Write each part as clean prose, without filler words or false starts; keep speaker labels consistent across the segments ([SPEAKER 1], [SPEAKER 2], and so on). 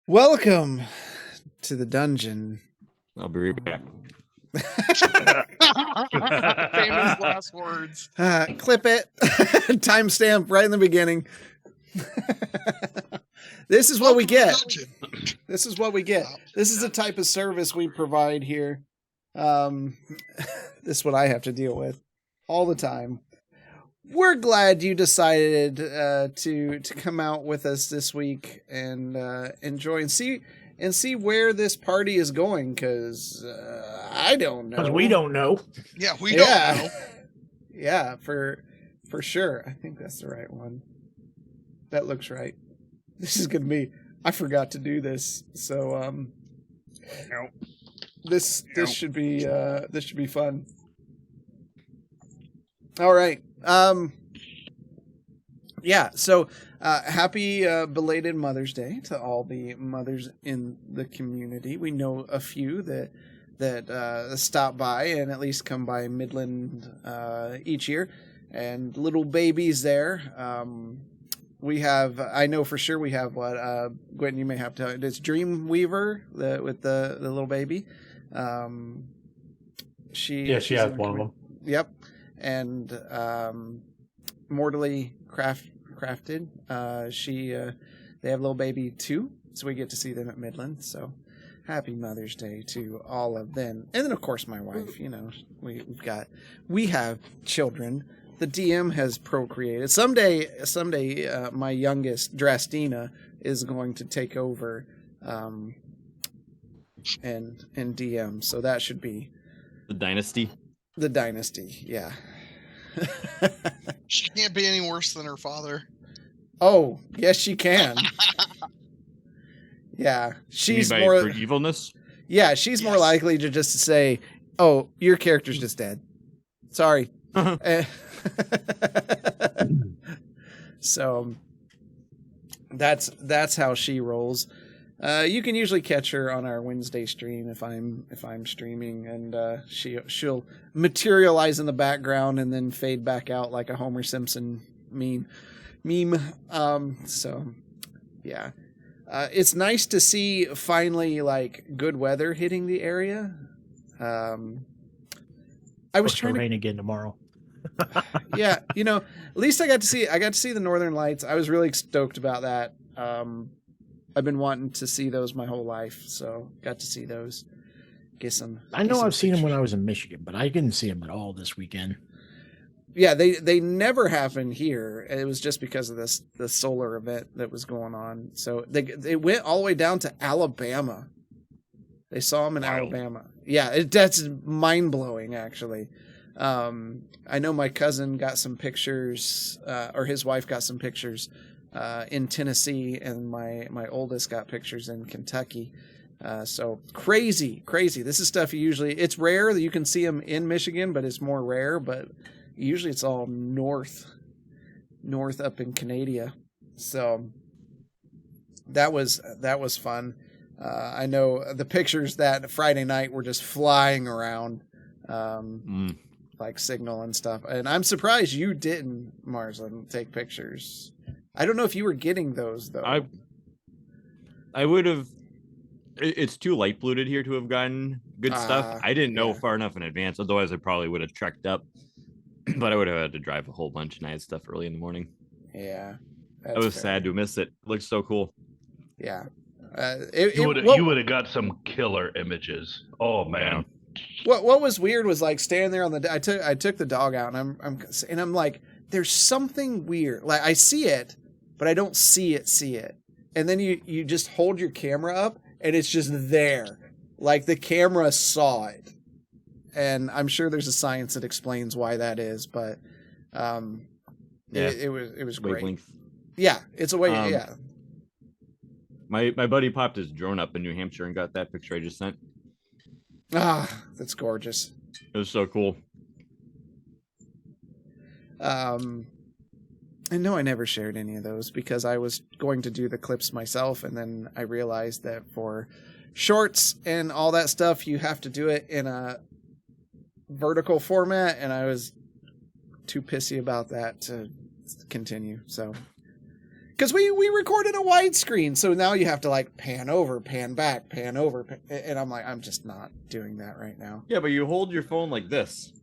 [SPEAKER 1] Welcome to the dungeon.
[SPEAKER 2] I'll be right back.
[SPEAKER 3] Famous last words.
[SPEAKER 1] Clip it. Timestamp right in the beginning. This is what we get. This is what we get. This is the type of service we provide here. This is what I have to deal with all the time. We're glad you decided to come out with us this week and enjoy and see where this party is going, because I don't know.
[SPEAKER 4] Because we don't know.
[SPEAKER 3] Yeah, we don't know.
[SPEAKER 1] Yeah, for sure. I think that's the right one. That looks right. This is gonna be. I forgot to do this, so
[SPEAKER 3] Nope.
[SPEAKER 1] This should be fun. All right. Yeah, so happy belated Mother's Day to all the mothers in the community. We know a few that stop by and at least come by Midland each year, and little babies there. We have, I know for sure we have what, Gwen, you may have to, it's Dreamweaver with the little baby. She
[SPEAKER 4] has one of them.
[SPEAKER 1] Yep. And Mortally Crafted. They have a little baby too, so we get to see them at Midland. So Happy Mother's Day to all of them. And then, of course, my wife. We have children. The DM has procreated. Someday, my youngest, Drastina, is going to take over and DM. So that should be...
[SPEAKER 2] The Dynasty?
[SPEAKER 1] The Dynasty, yeah.
[SPEAKER 3] She can't be any worse than her father.
[SPEAKER 1] Oh, yes, she can. Yeah, she's more
[SPEAKER 2] for evilness.
[SPEAKER 1] Yeah, she's more likely to just say, "Oh, your character's just dead." Sorry. So that's how she rolls. You can usually catch her on our Wednesday stream if I'm streaming, and she'll materialize in the background and then fade back out like a Homer Simpson meme. So yeah. It's nice to see finally like good weather hitting the area. I was trying to
[SPEAKER 4] rain again tomorrow.
[SPEAKER 1] Yeah, at least I got to see the Northern Lights. I was really stoked about that. I've been wanting to see those my whole life, so got to see those.
[SPEAKER 4] I know I've seen them when I was in Michigan, but I didn't see them at all this weekend.
[SPEAKER 1] Yeah, they never happened here. It was just because of the solar event that was going on. So they went all the way down to Alabama. They saw them in Alabama. Yeah, that's mind blowing actually. I know my cousin got some pictures, or his wife got some pictures in Tennessee, and my oldest got pictures in Kentucky. So crazy. This is stuff it's rare that you can see them in Michigan, but it's more rare. But usually it's all north up in Canada. So that was fun. I know the pictures that Friday night were just flying around, like Signal and stuff. And I'm surprised you didn't, Marsland, take pictures. I don't know if you were getting those though.
[SPEAKER 2] I would have. It's too light polluted here to have gotten good stuff. I didn't know far enough in advance. Otherwise, I probably would have trekked up. But I would have had to drive a whole bunch, and I had stuff early in the morning.
[SPEAKER 1] Yeah.
[SPEAKER 2] I was sad to miss it. It looks so cool.
[SPEAKER 1] Yeah.
[SPEAKER 5] You would have got some killer images. Oh man.
[SPEAKER 1] What was weird was like standing there on the. I took the dog out, and I'm like, there's something weird. Like I see it, but I don't see it. And then you just hold your camera up, and it's just there, like the camera saw it. And I'm sure there's a science that explains why that is, but it was great.
[SPEAKER 2] Wavelength.
[SPEAKER 1] Yeah, it's a way. Yeah.
[SPEAKER 2] My buddy popped his drone up in New Hampshire and got that picture I just sent.
[SPEAKER 1] Ah, that's gorgeous.
[SPEAKER 2] It was so cool.
[SPEAKER 1] I know I never shared any of those because I was going to do the clips myself, and then I realized that for shorts and all that stuff, you have to do it in a vertical format, and I was too pissy about that to continue. So, because we recorded a widescreen, so now you have to like pan over, pan back, pan over, and I'm like, I'm just not doing that right now.
[SPEAKER 2] Yeah, but you hold your phone like this.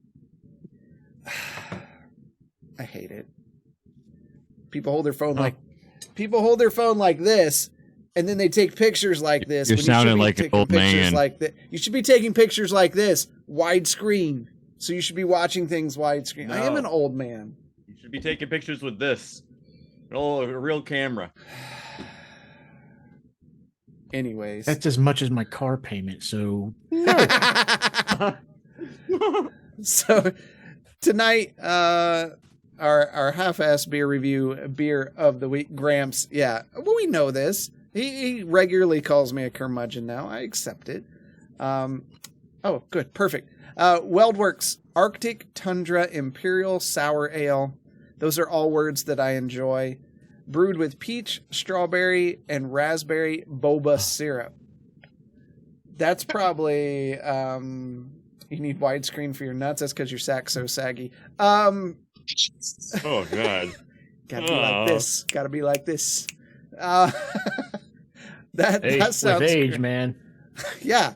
[SPEAKER 1] I hate it. People hold their phone like this, and then they take pictures like this.
[SPEAKER 2] You're sounding like an old man.
[SPEAKER 1] Like that. You should be taking pictures like this, widescreen. So you should be watching things widescreen. No. I am an old man.
[SPEAKER 2] You should be taking pictures with this. A real camera.
[SPEAKER 1] Anyways.
[SPEAKER 4] That's as much as my car payment, so no.
[SPEAKER 1] So tonight, our half-ass beer review, beer of the week, Gramps. Yeah, well, we know this. He regularly calls me a curmudgeon now. I accept it. Oh, good, perfect. Weldworks Arctic Tundra Imperial Sour Ale. Those are all words that I enjoy. Brewed with peach, strawberry, and raspberry boba syrup. That's probably you need widescreen for your nuts. That's because your sack's so saggy.
[SPEAKER 2] Oh God.
[SPEAKER 1] Gotta be like this. Gotta be like this. That sounds
[SPEAKER 4] with age,
[SPEAKER 1] great. Man. Yeah.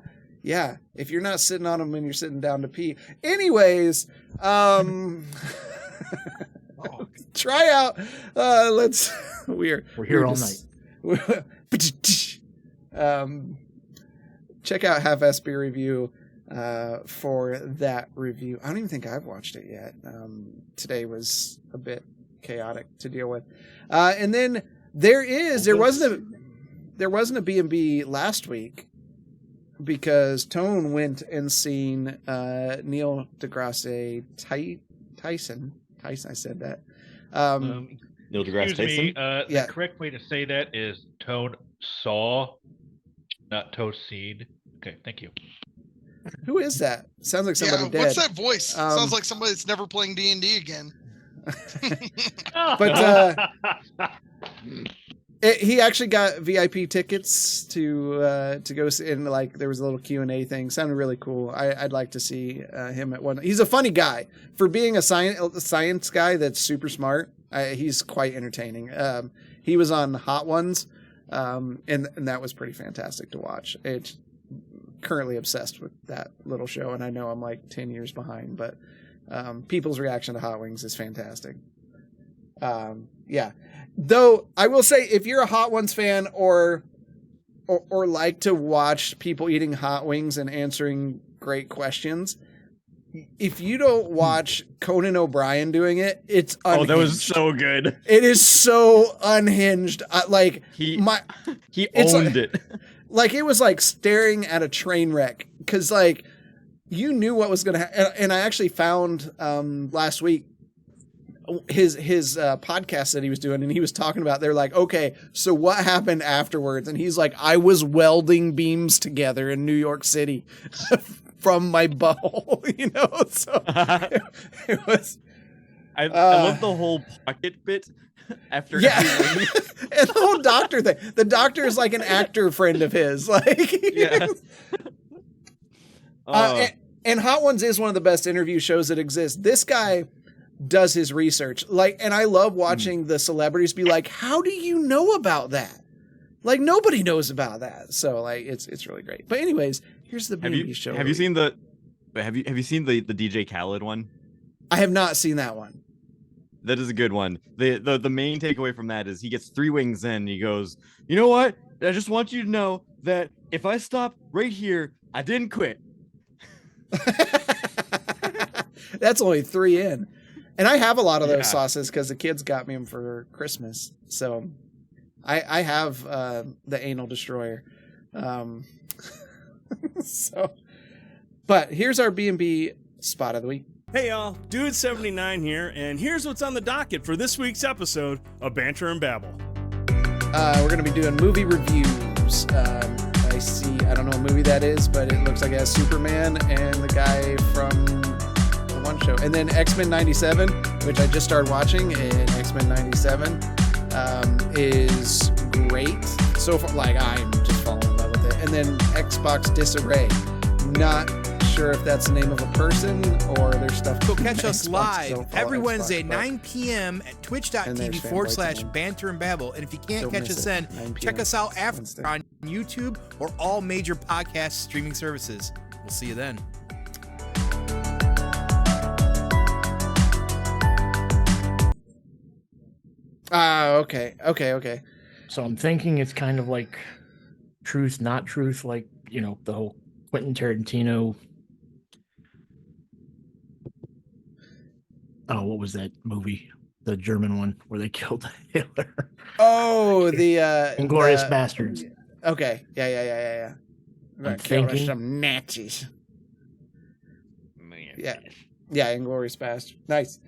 [SPEAKER 1] If you're not sitting on them when you're sitting down to pee. Anyways, try out. We're
[SPEAKER 4] here all night.
[SPEAKER 1] check out Half-Ass Beer Review for that review. I don't even think I've watched it yet. Today was a bit chaotic to deal with. And then there wasn't a B&B last week because Tone went and seen Neil deGrasse Tyson. I said that.
[SPEAKER 2] Neil deGrasse Tyson?
[SPEAKER 5] The correct way to say that is Tone saw, not Toe Seed. Okay, thank you.
[SPEAKER 1] Who is that? Sounds like somebody dead.
[SPEAKER 3] What's that voice? Sounds like somebody that's never playing D&D again.
[SPEAKER 1] But he actually got VIP tickets to go see, and like there was a little Q&A thing. Sounded really cool. I'd like to see him at one. He's a funny guy for being a science guy that's super smart. He's quite entertaining. He was on Hot Ones, and that was pretty fantastic to watch. It's currently obsessed with that little show, and I know I'm like 10 years behind, but people's reaction to Hot Wings is fantastic. Yeah. Though I will say, if you're a Hot Ones fan or like to watch people eating hot wings and answering great questions, if you don't watch Conan O'Brien doing it, it's unhinged.
[SPEAKER 2] Oh, that was so good.
[SPEAKER 1] It is so unhinged.
[SPEAKER 2] He owned it.
[SPEAKER 1] Like it was like staring at a train wreck because like you knew what was going to happen. And I actually found last week his podcast that he was doing, and he was talking about, they're like, okay, so what happened afterwards? And he's like, I was welding beams together in New York City from my butthole, so it was.
[SPEAKER 2] I love the whole pocket bit after every wing.
[SPEAKER 1] And the whole doctor thing. The doctor is like an actor friend of his. Like,
[SPEAKER 2] yeah.
[SPEAKER 1] And Hot Ones is one of the best interview shows that exists. This guy does his research. And I love watching the celebrities be like, how do you know about that? Like, nobody knows about that. So like, it's really great. But anyways, here's the B&B show.
[SPEAKER 2] Have you seen the DJ Khaled one?
[SPEAKER 1] I have not seen that one.
[SPEAKER 2] That is a good one. The main takeaway from that is he gets 3 wings in. And he goes, you know what? I just want you to know that if I stop right here, I didn't quit.
[SPEAKER 1] That's only 3 in. And I have a lot of those sauces because the kids got me them for Christmas. So I have the Anal Destroyer. But here's our B&B spot of the week.
[SPEAKER 6] Hey y'all, Dude79 here, and here's what's on the docket for this week's episode of Banter and Babble.
[SPEAKER 1] We're going to be doing movie reviews. I don't know what movie that is, but it looks like it has Superman and the guy from the one show. And then X-Men 97, which I just started watching, and X-Men 97 is great. So far, like, I'm just falling in love with it. And then Xbox Disarray. Not sure if that's the name of a person or their stuff.
[SPEAKER 7] So catch us live every Wednesday, 9 p.m. at twitch.tv/banter and babble. And if you can't catch us then, check us out after on YouTube or all major podcast streaming services. We'll see you then.
[SPEAKER 1] Okay.
[SPEAKER 4] So I'm thinking it's kind of like truth, not truth, like, the whole Quentin Tarantino. Oh, what was that movie? The German one where they killed Hitler.
[SPEAKER 1] Oh, the
[SPEAKER 4] Inglourious Bastards.
[SPEAKER 1] Okay. Yeah.
[SPEAKER 4] I'm thinking
[SPEAKER 1] some Nazis. Yeah, Inglourious Bastards. Nice.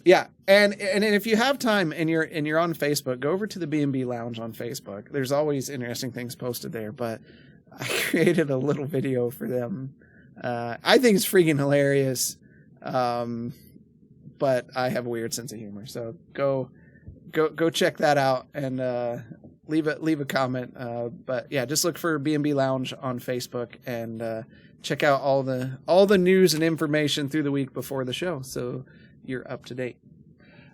[SPEAKER 1] Yeah, and if you have time and you're on Facebook, go over to the B&B Lounge on Facebook. There's always interesting things posted there, but I created a little video for them. I think it's freaking hilarious. But I have a weird sense of humor, so go check that out and leave a comment. But yeah, just look for B&B Lounge on Facebook and check out all the news and information through the week before the show, so you're up to date.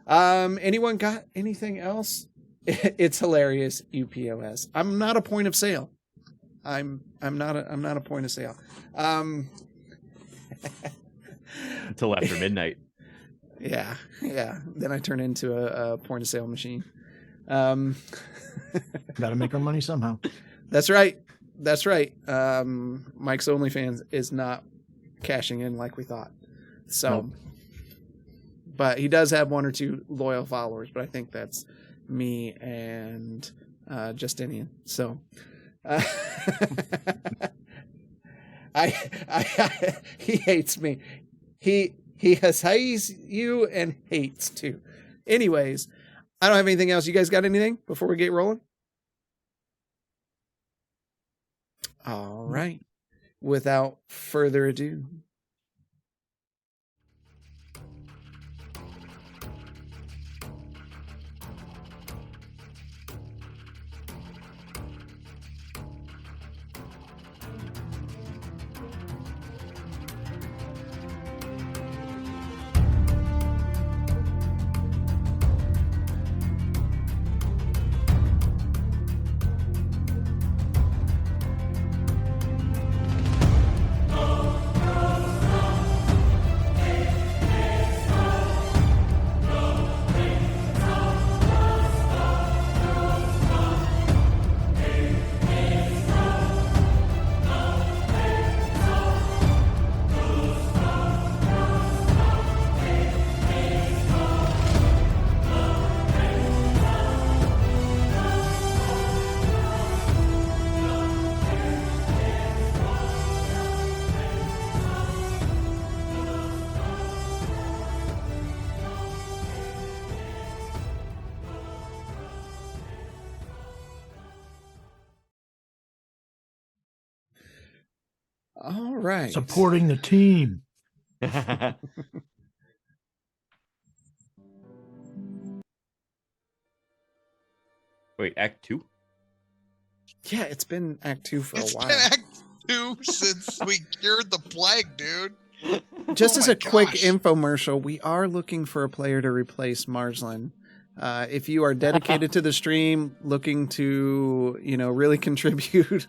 [SPEAKER 1] Anyone got anything else? It's hilarious. UPOS. I'm not a point of sale. I'm not a point of sale.
[SPEAKER 2] Until after midnight.
[SPEAKER 1] Yeah. Then I turn into a point of sale machine.
[SPEAKER 4] Gotta make our money somehow.
[SPEAKER 1] That's right. That's right. Mike's OnlyFans is not cashing in like we thought. So,
[SPEAKER 4] Nope.
[SPEAKER 1] But he does have 1 or 2 loyal followers, but I think that's me and Justinian. So, he hates me. He hates you and hates too. Anyways, I don't have anything else. You guys got anything before we get rolling? All right. Without further ado. All right.
[SPEAKER 4] Supporting the team.
[SPEAKER 2] Wait, Act 2?
[SPEAKER 1] Yeah, it's been Act 2 for a while.
[SPEAKER 3] It's been Act 2 since we cured the plague, dude.
[SPEAKER 1] Just as
[SPEAKER 3] my
[SPEAKER 1] a quick
[SPEAKER 3] gosh.
[SPEAKER 1] infomercial, we are looking for a player to replace Marslin. If you are dedicated to the stream, looking to, really contribute,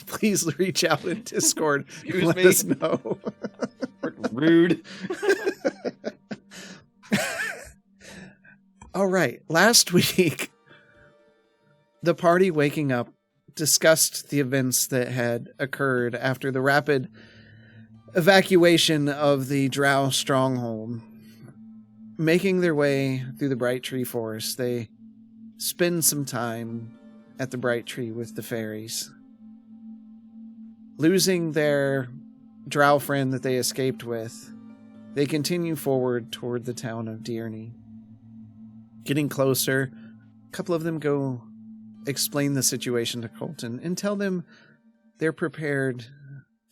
[SPEAKER 1] please reach out in Discord. Let us know.
[SPEAKER 2] Rude.
[SPEAKER 1] All right. Last week, the party waking up discussed the events that had occurred after the rapid evacuation of the Drow stronghold. Making their way through the Bright Tree Forest, they spend some time at the Bright Tree with the fairies. Losing their Drow friend that they escaped with, they continue forward toward the town of Dearney. Getting closer, a couple of them go explain the situation to Colton and tell them they're prepared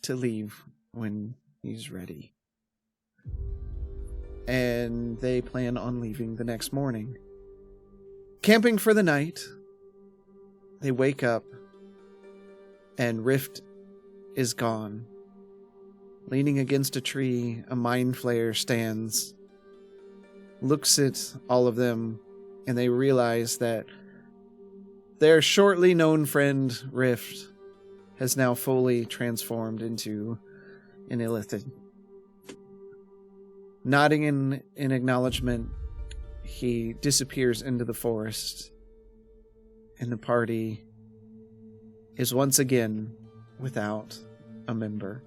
[SPEAKER 1] to leave when he's ready. And they plan on leaving the next morning. Camping for the night, they wake up and Rift is gone. Leaning against a tree, a mind flayer stands, looks at all of them, and they realize that their shortly known friend, Rift, has now fully transformed into an illithid. Nodding in acknowledgement, he disappears into the forest, and the party is once again without a member.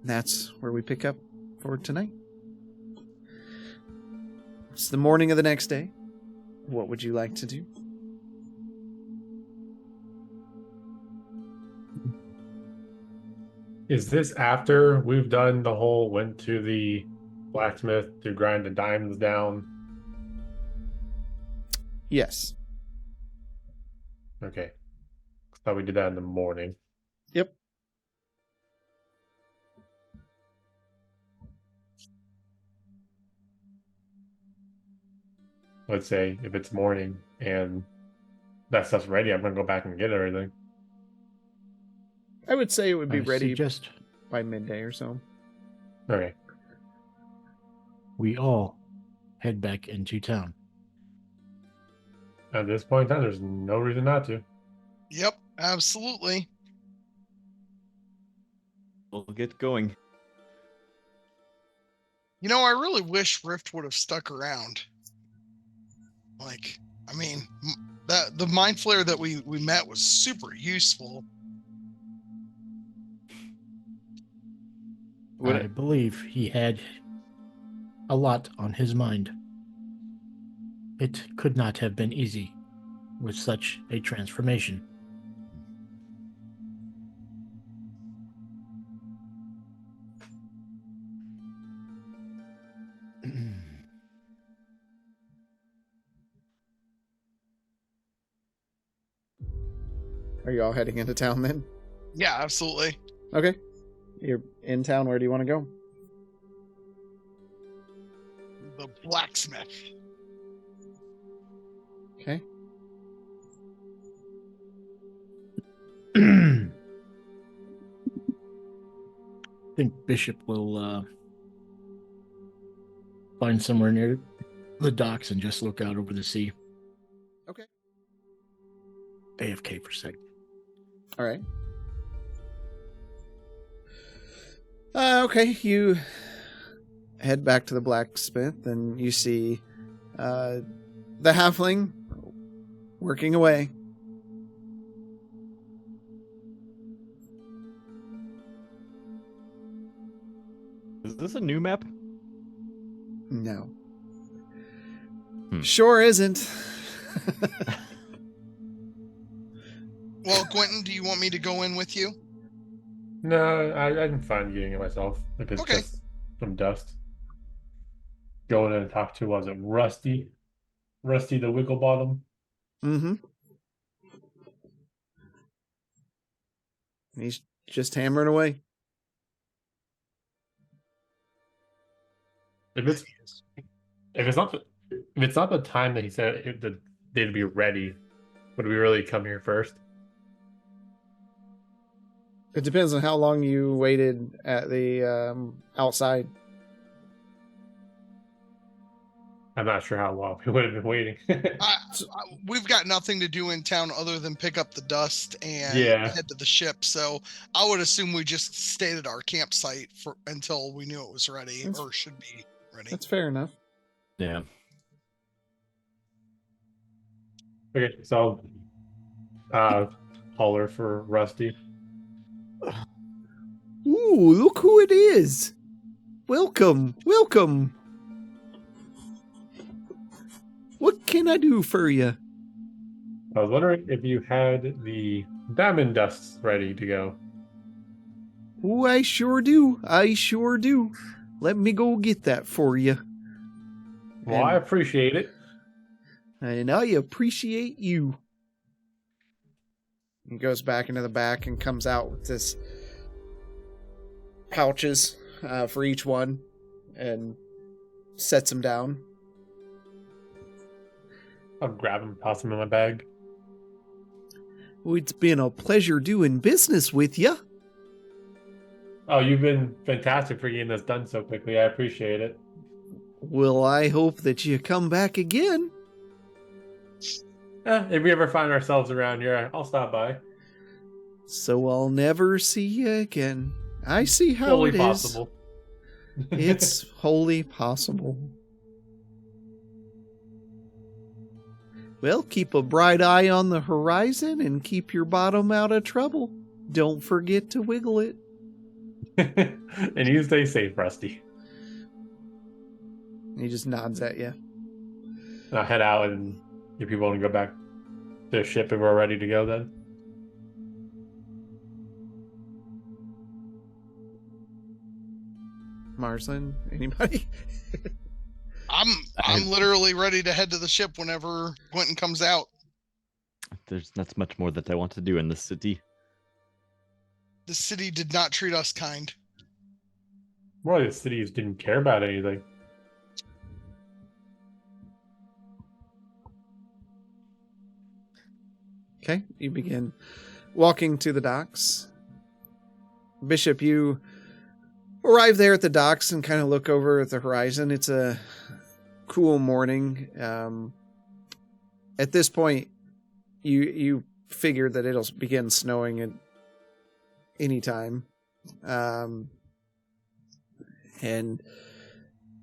[SPEAKER 1] That's where we pick up for tonight. It's the morning of the next day. What would you like to do?
[SPEAKER 8] Is this after we've done the whole went to the blacksmith to grind the diamonds down?
[SPEAKER 1] Yes.
[SPEAKER 8] Okay. Thought we did that in the morning.
[SPEAKER 1] Yep.
[SPEAKER 8] Let's say if it's morning and that stuff's ready, I'm gonna go back and get everything.
[SPEAKER 1] I would say it would be
[SPEAKER 4] I
[SPEAKER 1] ready
[SPEAKER 4] suggest
[SPEAKER 1] by midday or so.
[SPEAKER 8] Okay.
[SPEAKER 4] we all head back into town.
[SPEAKER 8] At this point in time, there's no reason not to.
[SPEAKER 3] Yep, absolutely.
[SPEAKER 2] We'll get going.
[SPEAKER 3] I really wish Rift would have stuck around. The mind flare that we met was super useful.
[SPEAKER 4] I believe he had a lot on his mind. It could not have been easy with such a transformation.
[SPEAKER 1] Are you all heading into town then?
[SPEAKER 3] Yeah, absolutely.
[SPEAKER 1] Okay. You're in town. Where do you want to go?
[SPEAKER 3] The blacksmith.
[SPEAKER 1] Okay.
[SPEAKER 4] I think Bishop will find somewhere near the docks and just look out over the sea.
[SPEAKER 1] Okay.
[SPEAKER 4] AFK for a sec.
[SPEAKER 1] All right. Okay, you head back to the blacksmith and you see the halfling working away.
[SPEAKER 2] Is this a new map?
[SPEAKER 1] No. Sure isn't.
[SPEAKER 3] Well, Quentin, do you want me to go in with you?
[SPEAKER 8] No, I'm fine getting it myself. If it's
[SPEAKER 3] Okay.
[SPEAKER 8] just some dust. Going in and talk to, was it Rusty? Rusty the Wigglebottom?
[SPEAKER 1] Mm-hmm. He's just hammering away.
[SPEAKER 8] If it's not the time that he said that they'd be ready, would we really come here first?
[SPEAKER 1] It depends on how long you waited at the outside.
[SPEAKER 8] I'm not sure how long we would have been waiting.
[SPEAKER 3] We've got nothing to do in town other than pick up the dust and
[SPEAKER 8] Yeah.
[SPEAKER 3] head to the ship. So I would assume we just stayed at our campsite until we knew it was ready or should be ready.
[SPEAKER 1] That's fair enough.
[SPEAKER 2] Yeah.
[SPEAKER 8] Okay, so holler for Rusty.
[SPEAKER 1] Ooh, look who it is. Welcome, welcome. What can I do for you?
[SPEAKER 8] I was wondering if you had the diamond dusts ready to go.
[SPEAKER 1] Oh, I sure do. I sure do. Let me go get that for you.
[SPEAKER 8] Well, I appreciate it.
[SPEAKER 1] And I appreciate you. He goes back into the back and comes out with this pouches for each one and sets them down.
[SPEAKER 8] I'll grab them, toss them in my bag.
[SPEAKER 1] Well, it's been a pleasure doing business with you.
[SPEAKER 8] Oh, you've been fantastic for getting this done so quickly. I appreciate it.
[SPEAKER 1] Well, I hope that you come back again.
[SPEAKER 8] If we ever find ourselves around here, I'll stop by.
[SPEAKER 1] So I'll never see you again. I see how
[SPEAKER 8] Fully
[SPEAKER 1] it
[SPEAKER 8] possible.
[SPEAKER 1] is. It's wholly possible. Well, keep a bright eye on the horizon and keep your bottom out of trouble. Don't forget to wiggle it.
[SPEAKER 8] And you stay safe, Rusty.
[SPEAKER 1] He just nods at you.
[SPEAKER 8] And I'll head out and get people to go back to the ship if we're ready to go then.
[SPEAKER 1] Marsland, anybody?
[SPEAKER 3] I'm literally ready to head to the ship whenever Quentin comes out.
[SPEAKER 2] There's not much more that I want to do in this city.
[SPEAKER 3] The city did not treat us kind.
[SPEAKER 8] Well, the cities didn't care about anything.
[SPEAKER 1] Okay, you begin walking to the docks. Bishop, you arrive there at the docks and kind of look over at the horizon. It's a cool morning. At this point, you figure that it'll begin snowing at any time. And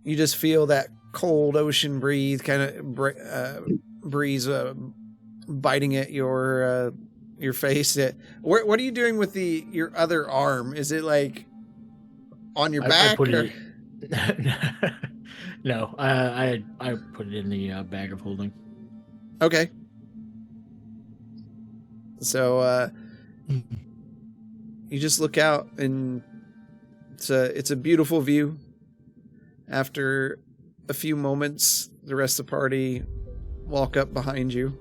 [SPEAKER 1] you just feel that cold ocean breeze kind of breeze biting at your face. What are you doing with your other arm? Is it like on your back?
[SPEAKER 4] No, I put it in the bag of holding.
[SPEAKER 1] Okay. So you just look out, and it's a beautiful view. After a few moments, the rest of the party walk up behind you.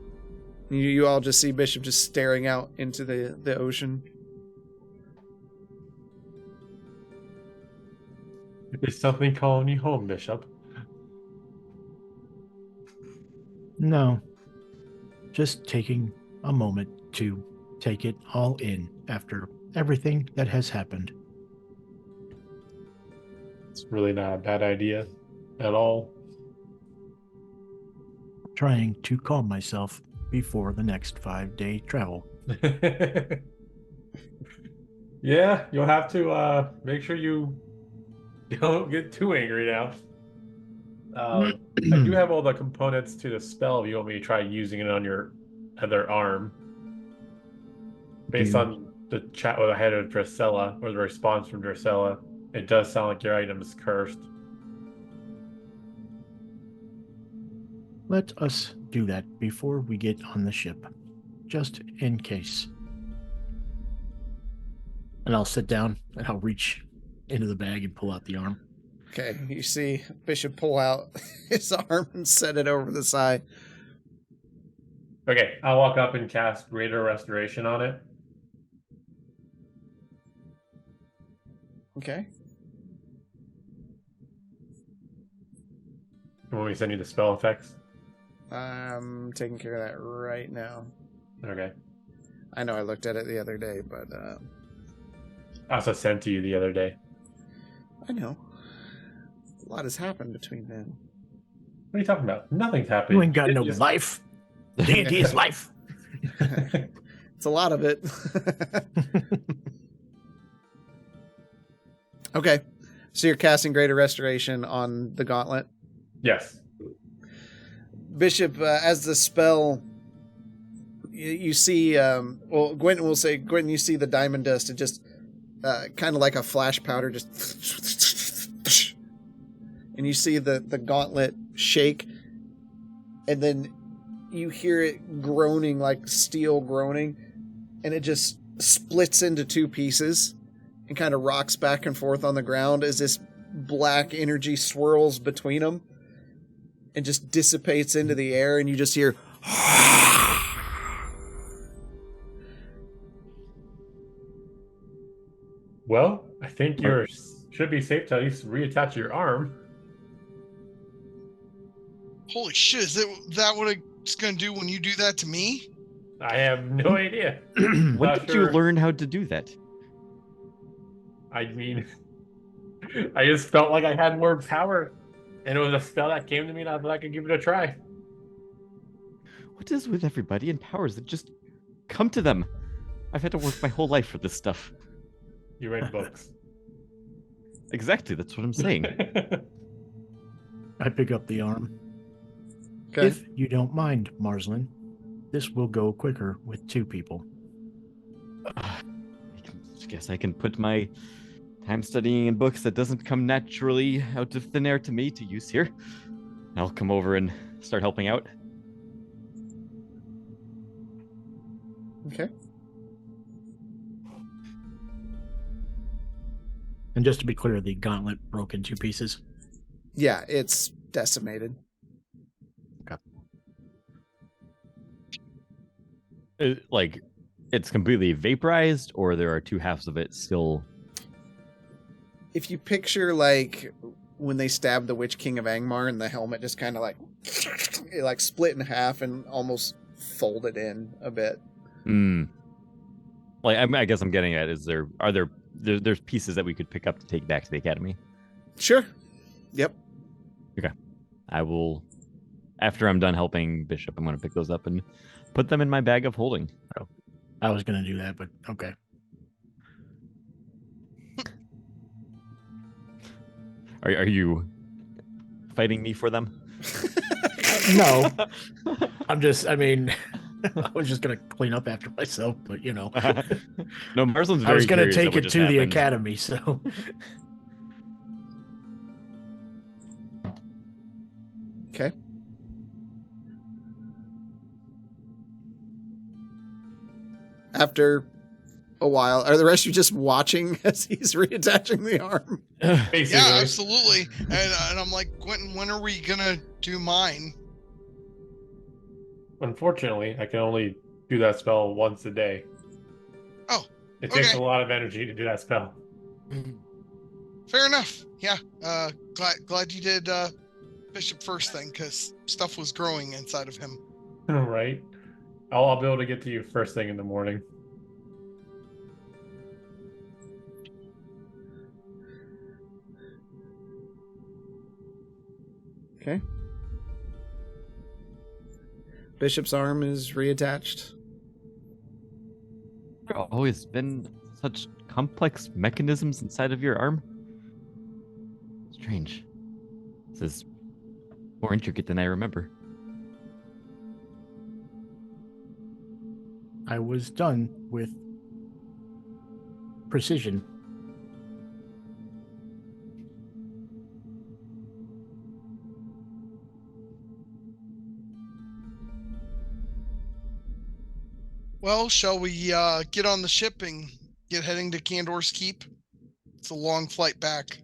[SPEAKER 1] You all just see Bishop just staring out into the ocean.
[SPEAKER 8] Is something calling you home, Bishop?
[SPEAKER 4] No, just taking a moment to take it all in after everything that has happened.
[SPEAKER 8] It's really not a bad idea at all.
[SPEAKER 4] Trying to calm myself before the next 5-day travel.
[SPEAKER 8] Yeah, you'll have to make sure you don't get too angry now. I do have all the components to the spell if you want me to try using it on your other arm. Based on the chat with I had with Drusilla, or the response from Drusilla, it does sound like your item is cursed.
[SPEAKER 4] Let us do that before we get on the ship, just in case. And I'll sit down and I'll reach into the bag and pull out the arm.
[SPEAKER 1] Okay, you see Bishop pull out his arm and set it over the side.
[SPEAKER 8] Okay, I'll walk up and cast Greater Restoration on it.
[SPEAKER 1] Okay.
[SPEAKER 8] You want me to send you the spell effects?
[SPEAKER 1] I'm taking care of that right now.
[SPEAKER 8] Okay.
[SPEAKER 1] I know I looked at it the other day, but
[SPEAKER 8] I also sent to you the other day.
[SPEAKER 1] I know. A lot has happened between then.
[SPEAKER 8] What are you talking about? Nothing's happened.
[SPEAKER 4] You ain't got no life. D&D is life.
[SPEAKER 1] It's a lot of it. Okay. So you're casting Greater Restoration on the gauntlet?
[SPEAKER 8] Yes.
[SPEAKER 1] Bishop, as the spell, you see, well, Gwen will say, Gwen, you see the diamond dust, it just kind of like a flash powder, just, and you see the gauntlet shake, and then you hear it groaning, like steel groaning, and it just splits into two pieces and kind of rocks back and forth on the ground as this black energy swirls between them and just dissipates into the air, and you just hear
[SPEAKER 8] Well, I think you should be safe to at least reattach your arm.
[SPEAKER 3] Holy shit, is that what it's going to do when you do that to me?
[SPEAKER 8] I have no idea.
[SPEAKER 2] When did you learn how to do that?
[SPEAKER 8] I mean, I just felt like I had more power, and it was a spell that came to me, and I thought I could give it a try.
[SPEAKER 2] What is with everybody and powers that just come to them? I've had to work my whole life for this stuff.
[SPEAKER 8] You read books.
[SPEAKER 2] Exactly, that's what I'm saying.
[SPEAKER 4] I pick up the arm.
[SPEAKER 1] Okay.
[SPEAKER 4] If you don't mind, Marslin, this will go quicker with 2 people.
[SPEAKER 2] I guess I can put my time studying in books that doesn't come naturally out of thin air to me to use here. I'll come over and start helping out.
[SPEAKER 1] Okay.
[SPEAKER 4] And just to be clear, the gauntlet broke in 2 pieces.
[SPEAKER 1] Yeah, it's decimated.
[SPEAKER 2] Like, it's completely vaporized, or there are 2 halves of it still?
[SPEAKER 1] If you picture, like, when they stabbed the Witch King of Angmar and the helmet just kind of like, it like split in half and almost folded in a bit.
[SPEAKER 2] Like, I guess I'm getting at, there's pieces that we could pick up to take back to the academy?
[SPEAKER 1] Sure. Yep.
[SPEAKER 2] Okay. I will, after I'm done helping Bishop, I'm going to pick those up and put them in my bag of holding.
[SPEAKER 4] Oh, I was going to do that, but okay.
[SPEAKER 2] Are you fighting me for them?
[SPEAKER 4] No. I mean, I was just gonna clean up after myself, but
[SPEAKER 2] No, Marsland's very
[SPEAKER 4] I was gonna
[SPEAKER 2] curious
[SPEAKER 4] take
[SPEAKER 2] at what
[SPEAKER 4] it
[SPEAKER 2] just
[SPEAKER 4] to the
[SPEAKER 2] happened.
[SPEAKER 4] academy, so.
[SPEAKER 1] Okay. After a while, are the rest of you just watching as he's reattaching the arm?
[SPEAKER 8] Basically.
[SPEAKER 3] Yeah, absolutely. And I'm like, Quentin, when are we gonna do mine?
[SPEAKER 8] Unfortunately, I can only do that spell once a day.
[SPEAKER 3] Oh,
[SPEAKER 8] It takes
[SPEAKER 3] okay.
[SPEAKER 8] a lot of energy to do that spell.
[SPEAKER 3] Fair enough. Yeah. Glad you did Bishop first thing, because stuff was growing inside of him.
[SPEAKER 8] Right. I'll be able to get to you first thing in the morning.
[SPEAKER 1] Okay. Bishop's arm is reattached.
[SPEAKER 2] There have always been such complex mechanisms inside of your arm. Strange. This is more intricate than I remember.
[SPEAKER 4] I was done with precision.
[SPEAKER 3] Well, shall we get on the ship and get heading to Candor's Keep? It's a long flight back.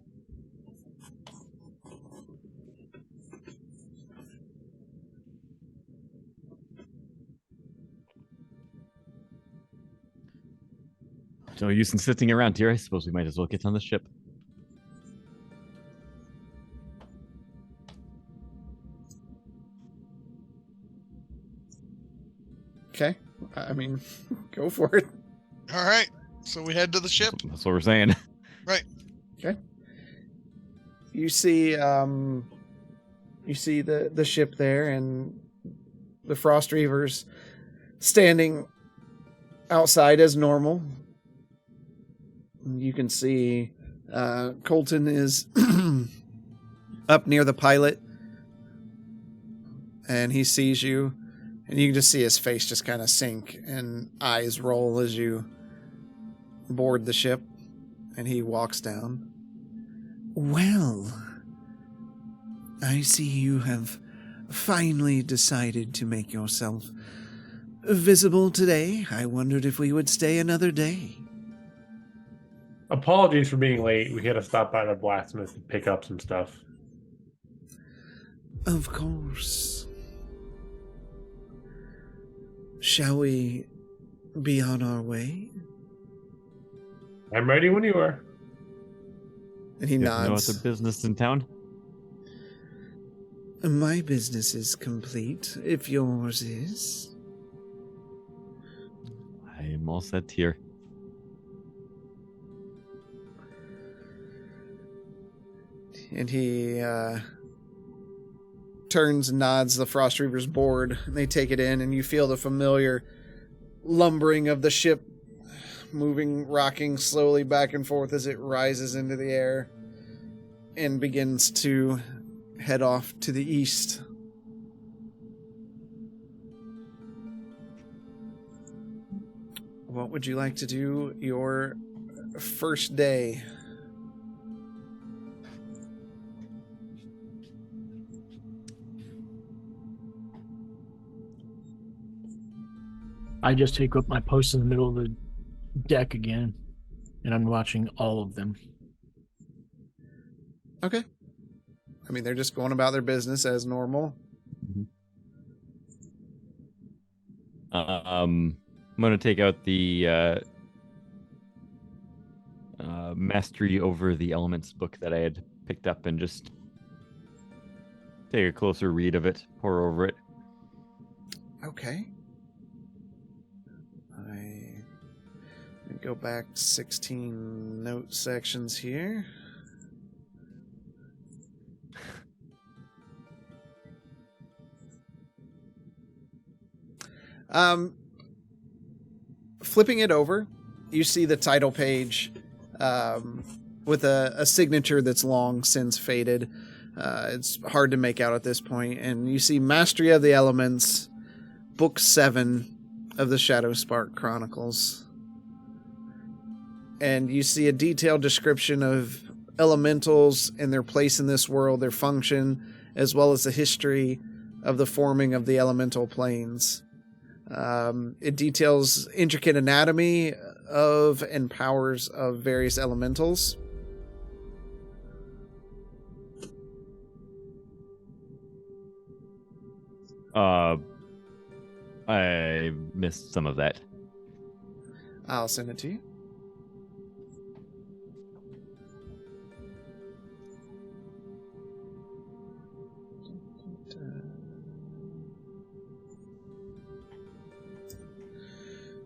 [SPEAKER 2] No use in sitting around here. I suppose we might as well get on the ship.
[SPEAKER 1] Okay. I mean, go for it.
[SPEAKER 3] All right. So we head to the ship.
[SPEAKER 2] That's what we're saying.
[SPEAKER 3] Right.
[SPEAKER 1] Okay. You see the ship there, and the Frost Reavers standing outside as normal. You can see Colton is up near the pilot, and he sees you, and you can just see his face just kind of sink and eyes roll as you board the ship, and he walks down. Well, I see you have finally decided to make yourself visible today. I wondered if we would stay another day.
[SPEAKER 8] Apologies for being late. We had to stop by the blacksmith to pick up some stuff.
[SPEAKER 1] Of course. Shall we be on our way?
[SPEAKER 8] I'm ready when you are.
[SPEAKER 1] And he
[SPEAKER 2] You have no
[SPEAKER 1] nods.
[SPEAKER 2] other business in town?
[SPEAKER 1] My business is complete, if yours is.
[SPEAKER 2] I am all set here.
[SPEAKER 1] And he turns and nods the Frost Reaver's board, and they take it in, and you feel the familiar lumbering of the ship moving, rocking slowly back and forth as it rises into the air and begins to head off to the east. What would you like to do your first day?
[SPEAKER 4] I just take up my post in the middle of the deck again, and I'm watching all of them.
[SPEAKER 1] Okay. I mean, they're just going about their business as normal.
[SPEAKER 2] I'm going to take out the Mastery Over the Elements book that I had picked up and just take a closer read of it, pour over it.
[SPEAKER 1] Okay. Let me go back 16 note sections here. Flipping it over, you see the title page with a signature that's long since faded. It's hard to make out at this point, and you see Mastery of the Elements Book 7 of the Shadowspark Chronicles. And you see a detailed description of elementals and their place in this world, their function, as well as the history of the forming of the elemental planes. It details intricate anatomy of and powers of various elementals.
[SPEAKER 2] I missed some of that.
[SPEAKER 1] I'll send it to you.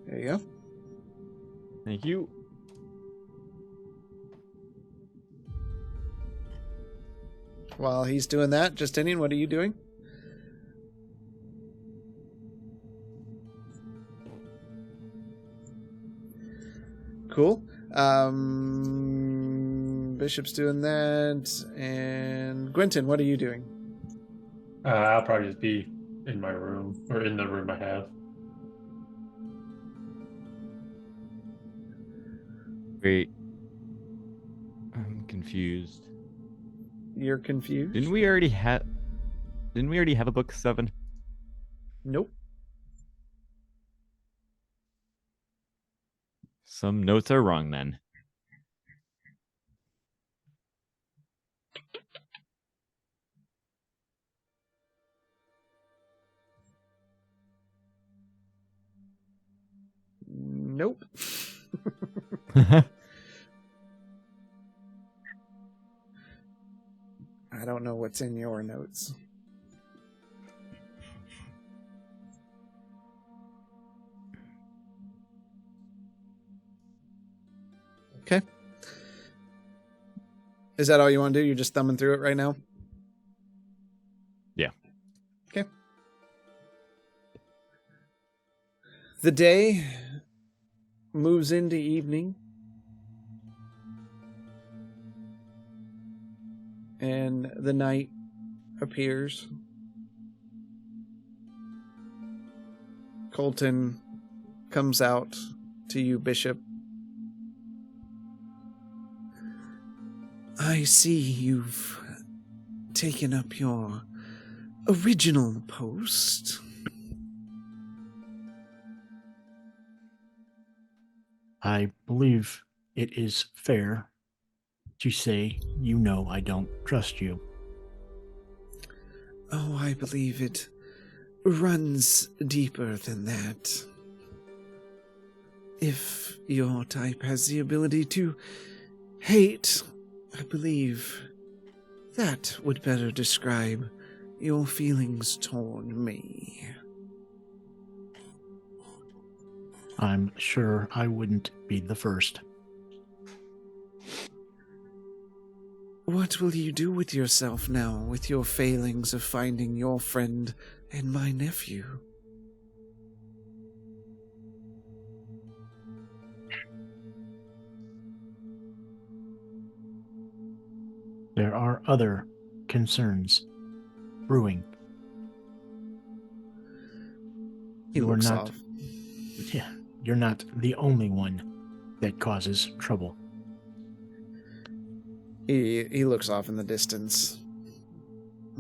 [SPEAKER 1] There you go.
[SPEAKER 2] Thank you.
[SPEAKER 1] While he's doing that, Justinian, what are you doing? Cool. Bishop's doing that. And Gwynton, what are you doing?
[SPEAKER 8] I'll probably just be in my room, or in the room I have.
[SPEAKER 2] Wait. I'm confused.
[SPEAKER 1] You're confused?
[SPEAKER 2] Didn't we already have a book 7?
[SPEAKER 1] Nope.
[SPEAKER 2] Some notes are wrong then.
[SPEAKER 1] Nope. I don't know what's in your notes. Okay. Is that all you want to do? You're just thumbing through it right now?
[SPEAKER 2] Yeah.
[SPEAKER 1] Okay. The day moves into evening. And the night appears. Colton comes out to you, Bishop. I see you've taken up your original post.
[SPEAKER 4] I believe it is fair to say you know I don't trust you.
[SPEAKER 1] Oh, I believe it runs deeper than that. If your type has the ability to hate, I believe that would better describe your feelings toward me.
[SPEAKER 4] I'm sure I wouldn't be the first.
[SPEAKER 1] What will you do with yourself now, with your failings of finding your friend and my nephew?
[SPEAKER 4] There are other concerns brewing.
[SPEAKER 1] You're not.
[SPEAKER 4] Yeah, you're not the only one that causes trouble.
[SPEAKER 1] He looks off in the distance.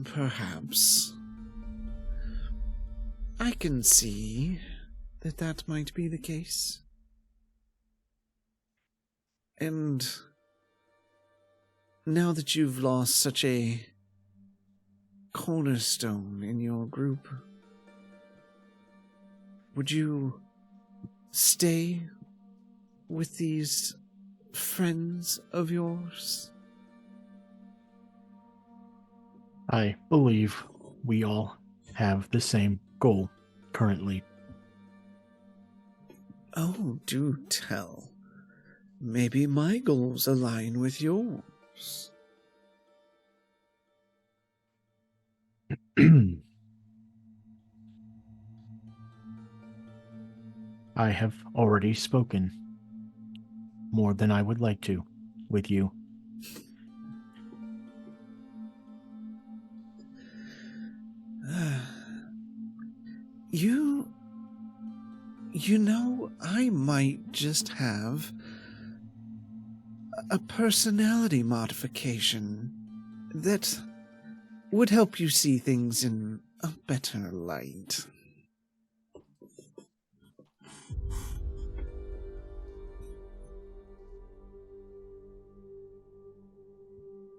[SPEAKER 1] Perhaps. I can see that might be the case. And now that you've lost such a cornerstone in your group, would you stay with these friends of yours?
[SPEAKER 4] I believe we all have the same goal currently.
[SPEAKER 1] Oh, do tell. Maybe my goals align with yours.
[SPEAKER 4] I have already spoken more than I would like to with you.
[SPEAKER 1] You know, I might just have a personality modification that would help you see things in a better light.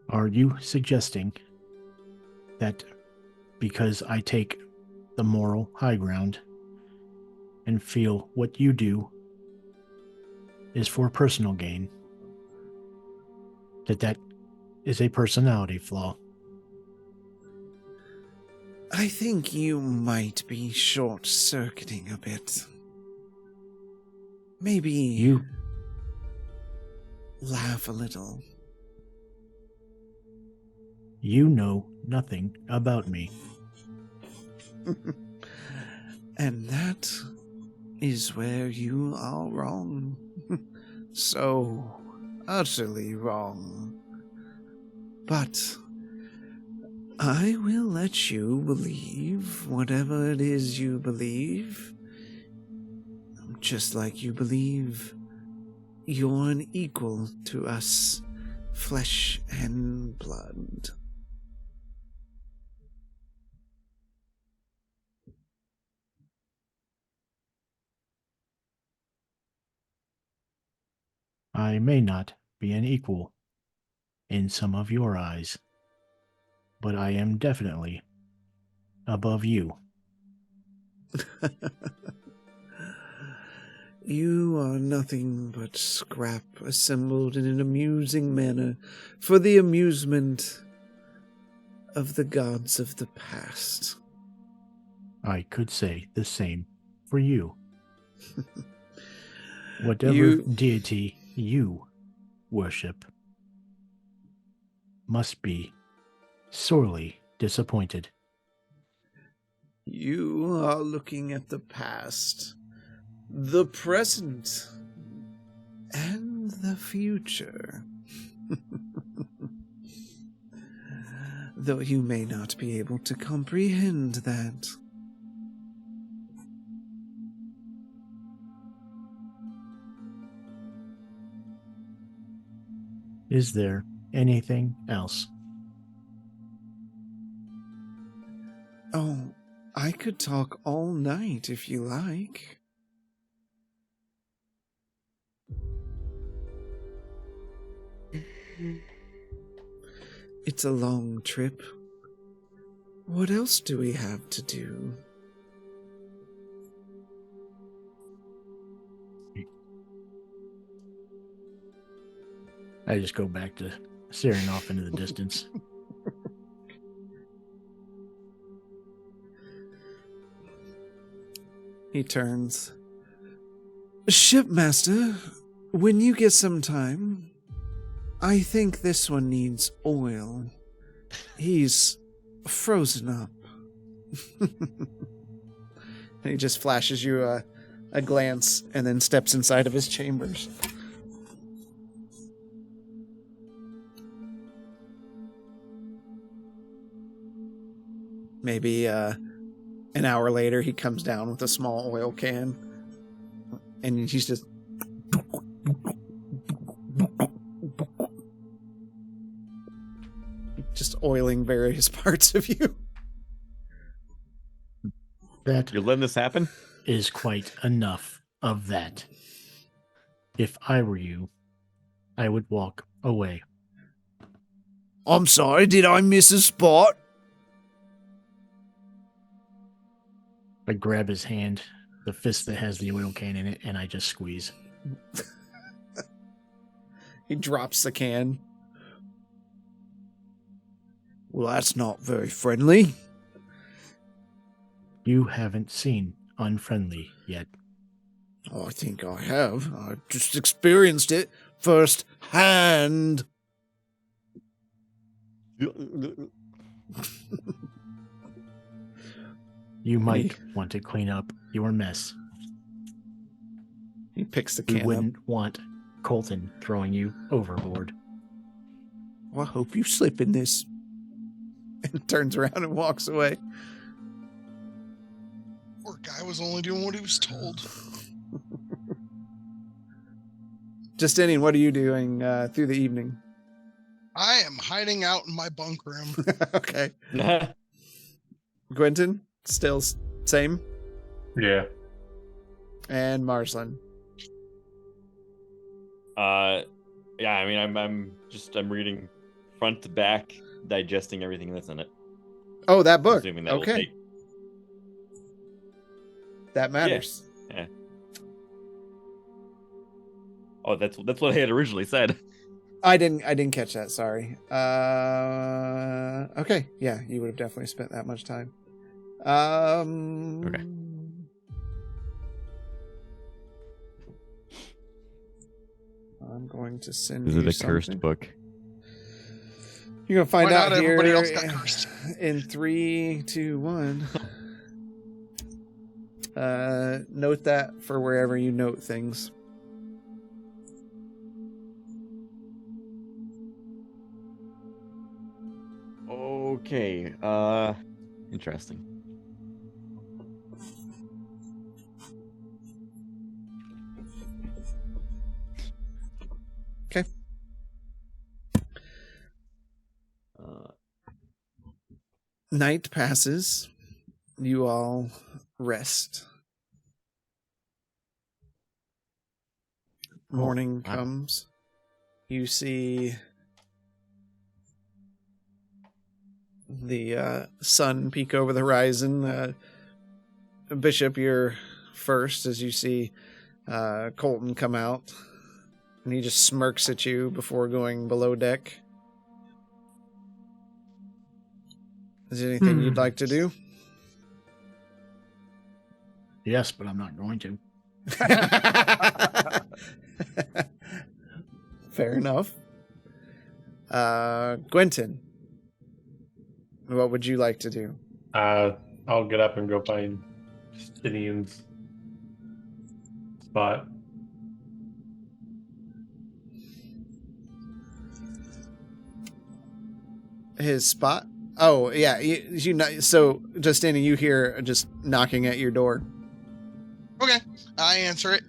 [SPEAKER 4] Are you suggesting that because I take the moral high ground and feel what you do is for personal gain, that is a personality flaw?
[SPEAKER 1] I think you might be short-circuiting a bit. Maybe
[SPEAKER 4] you
[SPEAKER 1] laugh a little.
[SPEAKER 4] You know nothing about me.
[SPEAKER 1] And that is where you are wrong. So utterly wrong. But I will let you believe whatever it is you believe, just like you believe you're an equal to us, flesh and blood.
[SPEAKER 4] I may not be an equal in some of your eyes, but I am definitely above you.
[SPEAKER 1] You are nothing but scrap assembled in an amusing manner for the amusement of the gods of the past.
[SPEAKER 4] I could say the same for you. Whatever deity you worship must be sorely disappointed.
[SPEAKER 1] You are looking at the past, the present, and the future. Though you may not be able to comprehend that.
[SPEAKER 4] Is there anything else?
[SPEAKER 1] Oh, I could talk all night if you like. It's a long trip. What else do we have to do?
[SPEAKER 4] I just go back to staring off into the distance.
[SPEAKER 1] He turns. Shipmaster, when you get some time, I think this one needs oil. He's frozen up. And he just flashes you a glance and then steps inside of his chambers. Maybe an hour later, he comes down with a small oil can, and he's just oiling various parts of you.
[SPEAKER 4] That
[SPEAKER 2] You're letting this happen?
[SPEAKER 4] is quite enough of that. If I were you, I would walk away.
[SPEAKER 1] I'm sorry, did I miss a spot?
[SPEAKER 4] I grab his hand, the fist that has the oil can in it, and I just squeeze.
[SPEAKER 1] He drops the can. Well, that's not very friendly.
[SPEAKER 4] You haven't seen unfriendly yet.
[SPEAKER 1] Oh, I think I have. I just experienced it firsthand.
[SPEAKER 4] You might want to clean up your mess.
[SPEAKER 1] He picks the
[SPEAKER 4] You
[SPEAKER 1] can up.
[SPEAKER 4] wouldn't want Colton throwing you overboard.
[SPEAKER 1] Well, I hope you slip in this. And turns around and walks away.
[SPEAKER 3] Or Guy was only doing what he was told.
[SPEAKER 1] Justinian, what are you doing through the evening?
[SPEAKER 3] I am hiding out in my bunk room.
[SPEAKER 1] Okay. Quentin, still same?
[SPEAKER 8] Yeah.
[SPEAKER 1] And Marsland.
[SPEAKER 2] Yeah, I mean, I'm reading front to back, digesting everything that's in it.
[SPEAKER 1] Oh, that book.
[SPEAKER 2] Assuming that will
[SPEAKER 1] Okay.
[SPEAKER 2] take...
[SPEAKER 1] That matters.
[SPEAKER 2] Yeah. Oh, that's what I had originally said.
[SPEAKER 1] I didn't catch that, sorry. Okay. Yeah, you would have definitely spent that much time.
[SPEAKER 2] Okay.
[SPEAKER 1] I'm going to send
[SPEAKER 2] Is
[SPEAKER 1] you
[SPEAKER 2] it a
[SPEAKER 1] something.
[SPEAKER 2] cursed book?
[SPEAKER 1] You're going to find
[SPEAKER 3] Why
[SPEAKER 1] out
[SPEAKER 3] not?
[SPEAKER 1] here
[SPEAKER 3] Everybody else got cursed.
[SPEAKER 1] in 3, 2, 1. Note that for wherever you note things.
[SPEAKER 2] Okay. Interesting.
[SPEAKER 1] Okay. Night passes. You all rest. Morning comes. You see the sun peek over the horizon. Bishop, you're first as you see Colton come out. And he just smirks at you before going below deck. Is there anything you'd like to do?
[SPEAKER 4] Yes, but I'm not going to.
[SPEAKER 1] Fair enough. Gwenton, what would you like to do?
[SPEAKER 8] I'll get up and go find Justinian's spot.
[SPEAKER 1] His spot? Oh, yeah. You know, so, Justinian, you hear just knocking at your door.
[SPEAKER 3] Okay, I answer it.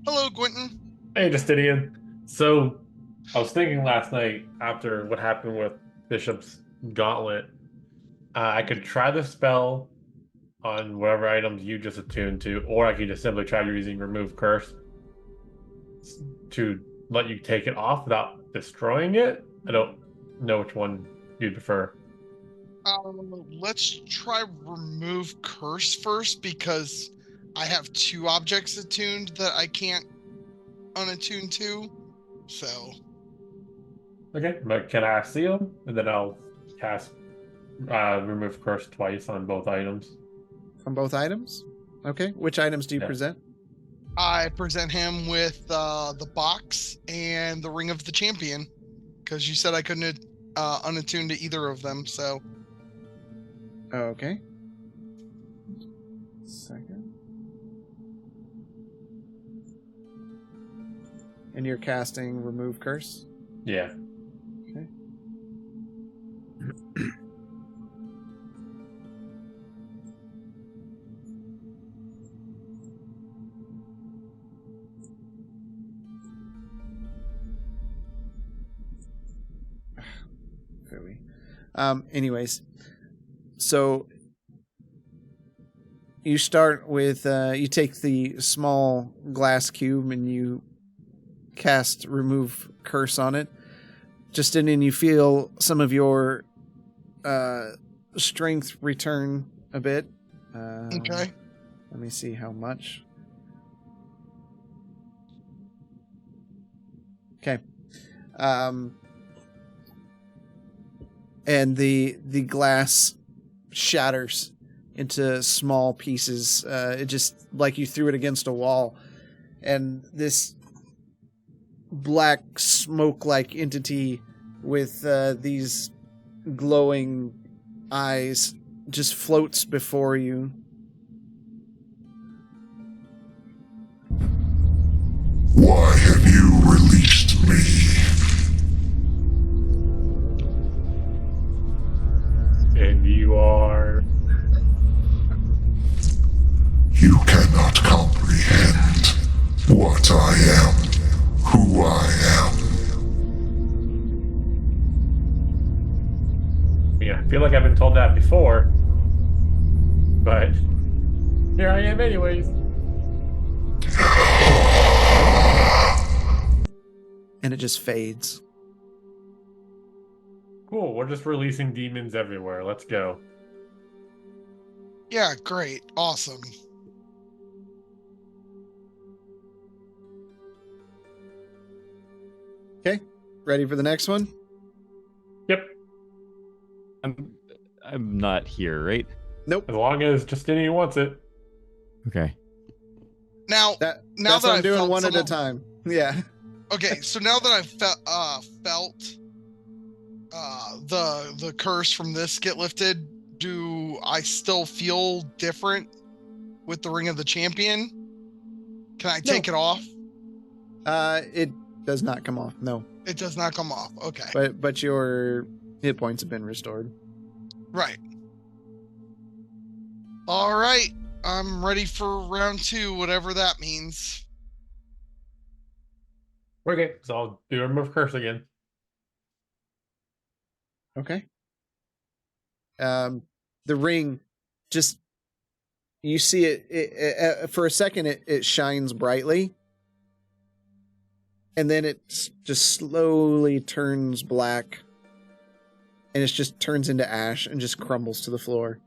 [SPEAKER 3] Hello, Quentin.
[SPEAKER 8] Hey, Justinian. So, I was thinking last night after what happened with Bishop's gauntlet, I could try the spell on whatever items you just attuned to, or I could just simply try using Remove Curse to let you take it off without destroying it. I don't know which one you'd prefer.
[SPEAKER 3] Let's try Remove Curse first, because I have 2 objects attuned that I can't unattune to. So.
[SPEAKER 8] Okay, but can I seal? And then I'll cast Remove Curse twice on both items.
[SPEAKER 1] On both items? Okay. Which items do you present?
[SPEAKER 3] I present him with the box and the Ring of the Champion, because you said I couldn't unattune to either of them, so.
[SPEAKER 1] Okay. Second. And you're casting Remove Curse?
[SPEAKER 8] Yeah.
[SPEAKER 1] Okay. Anyways, so you start with you take the small glass cube and you cast Remove Curse on it. Justinian, you feel some of your strength return a bit.
[SPEAKER 3] Okay.
[SPEAKER 1] Let me see how much. Okay. And the glass shatters into small pieces. It just like you threw it against a wall. And this black smoke-like entity with these glowing eyes just floats before you.
[SPEAKER 9] Why have you released me?
[SPEAKER 8] And you are... mean, I feel like I've been told that before, but here I am anyways.
[SPEAKER 1] And it just fades.
[SPEAKER 8] Cool, we're just releasing demons everywhere. Let's go.
[SPEAKER 3] Yeah, great. Awesome.
[SPEAKER 1] Okay, ready for the next one?
[SPEAKER 8] Yep.
[SPEAKER 2] I'm not here, right?
[SPEAKER 1] Nope.
[SPEAKER 8] As long as Justinian wants it.
[SPEAKER 2] Okay.
[SPEAKER 3] Now
[SPEAKER 1] That's
[SPEAKER 3] that
[SPEAKER 1] I'm
[SPEAKER 3] I've
[SPEAKER 1] doing
[SPEAKER 3] felt
[SPEAKER 1] one
[SPEAKER 3] some
[SPEAKER 1] at a
[SPEAKER 3] of-
[SPEAKER 1] time. Yeah.
[SPEAKER 3] Okay, so now that I've felt the curse from this get lifted, do I still feel different with the Ring of the Champion? Can I take it off?
[SPEAKER 1] It does not come off. No.
[SPEAKER 3] It does not come off. Okay.
[SPEAKER 1] But your hit points have been restored.
[SPEAKER 3] Right. All right. I'm ready for round 2, whatever that means.
[SPEAKER 8] Okay, so I'll do remove curse again.
[SPEAKER 1] Okay. The ring, just you see it for a second. It shines brightly, and then it just slowly turns black, and it just turns into ash and just crumbles to the floor.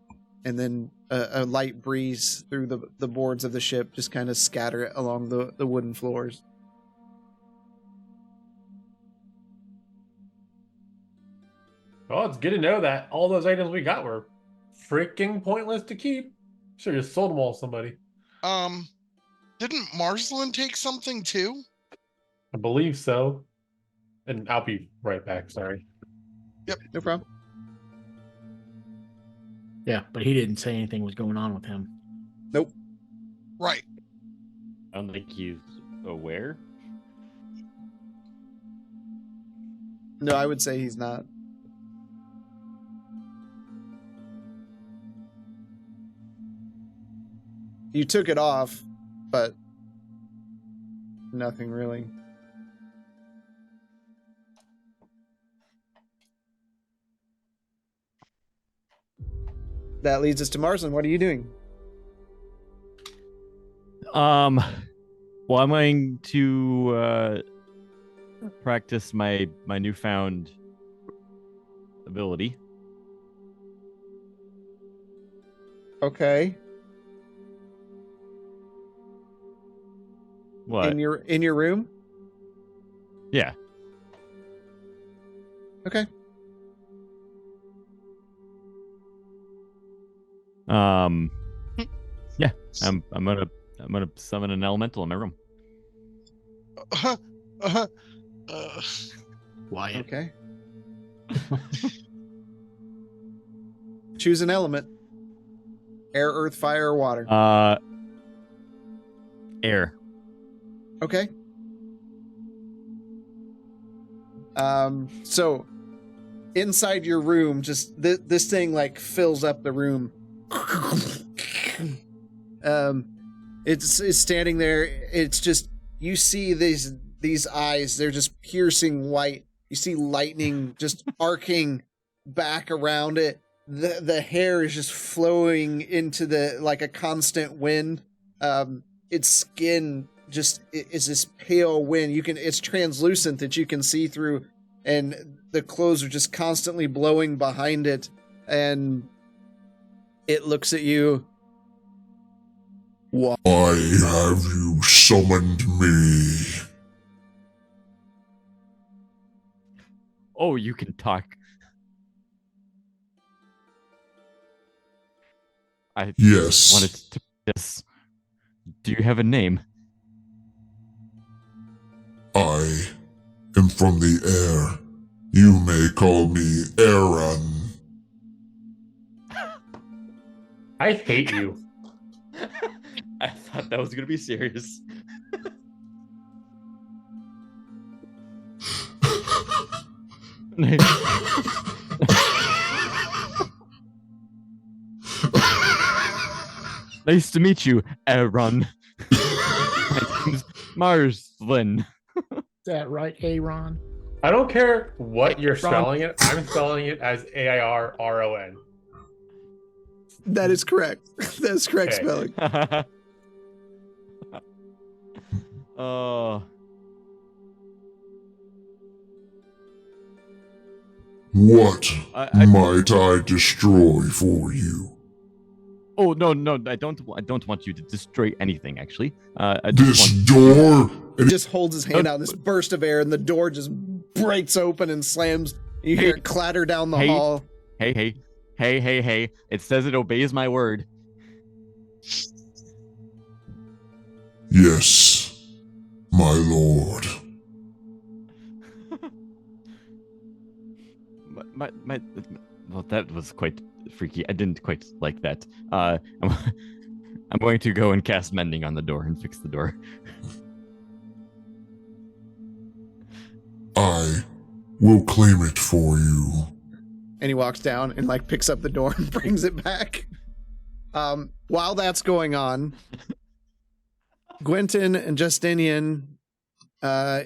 [SPEAKER 1] And then a light breeze through the boards of the ship just kind of scatter it along the wooden floors.
[SPEAKER 8] Well, it's good to know that all those items we got were freaking pointless to keep. Should have just sold them all to somebody.
[SPEAKER 3] Didn't Marsland take something too?
[SPEAKER 8] I believe so. And I'll be right back, sorry.
[SPEAKER 3] Yep.
[SPEAKER 1] No problem.
[SPEAKER 4] Yeah, but he didn't say anything was going on with him.
[SPEAKER 1] Nope.
[SPEAKER 3] Right.
[SPEAKER 2] I don't think he's aware.
[SPEAKER 1] No, I would say he's not. You took it off, but nothing really. That leads us to Marsland. What are you doing?
[SPEAKER 2] Well, I'm going to practice my newfound ability.
[SPEAKER 1] Okay.
[SPEAKER 2] What?
[SPEAKER 1] In your room?
[SPEAKER 2] Yeah.
[SPEAKER 1] Okay.
[SPEAKER 2] Yeah. I'm gonna summon an elemental in my room.
[SPEAKER 4] Wyatt.
[SPEAKER 1] Okay. Choose an element. Air, earth, fire, or water.
[SPEAKER 2] Air.
[SPEAKER 1] Okay. So inside your room, just this thing like fills up the room. It's standing there. It's just, you see these eyes. They're just piercing white. You see lightning just arcing back around it. The hair is just flowing into like a constant wind. Its skin just is this pale wind. It's translucent that you can see through, and the clothes are just constantly blowing behind it. And it looks at you.
[SPEAKER 9] Why have you summoned me?
[SPEAKER 2] Oh, you can talk. I
[SPEAKER 9] Yes.
[SPEAKER 2] wanted to this. Do you have a name?
[SPEAKER 9] I am from the air. You may call me Aaron.
[SPEAKER 8] I hate you.
[SPEAKER 2] I thought that was gonna be serious. Nice to meet you, Aaron. My name's Marsland.
[SPEAKER 4] Is that right, Aaron?
[SPEAKER 8] I don't care what you're spelling it. I'm spelling it as AIRRON.
[SPEAKER 1] That is correct. That's correct spelling.
[SPEAKER 2] Oh.
[SPEAKER 9] What might I destroy for you?
[SPEAKER 2] Oh no, I don't want you to destroy anything. Actually,
[SPEAKER 9] This door.
[SPEAKER 1] He just holds his hand out. This burst of air, and the door just breaks open and slams. You hear it clatter down the hall.
[SPEAKER 2] Hey! It says it obeys my word.
[SPEAKER 9] Yes, my lord.
[SPEAKER 2] Well, that was quite freaky. I didn't quite like that. I'm going to go and cast mending on the door and fix the door.
[SPEAKER 9] I will claim it for you.
[SPEAKER 1] And he walks down and like picks up the door and brings it back. While that's going on, Gwenton and Justinian,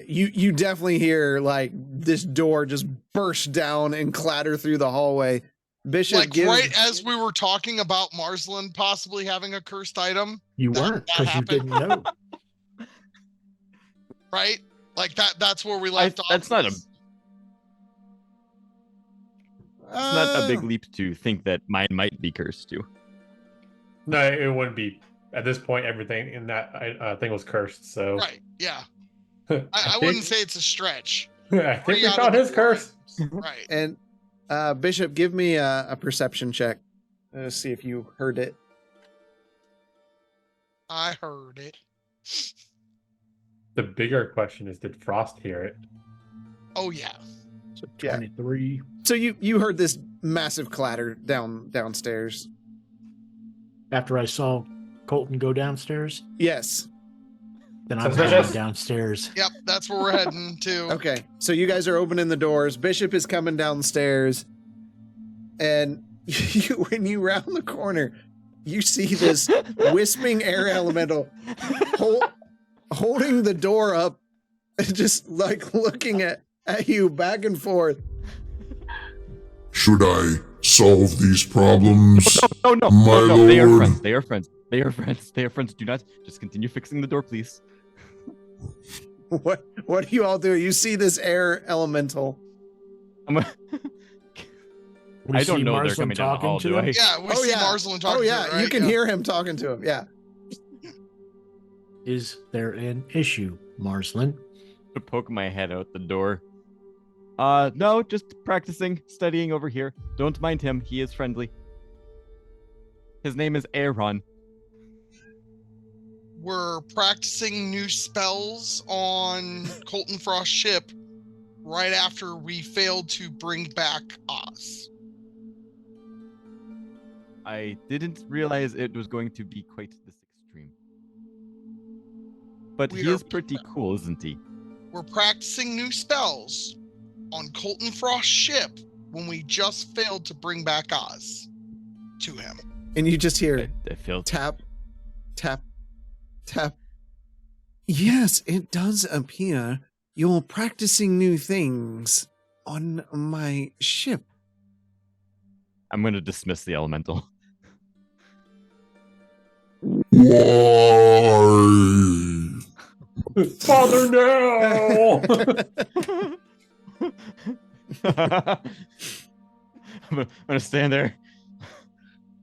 [SPEAKER 1] you definitely hear like this door just burst down and clatter through the hallway. Bishop
[SPEAKER 3] like right as we were talking about Marsland possibly having a cursed item.
[SPEAKER 4] You weren't, because you didn't know.
[SPEAKER 3] Right? Like that's where we left off.
[SPEAKER 2] That's not a big leap to think that mine might be cursed too.
[SPEAKER 8] No, it wouldn't be. At this point, everything in that thing was cursed. So
[SPEAKER 3] right, yeah. I wouldn't say it's a stretch.
[SPEAKER 8] I think we found his curse.
[SPEAKER 3] Right.
[SPEAKER 1] And Bishop, give me a perception check to see if you heard it.
[SPEAKER 3] I heard it.
[SPEAKER 8] The bigger question is, did Frost hear it?
[SPEAKER 3] Oh yeah.
[SPEAKER 4] So 23.
[SPEAKER 1] So you heard this massive clatter downstairs.
[SPEAKER 4] After I saw Colton go downstairs?
[SPEAKER 1] Yes.
[SPEAKER 4] Then I'm going downstairs.
[SPEAKER 3] Yep, that's where we're heading to.
[SPEAKER 1] Okay, so you guys are opening the doors. Bishop is coming downstairs, and when you round the corner, you see this wisping air elemental holding the door up, just like looking at you back and forth.
[SPEAKER 9] Should I solve these problems?
[SPEAKER 2] No,
[SPEAKER 9] my lord?
[SPEAKER 2] They are friends. They are friends. Do not just continue fixing the door, please.
[SPEAKER 1] What do you all do? You see this air elemental.
[SPEAKER 2] I don't know they're coming down the hall, do I?
[SPEAKER 3] Yeah, we see Marsland talking to him, right?
[SPEAKER 1] You can hear him talking to him, yeah.
[SPEAKER 4] Is there an issue, Marsland?
[SPEAKER 2] To poke my head out the door. No, just practicing, studying over here. Don't mind him, he is friendly. His name is Aaron.
[SPEAKER 3] We're practicing new spells on Colton Frost's ship right after we failed to bring back Oz.
[SPEAKER 2] I didn't realize it was going to be quite this extreme. But he is pretty cool, isn't he?
[SPEAKER 3] We're practicing new spells on Colton Frost's ship when we just failed to bring back Oz to him.
[SPEAKER 1] And you just hear
[SPEAKER 2] I feel
[SPEAKER 1] tap, tap, tap. Yes, it does appear you're practicing new things on my ship.
[SPEAKER 2] I'm going to dismiss the elemental.
[SPEAKER 9] Why?
[SPEAKER 8] Father, no!
[SPEAKER 2] I'm gonna stand there.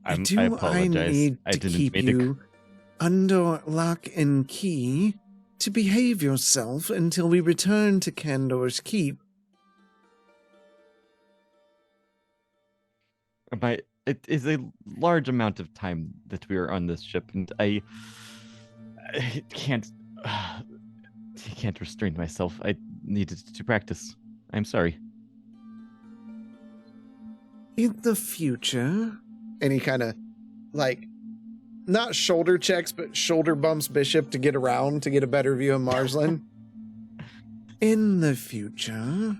[SPEAKER 2] I apologize.
[SPEAKER 1] I need to
[SPEAKER 2] didn't
[SPEAKER 1] keep
[SPEAKER 2] mean
[SPEAKER 1] you under lock and key to behave yourself until we return to Candor's Keep.
[SPEAKER 2] It is a large amount of time that we are on this ship, and I can't restrain myself. I needed to practice. I'm sorry.
[SPEAKER 1] In the future, and he kind of like not shoulder checks, but shoulder bumps Bishop to get around to get a better view of Marsland. In the future,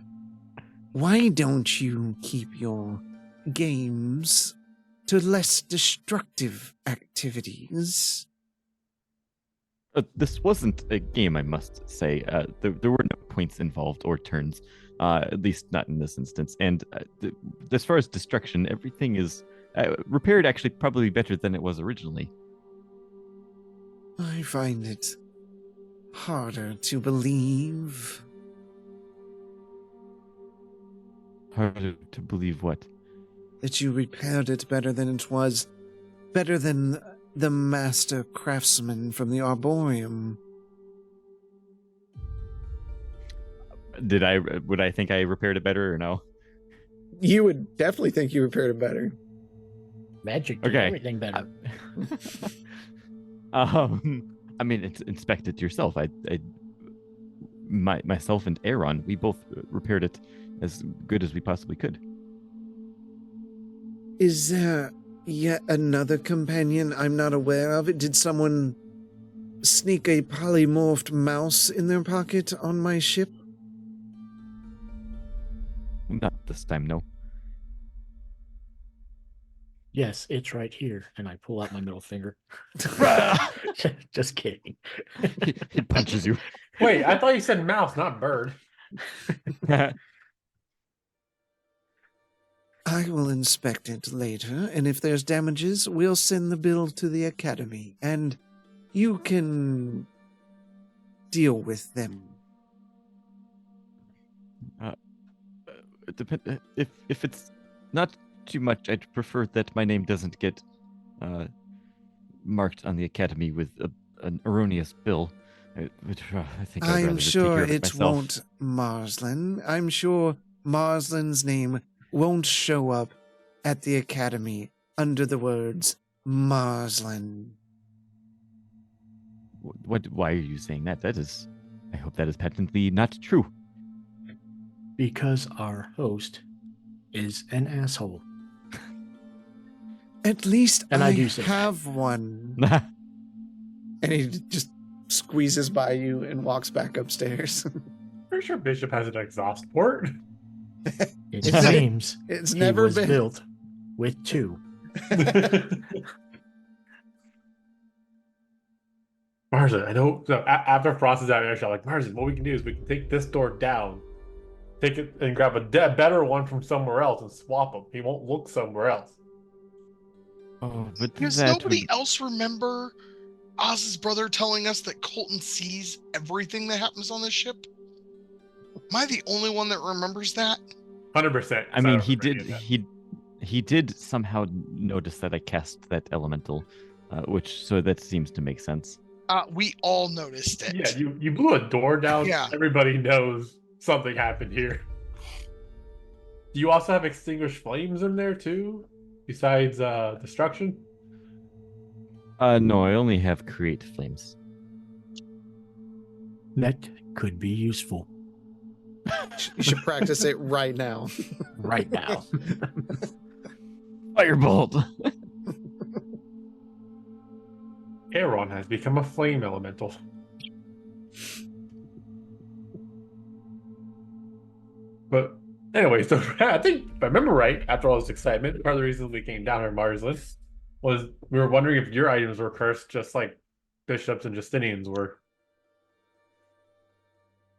[SPEAKER 1] why don't you keep your games to less destructive activities?
[SPEAKER 2] This wasn't a game, I must say. There were no points involved or turns. At least not in this instance. And as far as destruction, everything is repaired actually probably better than it was originally.
[SPEAKER 1] I find it harder to believe.
[SPEAKER 2] Harder to believe what?
[SPEAKER 1] That you repaired it better than it was. Better than the master craftsman from the Arboreum.
[SPEAKER 2] Would I think I repaired it better or no?
[SPEAKER 1] You would definitely think you repaired it better.
[SPEAKER 4] Magic did everything better.
[SPEAKER 2] I mean, inspect it yourself. Myself and Aaron, we both repaired it as good as we possibly could.
[SPEAKER 1] Is there yet another companion I'm not aware of? Did someone sneak a polymorphed mouse in their pocket on my ship?
[SPEAKER 2] Not this time, no.
[SPEAKER 4] Yes, it's right here. And I pull out my middle finger. Just kidding.
[SPEAKER 2] He punches you.
[SPEAKER 8] Wait, I thought you said mouse, not bird.
[SPEAKER 1] I will inspect it later, and if there's damages, we'll send the bill to the Academy, and you can deal with them.
[SPEAKER 2] If it's not too much, I'd prefer that my name doesn't get marked on the Academy with an erroneous bill. I think
[SPEAKER 1] I'm sure it won't, Marsland. I'm sure Marsland's name won't show up at the Academy under the words Marsland.
[SPEAKER 2] Why are you saying that? I hope that is patently not true.
[SPEAKER 4] Because our host is an asshole.
[SPEAKER 1] At least I
[SPEAKER 4] do say
[SPEAKER 1] have one. And he just squeezes by you and walks back upstairs.
[SPEAKER 8] Pretty sure Bishop has an exhaust port.
[SPEAKER 4] It seems
[SPEAKER 1] it's never
[SPEAKER 4] was
[SPEAKER 1] been
[SPEAKER 4] built with two.
[SPEAKER 8] Marsden, I know. So after Frost is out, I'm like, Marsden, what we can do is we can take this door down, take it and grab a better one from somewhere else and swap them. He won't look somewhere else.
[SPEAKER 2] Oh, but
[SPEAKER 3] does nobody else remember Oz's brother telling us that Colton sees everything that happens on this ship? Am I the only one that remembers that?
[SPEAKER 8] 100%.
[SPEAKER 2] I mean, he did somehow notice that I cast that elemental, so that seems to make sense.
[SPEAKER 3] We all noticed it.
[SPEAKER 8] Yeah, you blew a door down.
[SPEAKER 3] Yeah.
[SPEAKER 8] Everybody knows something happened here. Do you also have extinguished flames in there too, besides destruction?
[SPEAKER 2] No, I only have create flames.
[SPEAKER 4] That could be useful.
[SPEAKER 1] You should practice it right now.
[SPEAKER 4] Right now.
[SPEAKER 2] Firebolt.
[SPEAKER 8] Aaron has become a flame elemental. But anyway, so I think if I remember right, after all this excitement, part of the reason we came down here, Marsland, was we were wondering if your items were cursed just like Bishop's and Justinian's were.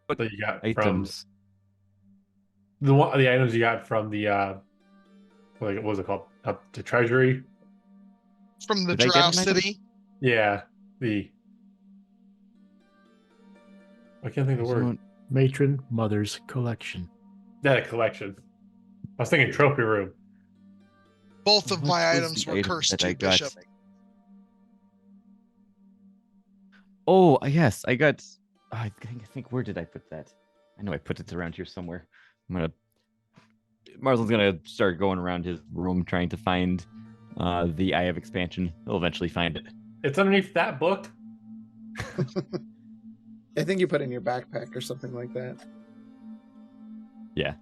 [SPEAKER 2] What
[SPEAKER 8] that you got
[SPEAKER 2] items?
[SPEAKER 8] From the items you got from the what was it called? The treasury?
[SPEAKER 3] From the Drow City?
[SPEAKER 8] Yeah. I can't think of the word.
[SPEAKER 4] Matron Mother's Collection.
[SPEAKER 8] That collection. I was thinking trophy room.
[SPEAKER 3] Both of my items were cursed to Bishop.
[SPEAKER 2] Oh, yes, I got... I think, where did I put that? I know I put it around here somewhere. Marsland's gonna start going around his room trying to find the Eye of Expansion. He'll eventually find it.
[SPEAKER 8] It's underneath that book.
[SPEAKER 1] I think you put it in your backpack or something like that.
[SPEAKER 2] Yeah.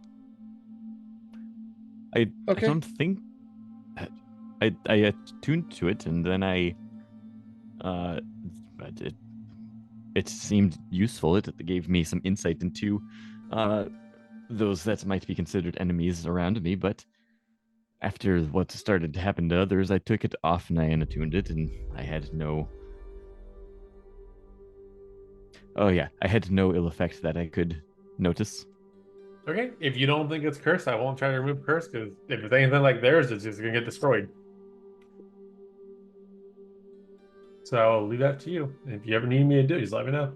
[SPEAKER 2] I don't think... I attuned to it, and then it seemed useful. It gave me some insight into those that might be considered enemies around me, but after what started to happen to others, I took it off and I unattuned it, and I had no... Oh yeah, I had no ill effect that I could notice.
[SPEAKER 8] Okay, if you don't think it's cursed, I won't try to remove curse, because if it's anything like theirs, it's just gonna get destroyed. So I'll leave that to you. If you ever need me to do it, just let me know.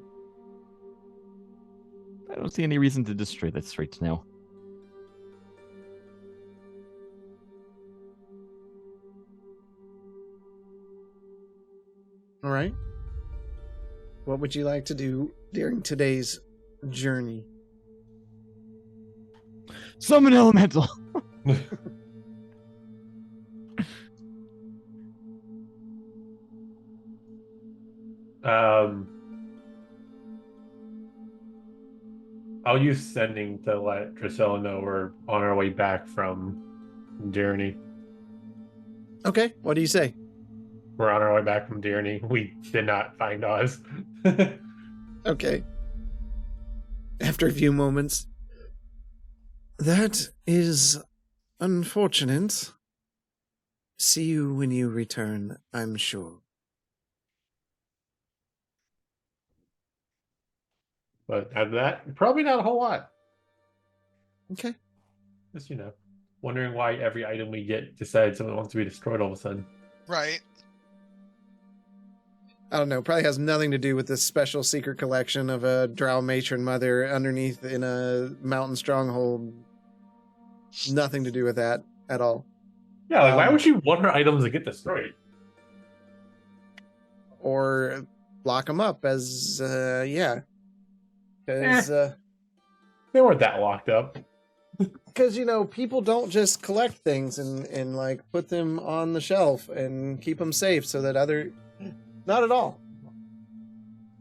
[SPEAKER 2] I don't see any reason to destroy this right now.
[SPEAKER 1] All right. What would you like to do during today's journey?
[SPEAKER 2] Summon elemental.
[SPEAKER 8] I'll use sending to let Drusilla know we're on our way back from Journey.
[SPEAKER 1] Okay, what do you say?
[SPEAKER 8] We're on our way back from Journey. We did not find Oz.
[SPEAKER 1] Okay. After a few moments. That is unfortunate. See you when you return, I'm sure.
[SPEAKER 8] But after that, probably not a whole lot.
[SPEAKER 1] Okay.
[SPEAKER 8] Just, wondering why every item we get decides something wants to be destroyed all of a sudden.
[SPEAKER 3] Right.
[SPEAKER 1] I don't know. Probably has nothing to do with this special secret collection of a drow matron mother underneath in a mountain stronghold. Nothing to do with that at all.
[SPEAKER 8] Yeah, why would you want her items to get destroyed?
[SPEAKER 1] Or lock them up as, yeah. Because,
[SPEAKER 8] they weren't that locked up.
[SPEAKER 1] Because, people don't just collect things and like, put them on the shelf and keep them safe so that other... Not at all.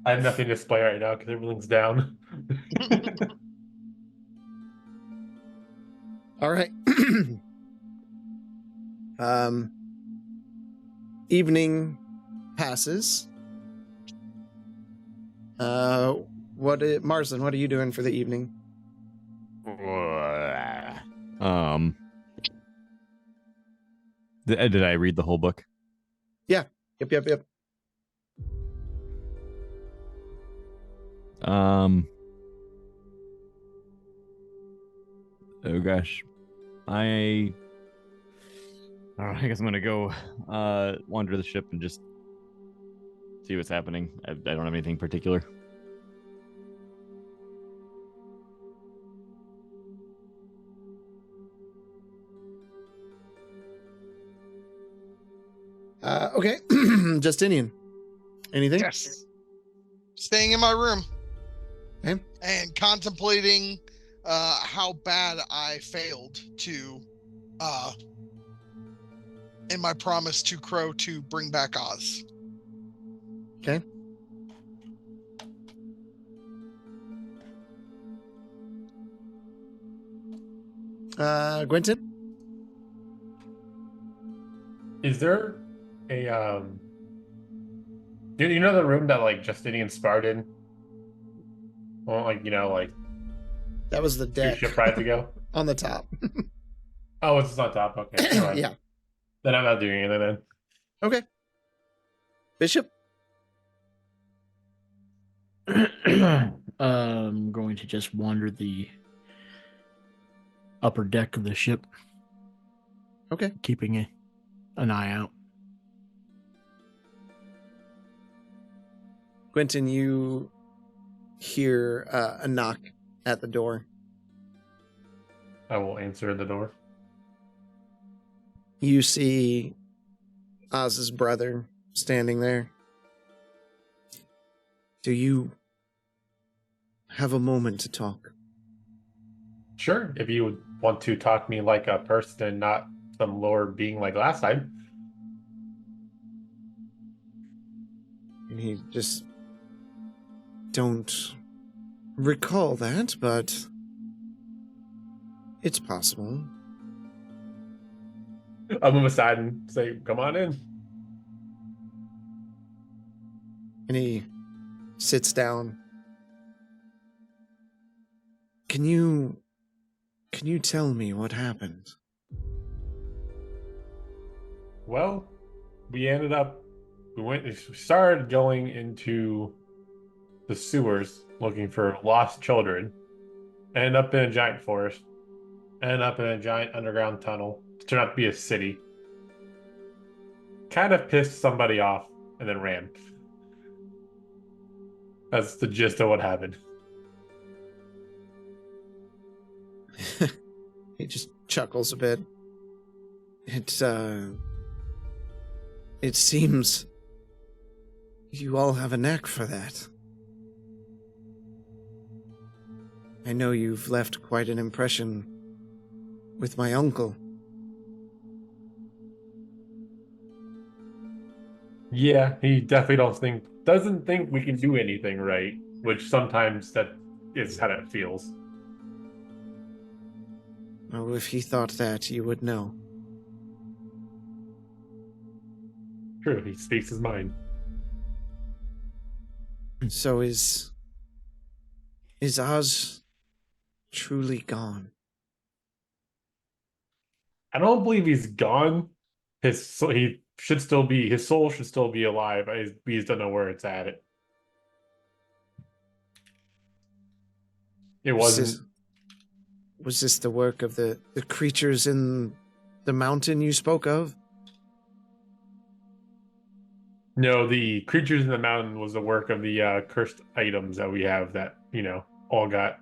[SPEAKER 8] I have nothing to display right now because everything's down.
[SPEAKER 1] All right. Evening passes. Marsden, what are you doing for the evening?
[SPEAKER 2] Did I read the whole book?
[SPEAKER 1] Yeah. Yep.
[SPEAKER 2] Oh gosh. I guess I'm gonna go wander the ship and just see what's happening. I don't have anything particular.
[SPEAKER 1] Okay. Justinian. Anything?
[SPEAKER 3] Yes. Staying in my room.
[SPEAKER 1] Okay.
[SPEAKER 3] And contemplating how bad I failed to in my promise to Crow to bring back Oz.
[SPEAKER 1] Okay. Gwenton?
[SPEAKER 8] Is there a you know the room that like Justinian sparred in? Well,
[SPEAKER 1] that was the deck.
[SPEAKER 8] Ship rides ago
[SPEAKER 1] on the top.
[SPEAKER 8] Oh, it's on top. Okay. Right.
[SPEAKER 1] Yeah.
[SPEAKER 8] Then I'm not doing anything then.
[SPEAKER 1] Okay. Bishop?
[SPEAKER 4] I'm going to just wander the upper deck of the ship.
[SPEAKER 1] Okay.
[SPEAKER 4] Keeping an eye out.
[SPEAKER 1] Quentin, you hear a knock at the door.
[SPEAKER 8] I will answer the door.
[SPEAKER 1] You see Oz's brother standing there. Do you have a moment to talk?
[SPEAKER 8] Sure, if you would want to talk to me like a person, not some lower being like last time.
[SPEAKER 1] And he just don't recall that, but it's possible.
[SPEAKER 8] I'll move aside and say, come on in.
[SPEAKER 1] And he sits down. Can you tell me what happened?
[SPEAKER 8] Well, we started going into the sewers looking for lost children. end up in a giant forest, end up in a giant underground tunnel, turned out to be a city. Kind of pissed somebody off and then ran. That's the gist of what happened.
[SPEAKER 1] He just chuckles a bit. It seems you all have a knack for that. I know you've left quite an impression with my uncle.
[SPEAKER 8] Yeah, he definitely doesn't think we can do anything right, which sometimes that is how that feels.
[SPEAKER 1] Oh, if he thought that, you would know.
[SPEAKER 8] True, he speaks his mind.
[SPEAKER 1] So is Oz truly gone?
[SPEAKER 8] I don't believe he's gone. His soul should still be alive. We just don't know where it's at. It wasn't.
[SPEAKER 1] Was this the work of the creatures in the mountain you spoke of?
[SPEAKER 8] No, the creatures in the mountain was the work of the cursed items that we have that, all got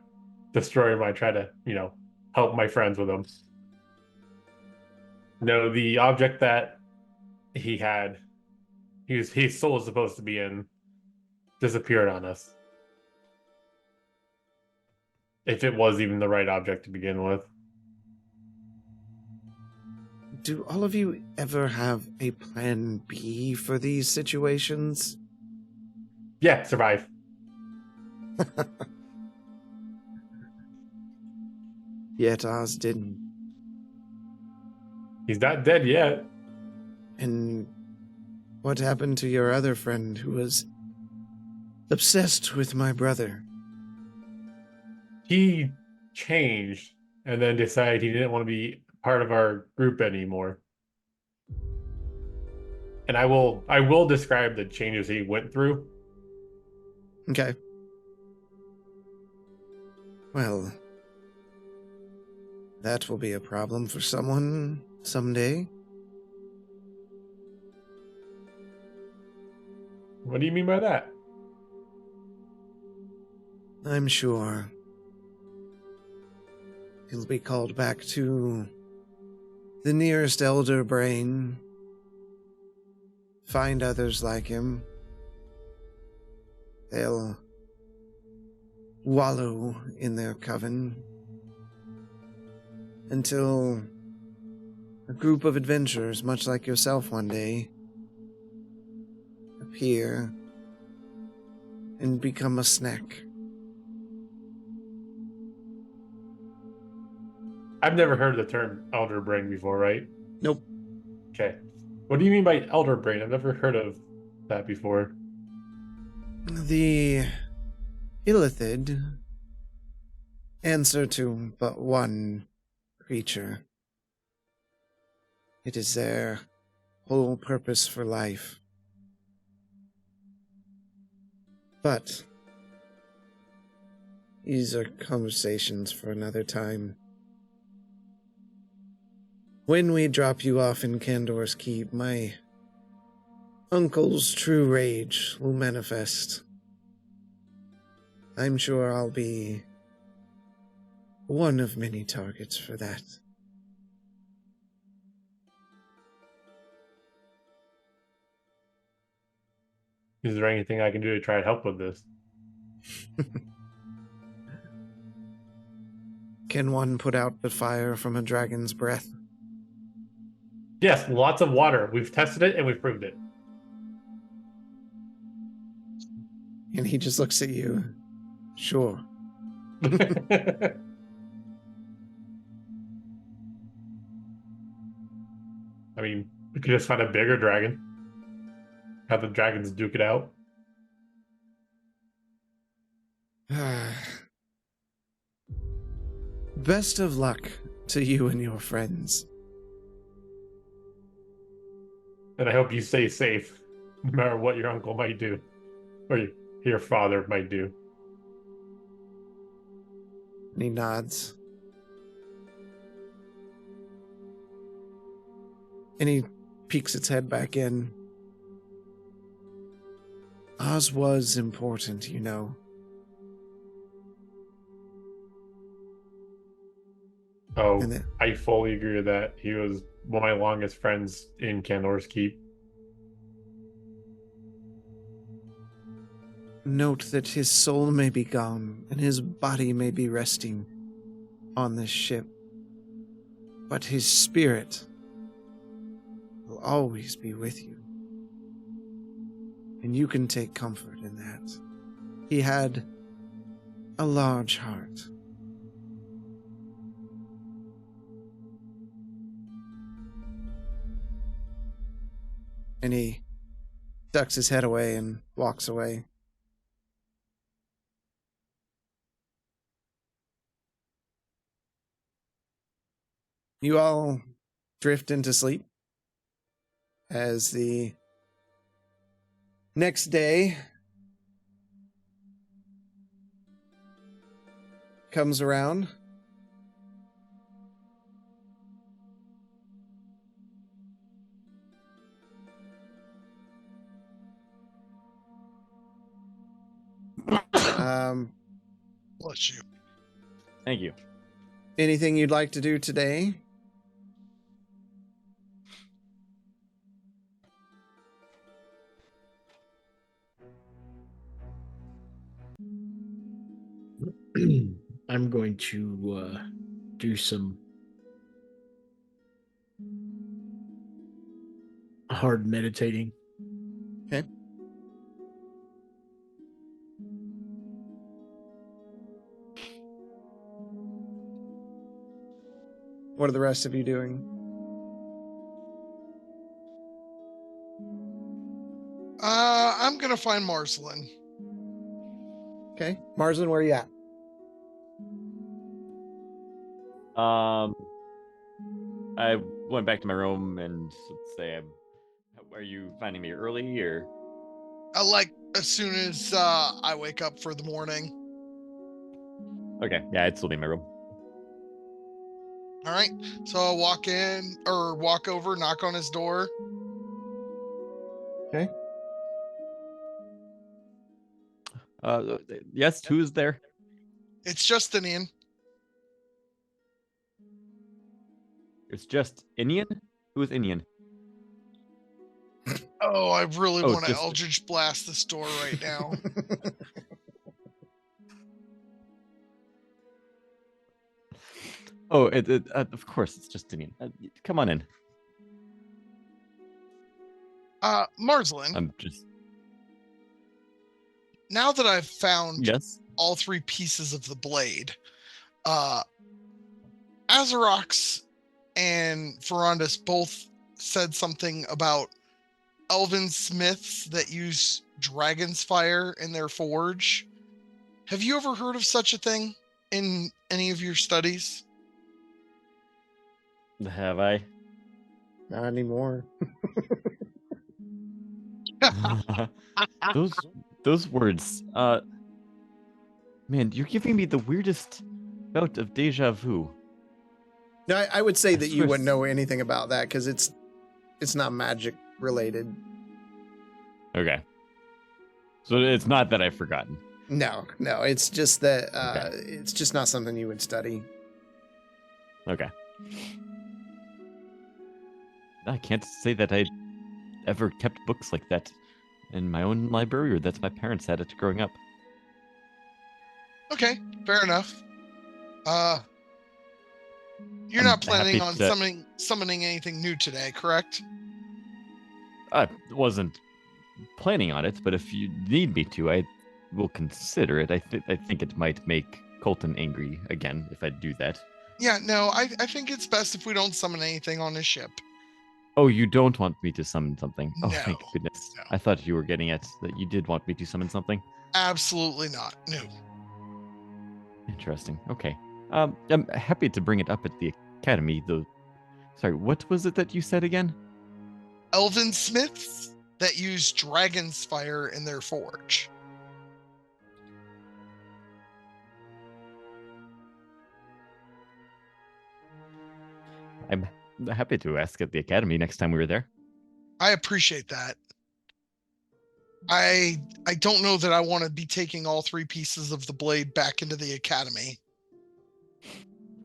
[SPEAKER 8] destroyed when I tried to, help my friends with them. No, the object that he had, his soul was supposed to be in, disappeared on us. If it was even the right object to begin with.
[SPEAKER 1] Do all of you ever have a plan B for these situations?
[SPEAKER 8] Yeah, survive.
[SPEAKER 1] Yet Oz didn't.
[SPEAKER 8] He's not dead yet.
[SPEAKER 1] And what happened to your other friend who was obsessed with my brother?
[SPEAKER 8] He changed and then decided he didn't want to be part of our group anymore. And I will describe the changes he went through.
[SPEAKER 1] Okay. Well, that will be a problem for someone someday.
[SPEAKER 8] What do you mean by that?
[SPEAKER 1] I'm sure he'll be called back to the nearest elder brain, find others like him. They'll wallow in their coven until a group of adventurers, much like yourself one day, appear and become a snack.
[SPEAKER 8] I've never heard the term elder brain before, right?
[SPEAKER 1] Nope.
[SPEAKER 8] Okay. What do you mean by elder brain? I've never heard of that before.
[SPEAKER 1] The Illithid answer to but one creature. It is their whole purpose for life. But these are conversations for another time. When we drop you off in Candor's Keep, my uncle's true rage will manifest. I'm sure I'll be one of many targets for that.
[SPEAKER 8] Is there anything I can do to try to help with this?
[SPEAKER 1] Can one put out the fire from a dragon's breath?
[SPEAKER 8] Yes, lots of water. We've tested it and we've proved it.
[SPEAKER 1] And he just looks at you. Sure.
[SPEAKER 8] I mean, we could just find a bigger dragon. Have the dragons duke it out.
[SPEAKER 1] Best of luck to you and your friends.
[SPEAKER 8] And I hope you stay safe, no matter what your uncle might do. Or your father might do.
[SPEAKER 1] And he nods. And he peeks its head back in. Oz was important, you know.
[SPEAKER 8] Oh, I fully agree with that. He was one of my longest friends in Candor's Keep.
[SPEAKER 1] Note that his soul may be gone, and his body may be resting on this ship. But his spirit will always be with you. And you can take comfort in that. He had a large heart. And he ducks his head away and walks away. You all drift into sleep as the next day comes around.
[SPEAKER 3] Bless you.
[SPEAKER 2] Thank you.
[SPEAKER 1] Anything you'd like to do today?
[SPEAKER 4] I'm going to do some hard meditating.
[SPEAKER 1] Okay. What are the rest of you doing?
[SPEAKER 3] I'm gonna find Marcelin.
[SPEAKER 1] Okay. Marcelin, where are you at?
[SPEAKER 2] I went back to my room and let's say, are you finding me early or?
[SPEAKER 3] Like as soon as I wake up for the morning.
[SPEAKER 2] Okay, yeah, I'd still be in my room.
[SPEAKER 3] All right, so I'll walk in or walk over, knock on his door.
[SPEAKER 1] Okay.
[SPEAKER 2] Yes, who's there?
[SPEAKER 3] It's Justinian.
[SPEAKER 2] It's just Indian? Who is Indian?
[SPEAKER 3] Oh, I really want to Eldritch Blast this door right now.
[SPEAKER 2] Oh, of course, it's just Indian. Come on in.
[SPEAKER 3] Marcelin.
[SPEAKER 2] I'm just...
[SPEAKER 3] Now that I've found
[SPEAKER 2] yes,
[SPEAKER 3] all three pieces of the blade, Azarox and Ferondus both said something about elven smiths that use dragon's fire in their forge. Have you ever heard of such a thing in any of your studies?
[SPEAKER 2] Have I?
[SPEAKER 1] Not anymore.
[SPEAKER 2] those words, man, you're giving me the weirdest bout of deja vu.
[SPEAKER 1] No, I would say that you wouldn't know anything about that because it's not magic related.
[SPEAKER 2] Okay. So it's not that I've forgotten.
[SPEAKER 1] No, it's just that it's just not something you would study.
[SPEAKER 2] Okay. I can't say that I ever kept books like that in my own library or that my parents had it growing up.
[SPEAKER 3] Okay, fair enough. You're not planning on summoning anything new today, correct?
[SPEAKER 2] I wasn't planning on it, but if you need me to, I will consider it. I think it might make Colton angry again if I do that.
[SPEAKER 3] Yeah, no, I think it's best if we don't summon anything on his ship.
[SPEAKER 2] Oh, you don't want me to summon something? Oh,
[SPEAKER 3] no,
[SPEAKER 2] thank goodness.
[SPEAKER 3] No.
[SPEAKER 2] I thought you were getting at that you did want me to summon something.
[SPEAKER 3] Absolutely not. No.
[SPEAKER 2] Interesting. Okay. I'm happy to bring it up at the academy, though. Sorry, what was it that you said again?
[SPEAKER 3] Elven smiths that use dragon's fire in their forge.
[SPEAKER 2] I'm happy to ask at the academy next time we were there.
[SPEAKER 3] I appreciate that. I don't know that I want to be taking all 3 pieces of the blade back into the academy.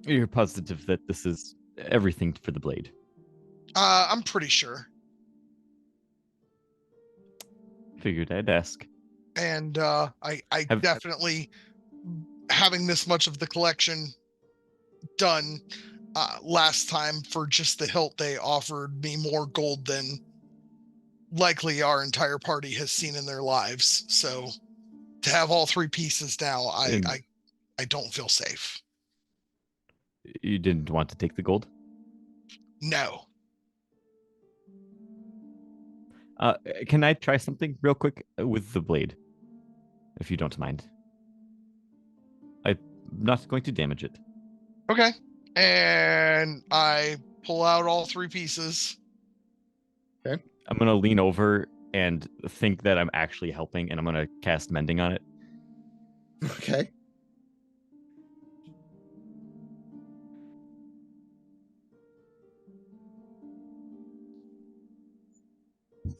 [SPEAKER 2] You're positive that this is everything for the blade?
[SPEAKER 3] I'm pretty sure.
[SPEAKER 2] Figured I'd ask.
[SPEAKER 3] And I definitely, having this much of the collection done last time for just the hilt, they offered me more gold than likely our entire party has seen in their lives. So to have all 3 pieces now, I don't feel safe.
[SPEAKER 2] You didn't want to take the gold?
[SPEAKER 3] No.
[SPEAKER 2] Can I try something real quick with the blade? If you don't mind. I'm not going to damage it.
[SPEAKER 3] Okay. And I pull out all 3 pieces.
[SPEAKER 1] Okay.
[SPEAKER 2] I'm going to lean over and think that I'm actually helping, and I'm going to cast Mending on it.
[SPEAKER 1] Okay.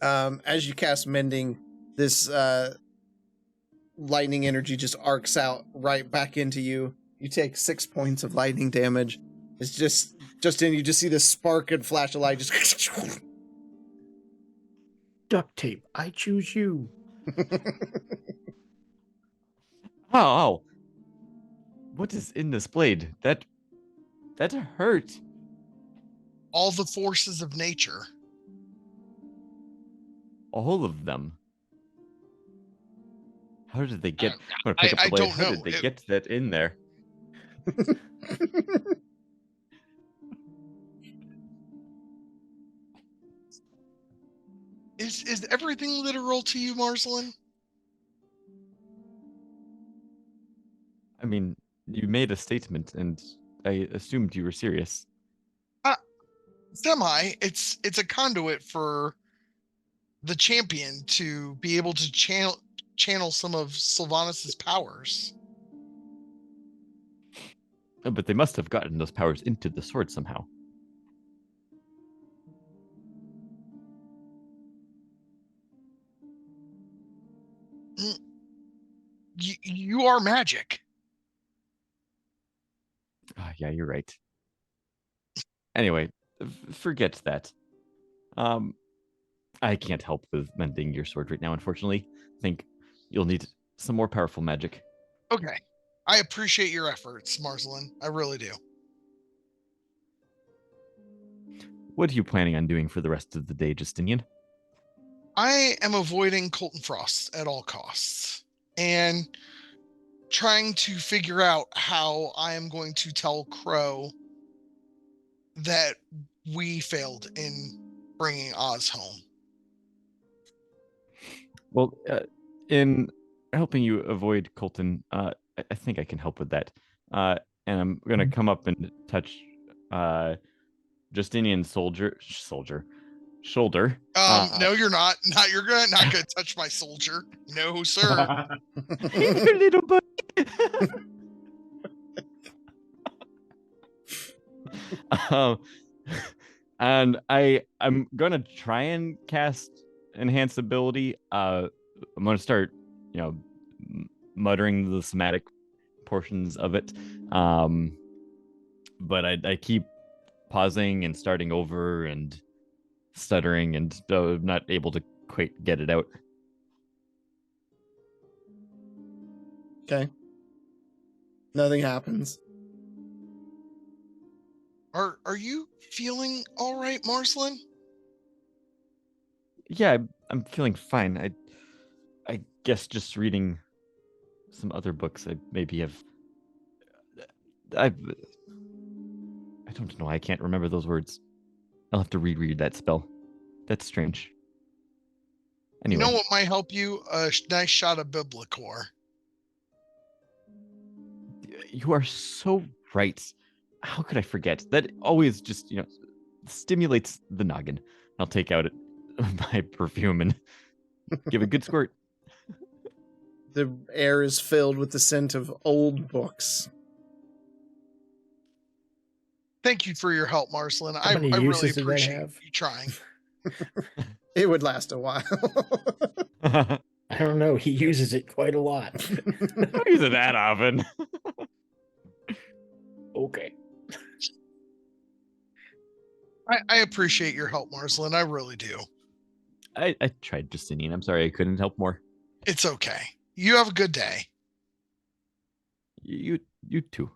[SPEAKER 1] As you cast Mending, this lightning energy just arcs out right back into you. You take 6 points of lightning damage. It's just in, you just see this spark and flash of light just
[SPEAKER 4] Duct tape. I choose you.
[SPEAKER 2] Oh. What is in this blade? That hurt.
[SPEAKER 3] All the forces of nature.
[SPEAKER 2] All of them. How did they get? I'm gonna pick up the blade. How did they get that in there?
[SPEAKER 3] Is everything literal to you, Marcelin?
[SPEAKER 2] I mean, you made a statement, and I assumed you were serious.
[SPEAKER 3] Semi. It's a conduit for the champion to be able to channel some of Sylvanas' powers.
[SPEAKER 2] But they must have gotten those powers into the sword somehow.
[SPEAKER 3] You are magic.
[SPEAKER 2] Yeah, you're right. Anyway, forget that. I can't help with mending your sword right now, unfortunately. I think you'll need some more powerful magic.
[SPEAKER 3] Okay. I appreciate your efforts, Marcelin. I really do.
[SPEAKER 2] What are you planning on doing for the rest of the day, Justinian?
[SPEAKER 3] I am avoiding Colton Frost at all costs and trying to figure out how I am going to tell Crow that we failed in bringing Oz home.
[SPEAKER 2] Well, in helping you avoid Colton, I think I can help with that. And I'm going to come up and touch Justinian's shoulder.
[SPEAKER 3] No, you're not. You're not gonna touch my soldier. No, sir.
[SPEAKER 2] Your little buddy. And I'm gonna try and cast enhance ability. I'm gonna start, muttering the somatic portions of it. But I keep pausing and starting over and stuttering and not able to quite get it out.
[SPEAKER 1] Okay. Nothing happens.
[SPEAKER 3] Are you feeling all right, Marcelin?
[SPEAKER 2] Yeah, I'm feeling fine. I guess just reading some other books, I maybe have. I don't know. I can't remember those words. I'll have to reread that spell. That's strange. Anyway.
[SPEAKER 3] You know what might help you? A nice shot of Biblicor.
[SPEAKER 2] You are so right. How could I forget? That always just, stimulates the noggin. I'll take out my perfume and give a good squirt.
[SPEAKER 1] The air is filled with the scent of old books.
[SPEAKER 3] Thank you for your help, Marcelin.
[SPEAKER 4] How many
[SPEAKER 3] I really
[SPEAKER 4] uses did that
[SPEAKER 3] appreciate
[SPEAKER 4] have?
[SPEAKER 3] you trying.
[SPEAKER 1] It would last a while.
[SPEAKER 4] I don't know. He uses it quite a lot.
[SPEAKER 2] I don't use it that often.
[SPEAKER 4] Okay.
[SPEAKER 3] I appreciate your help, Marcelin. I really do.
[SPEAKER 2] I tried, Justinian. I'm sorry I couldn't help more.
[SPEAKER 3] It's okay. You have a good day.
[SPEAKER 2] You too.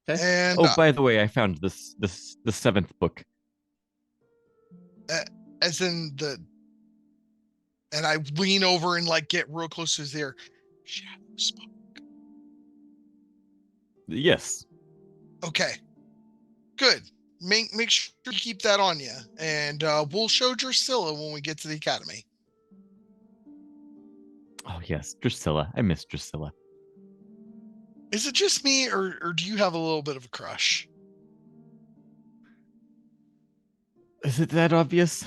[SPEAKER 1] Okay.
[SPEAKER 3] And
[SPEAKER 2] Oh, by the way, I found the 7th book.
[SPEAKER 3] as in the, and I lean over and like get real close to his ear. Shadowspark.
[SPEAKER 2] Yes.
[SPEAKER 3] Okay. Good. Make sure you keep that on you, and we'll show Drusilla when we get to the academy.
[SPEAKER 2] Oh yes, Drusilla. I miss Drusilla.
[SPEAKER 3] Is it just me, or do you have a little bit of a crush?
[SPEAKER 2] Is it that obvious?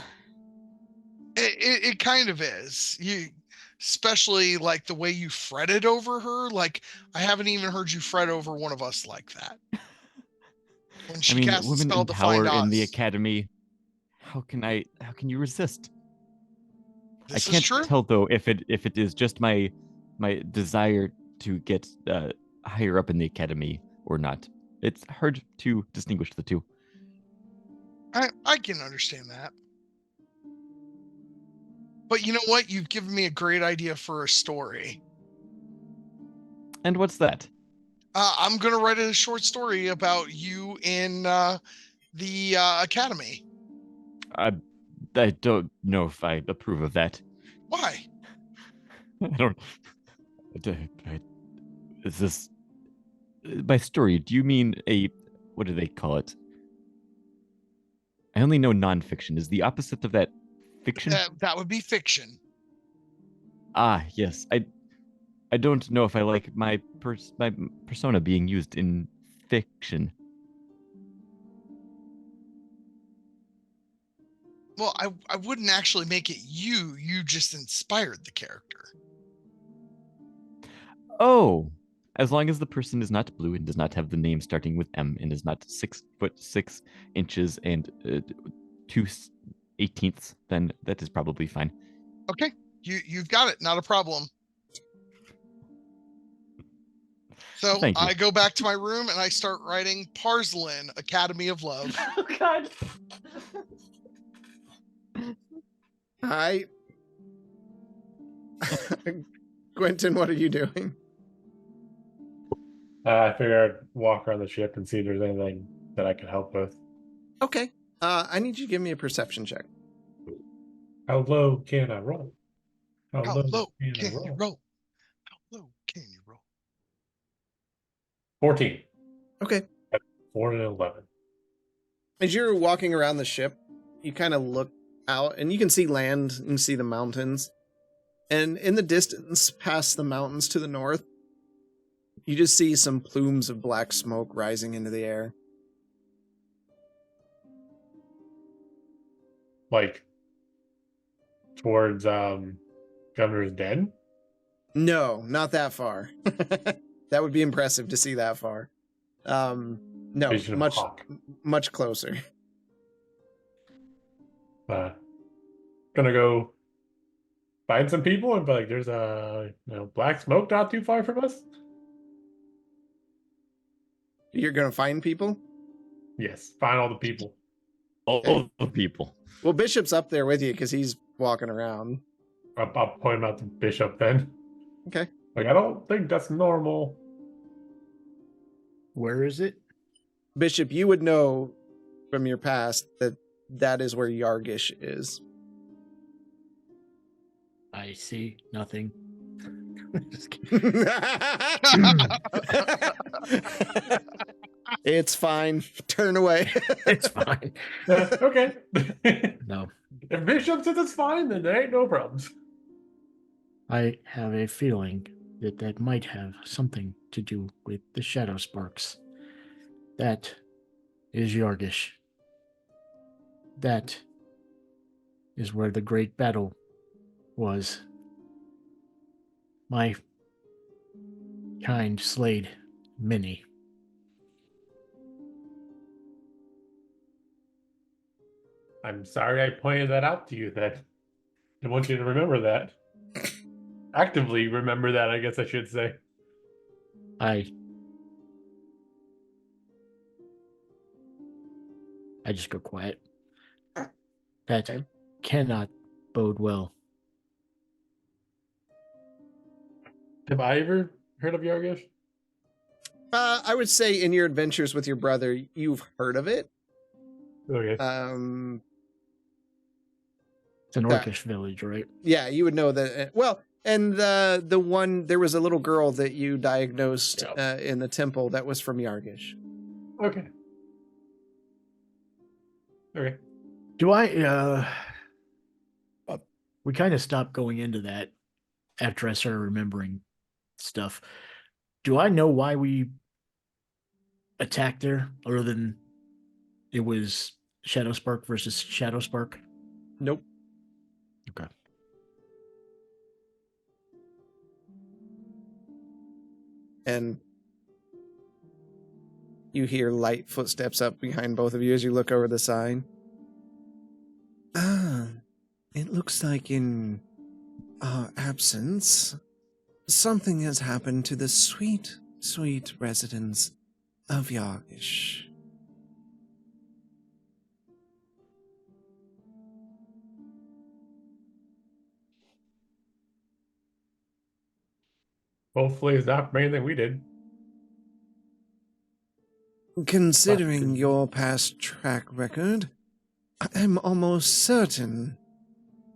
[SPEAKER 3] It kind of is. You, especially like the way you fretted over her. Like I haven't even heard you fret over one of us like that. When she cast the
[SPEAKER 2] women
[SPEAKER 3] spell
[SPEAKER 2] in
[SPEAKER 3] to
[SPEAKER 2] power
[SPEAKER 3] find
[SPEAKER 2] in the
[SPEAKER 3] us.
[SPEAKER 2] academy. How can you resist?
[SPEAKER 3] This
[SPEAKER 2] I can't
[SPEAKER 3] is true.
[SPEAKER 2] tell though if it is just my desire to get higher up in the academy or not. It's hard to distinguish the two.
[SPEAKER 3] I can understand that. But you know what? You've given me a great idea for a story.
[SPEAKER 2] And what's that?
[SPEAKER 3] I'm going to write a short story about you in the academy.
[SPEAKER 2] I don't know if I approve of that.
[SPEAKER 3] Why?
[SPEAKER 2] I don't. Is this by story? Do you mean what do they call it? I only know nonfiction. Is the opposite of that fiction?
[SPEAKER 3] That would be fiction.
[SPEAKER 2] Ah, yes. I don't know if I like my persona being used in fiction.
[SPEAKER 3] Well, I wouldn't actually make it you. You just inspired the character.
[SPEAKER 2] Oh, as long as the person is not blue and does not have the name starting with M and is not 6'6" and 2/18, then that is probably fine.
[SPEAKER 3] Okay, you've got it. Not a problem. So I go back to my room and I start writing Parslin, Academy of Love.
[SPEAKER 2] Oh God.
[SPEAKER 1] Hi. Quentin, what are you doing?
[SPEAKER 8] I figured I'd walk around the ship and see if there's anything that I can help with.
[SPEAKER 1] Okay. I need you to give me a perception check.
[SPEAKER 8] How low can I roll?
[SPEAKER 3] How low can you roll? How low can you roll?
[SPEAKER 8] 14.
[SPEAKER 1] Okay.
[SPEAKER 8] 4 and 11.
[SPEAKER 1] As you're walking around the ship, you kind of look out and you can see land, you can see the mountains. And in the distance, past the mountains to the north, you just see some plumes of black smoke rising into the air.
[SPEAKER 8] Like, towards Governor's Den?
[SPEAKER 1] No, not that far. That would be impressive to see that far. No, much closer.
[SPEAKER 8] Gonna go find some people and be like, there's a black smoke not too far from us.
[SPEAKER 1] You're gonna find people?
[SPEAKER 8] Yes, find all the people.
[SPEAKER 2] All the people.
[SPEAKER 1] Well, Bishop's up there with you because he's walking around.
[SPEAKER 8] I'll point him out to Bishop then.
[SPEAKER 1] Okay.
[SPEAKER 8] Like, I don't think that's normal.
[SPEAKER 4] Where is it?
[SPEAKER 1] Bishop, you would know from your past that is where Yargish is.
[SPEAKER 4] I see nothing. Just
[SPEAKER 1] kidding. It's fine. Turn away.
[SPEAKER 4] It's fine.
[SPEAKER 8] Okay.
[SPEAKER 4] No.
[SPEAKER 8] If Bishop says it's fine, then there ain't no problems.
[SPEAKER 4] I have a feeling that might have something to do with the Shadowsparks. That is Yargish. That is where the great battle was. My kind slayed many.
[SPEAKER 8] I'm sorry I pointed that out to you then. I want you to remember that. Actively remember that, I guess I should say.
[SPEAKER 4] I just go quiet. That cannot bode well.
[SPEAKER 8] Have I ever heard of Yargish?
[SPEAKER 1] I would say in your adventures with your brother, you've heard of it.
[SPEAKER 8] Okay.
[SPEAKER 4] It's an orcish village, right?
[SPEAKER 1] Yeah, you would know that. Well, and the one, there was a little girl that you diagnosed in the temple that was from Yargish.
[SPEAKER 8] Okay. Okay.
[SPEAKER 4] Do I, we kind of stopped going into that after I started remembering stuff. Do I know why we attacked there, other than it was Shadowspark versus Shadowspark?
[SPEAKER 1] Nope.
[SPEAKER 4] Okay.
[SPEAKER 1] And you hear light footsteps up behind both of you as you look over the sign. Ah, it looks like in our absence, something has happened to the sweet, sweet residents of Yargish.
[SPEAKER 8] Hopefully it's not from anything we did.
[SPEAKER 1] Considering your past track record, I'm almost certain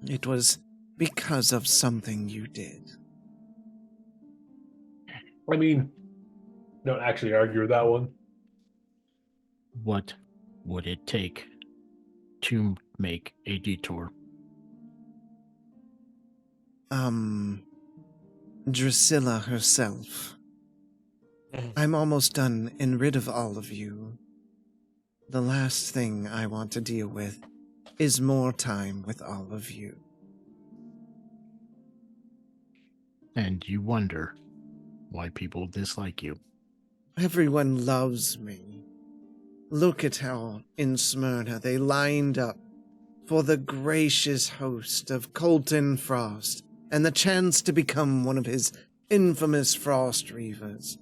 [SPEAKER 1] it was because of something you did.
[SPEAKER 8] I mean, don't actually argue with that one.
[SPEAKER 4] What would it take to make a detour?
[SPEAKER 1] Drusilla herself. I'm almost done and rid of all of you. The last thing I want to deal with is more time with all of you.
[SPEAKER 4] And you wonder why people dislike you.
[SPEAKER 1] Everyone loves me. Look at how in Smyrna they lined up for the gracious host of Colton Frost and the chance to become one of his infamous Frost Reavers.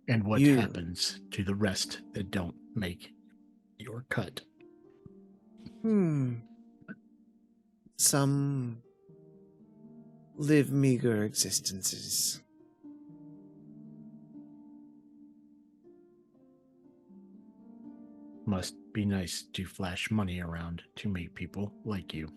[SPEAKER 4] And what happens to the rest that don't make your cut?
[SPEAKER 1] Some live meager existences.
[SPEAKER 4] Must be nice to flash money around to make people like you.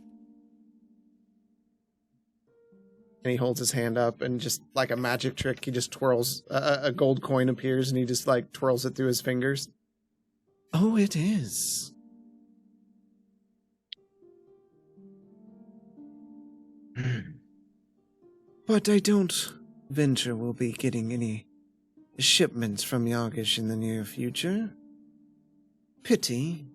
[SPEAKER 1] And he holds his hand up and just like a magic trick, he just twirls, a gold coin appears and he just like twirls it through his fingers. Oh, it is. But I don't venture we'll be getting any shipments from Yargish in the near future. Pity.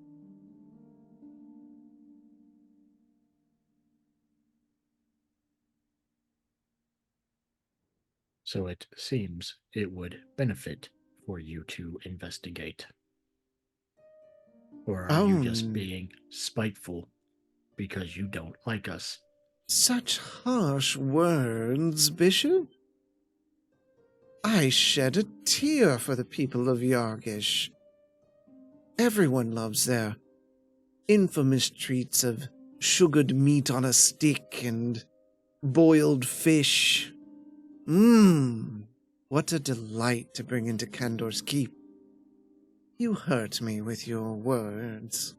[SPEAKER 4] So it seems it would benefit for you to investigate. Or are you just being spiteful because you don't like us?
[SPEAKER 1] Such harsh words, Bishop. I shed a tear for the people of Yargish. Everyone loves their infamous treats of sugared meat on a stick and boiled fish. What a delight to bring into Candor's keep. You hurt me with your words.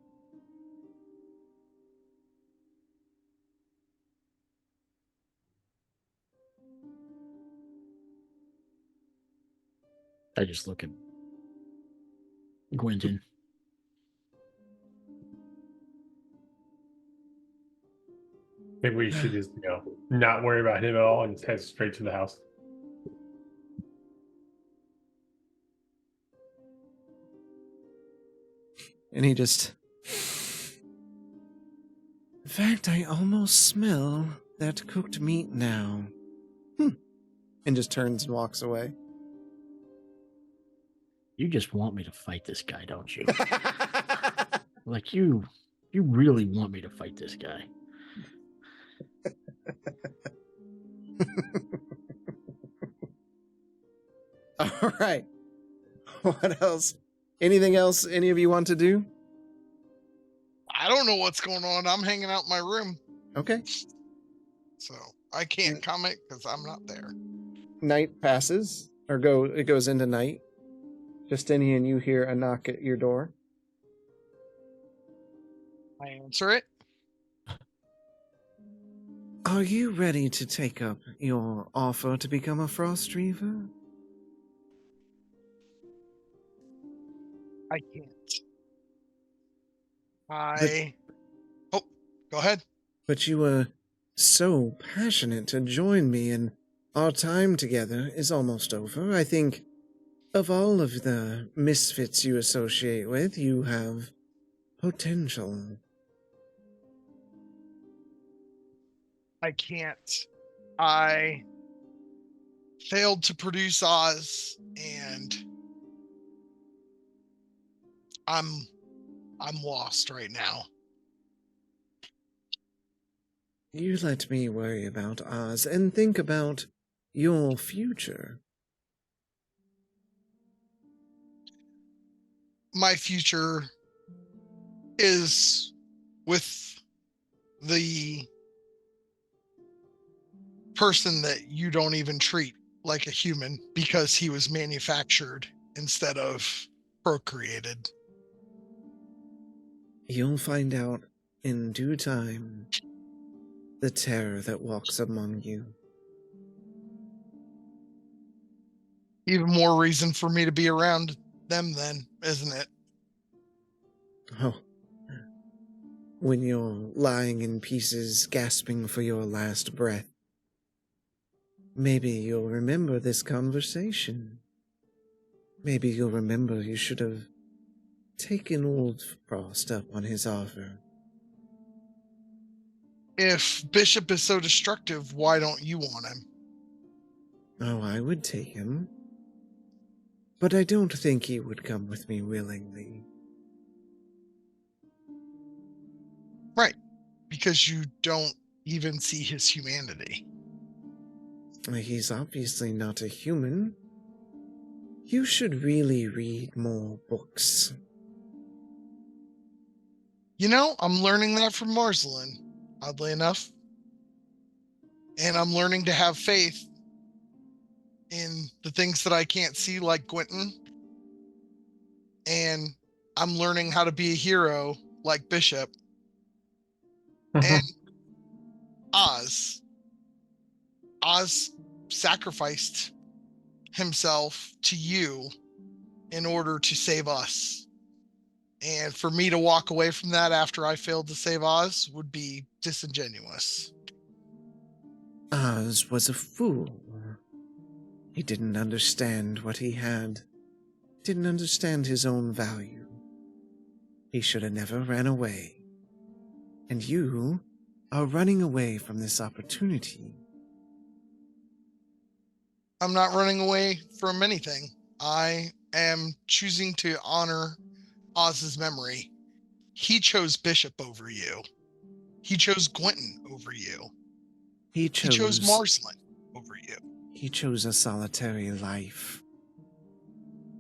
[SPEAKER 4] I just look at Gwendon.
[SPEAKER 8] Maybe we should just, not worry about him at all and just head straight to the house.
[SPEAKER 1] And he just... In fact, I almost smell that cooked meat now. And just turns and walks away.
[SPEAKER 4] You just want me to fight this guy, don't you? Like you really want me to fight this guy.
[SPEAKER 1] All right. What else? Anything else any of you want to do?
[SPEAKER 3] I don't know what's going on. I'm hanging out in my room.
[SPEAKER 1] Okay.
[SPEAKER 3] So I can't comment because I'm not there.
[SPEAKER 1] Night passes, it goes into night. Justinian, you hear a knock at your door.
[SPEAKER 3] I answer it.
[SPEAKER 1] Are you ready to take up your offer to become a Frost Reaver?
[SPEAKER 3] I can't. Oh, go ahead.
[SPEAKER 1] But you were so passionate to join me, and our time together is almost over. I think of all of the misfits you associate with, you have potential.
[SPEAKER 3] I can't. I failed to produce Oz, and I'm lost right now.
[SPEAKER 1] You let me worry about Oz and think about your future.
[SPEAKER 3] My future is with the person that you don't even treat like a human because he was manufactured instead of procreated.
[SPEAKER 1] You'll find out in due time the terror that walks among you.
[SPEAKER 3] Even more reason for me to be around them then, isn't it?
[SPEAKER 1] Oh. When you're lying in pieces, gasping for your last breath. Maybe you'll remember this conversation. Maybe you'll remember you should have taken old Frost up on his offer.
[SPEAKER 3] If Bishop is so destructive, why don't you want him?
[SPEAKER 1] Oh, I would take him. But I don't think he would come with me willingly.
[SPEAKER 3] Right. Because you don't even see his humanity.
[SPEAKER 1] He's obviously not a human. You should really read more books.
[SPEAKER 3] You know, I'm learning that from Marcelin, oddly enough. And I'm learning to have faith in the things that I can't see, like Quentin. And I'm learning how to be a hero, like Bishop. And Oz. Oz sacrificed himself to you in order to save us. And for me to walk away from that after I failed to save Oz would be disingenuous.
[SPEAKER 1] Oz was a fool. He didn't understand what he had. Didn't understand his own value. He should have never ran away. And you are running away from this opportunity.
[SPEAKER 3] I'm not running away from anything. I am choosing to honor Oz's memory. He chose Bishop over you. He chose Quentin over you. He chose Marcelin over you.
[SPEAKER 1] He chose a solitary life.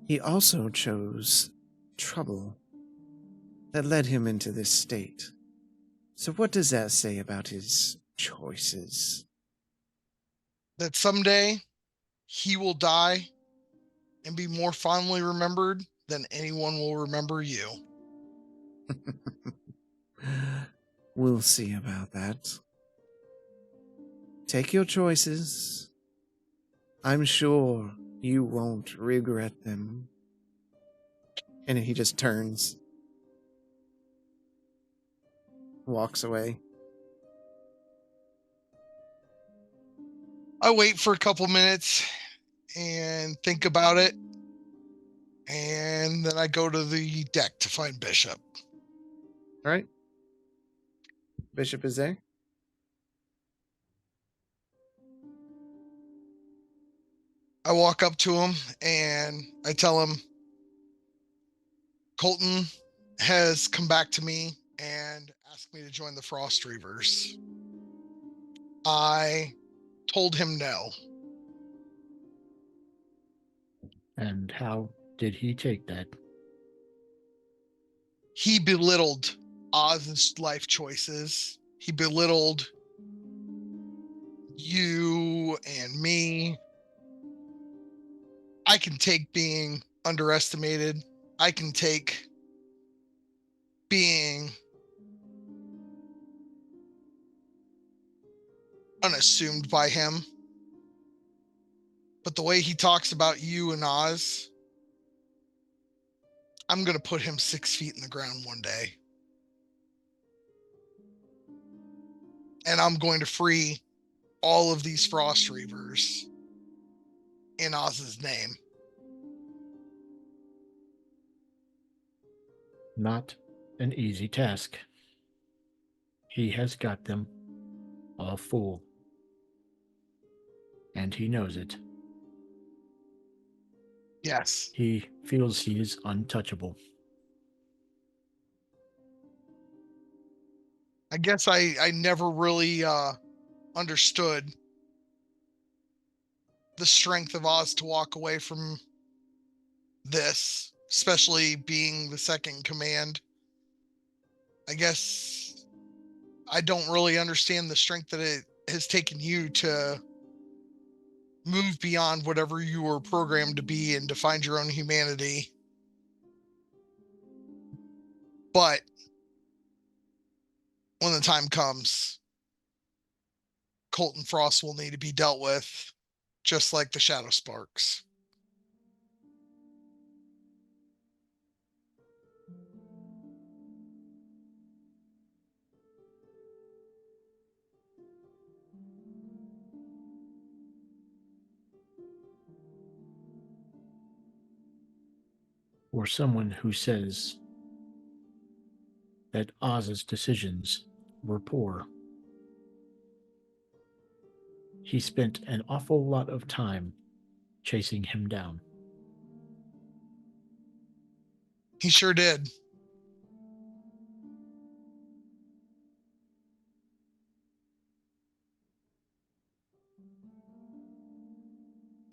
[SPEAKER 1] He also chose trouble that led him into this state. So what does that say about his choices?
[SPEAKER 3] That someday he will die and be more fondly remembered than anyone will remember you.
[SPEAKER 1] We'll see about that. Take your choices. I'm sure you won't regret them. And he just turns. Walks away.
[SPEAKER 3] I wait for a couple minutes and think about it. And then I go to the deck to find Bishop.
[SPEAKER 1] All right. Bishop is there.
[SPEAKER 3] I walk up to him and I tell him, Colton has come back to me and asked me to join the Frost Reavers. I told him no.
[SPEAKER 4] And how did he take that?
[SPEAKER 3] He belittled Oz's life choices. He belittled you and me. I can take being underestimated. I can take being unassumed by him. But the way he talks about you and Oz, I'm going to put him 6 feet in the ground one day. And I'm going to free all of these Frost Reavers in Oz's name.
[SPEAKER 4] Not an easy task. He has got them all fooled. And he knows it.
[SPEAKER 3] Yes.
[SPEAKER 4] He feels he is untouchable.
[SPEAKER 3] I guess I never really understood the strength of Oz to walk away from this, especially being the second in command. I guess I don't really understand the strength that it has taken you to move beyond whatever you were programmed to be and to find your own humanity. But when the time comes, Colton Frost will need to be dealt with, just like the Shadowsparks.
[SPEAKER 4] Or someone who says that Oz's decisions were poor. He spent an awful lot of time chasing him down.
[SPEAKER 3] He sure did.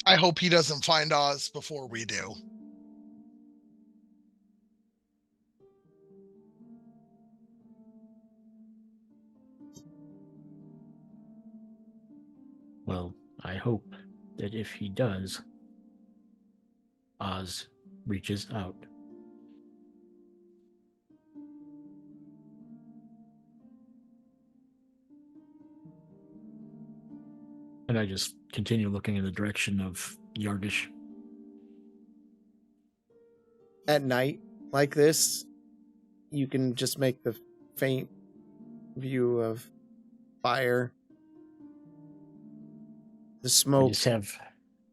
[SPEAKER 3] I hope he doesn't find Oz before we do.
[SPEAKER 4] Well, I hope that if he does, Oz reaches out. And I just continue looking in the direction of Yargish.
[SPEAKER 1] At night like this, you can just make the faint view of fire. The smoke.
[SPEAKER 4] I just have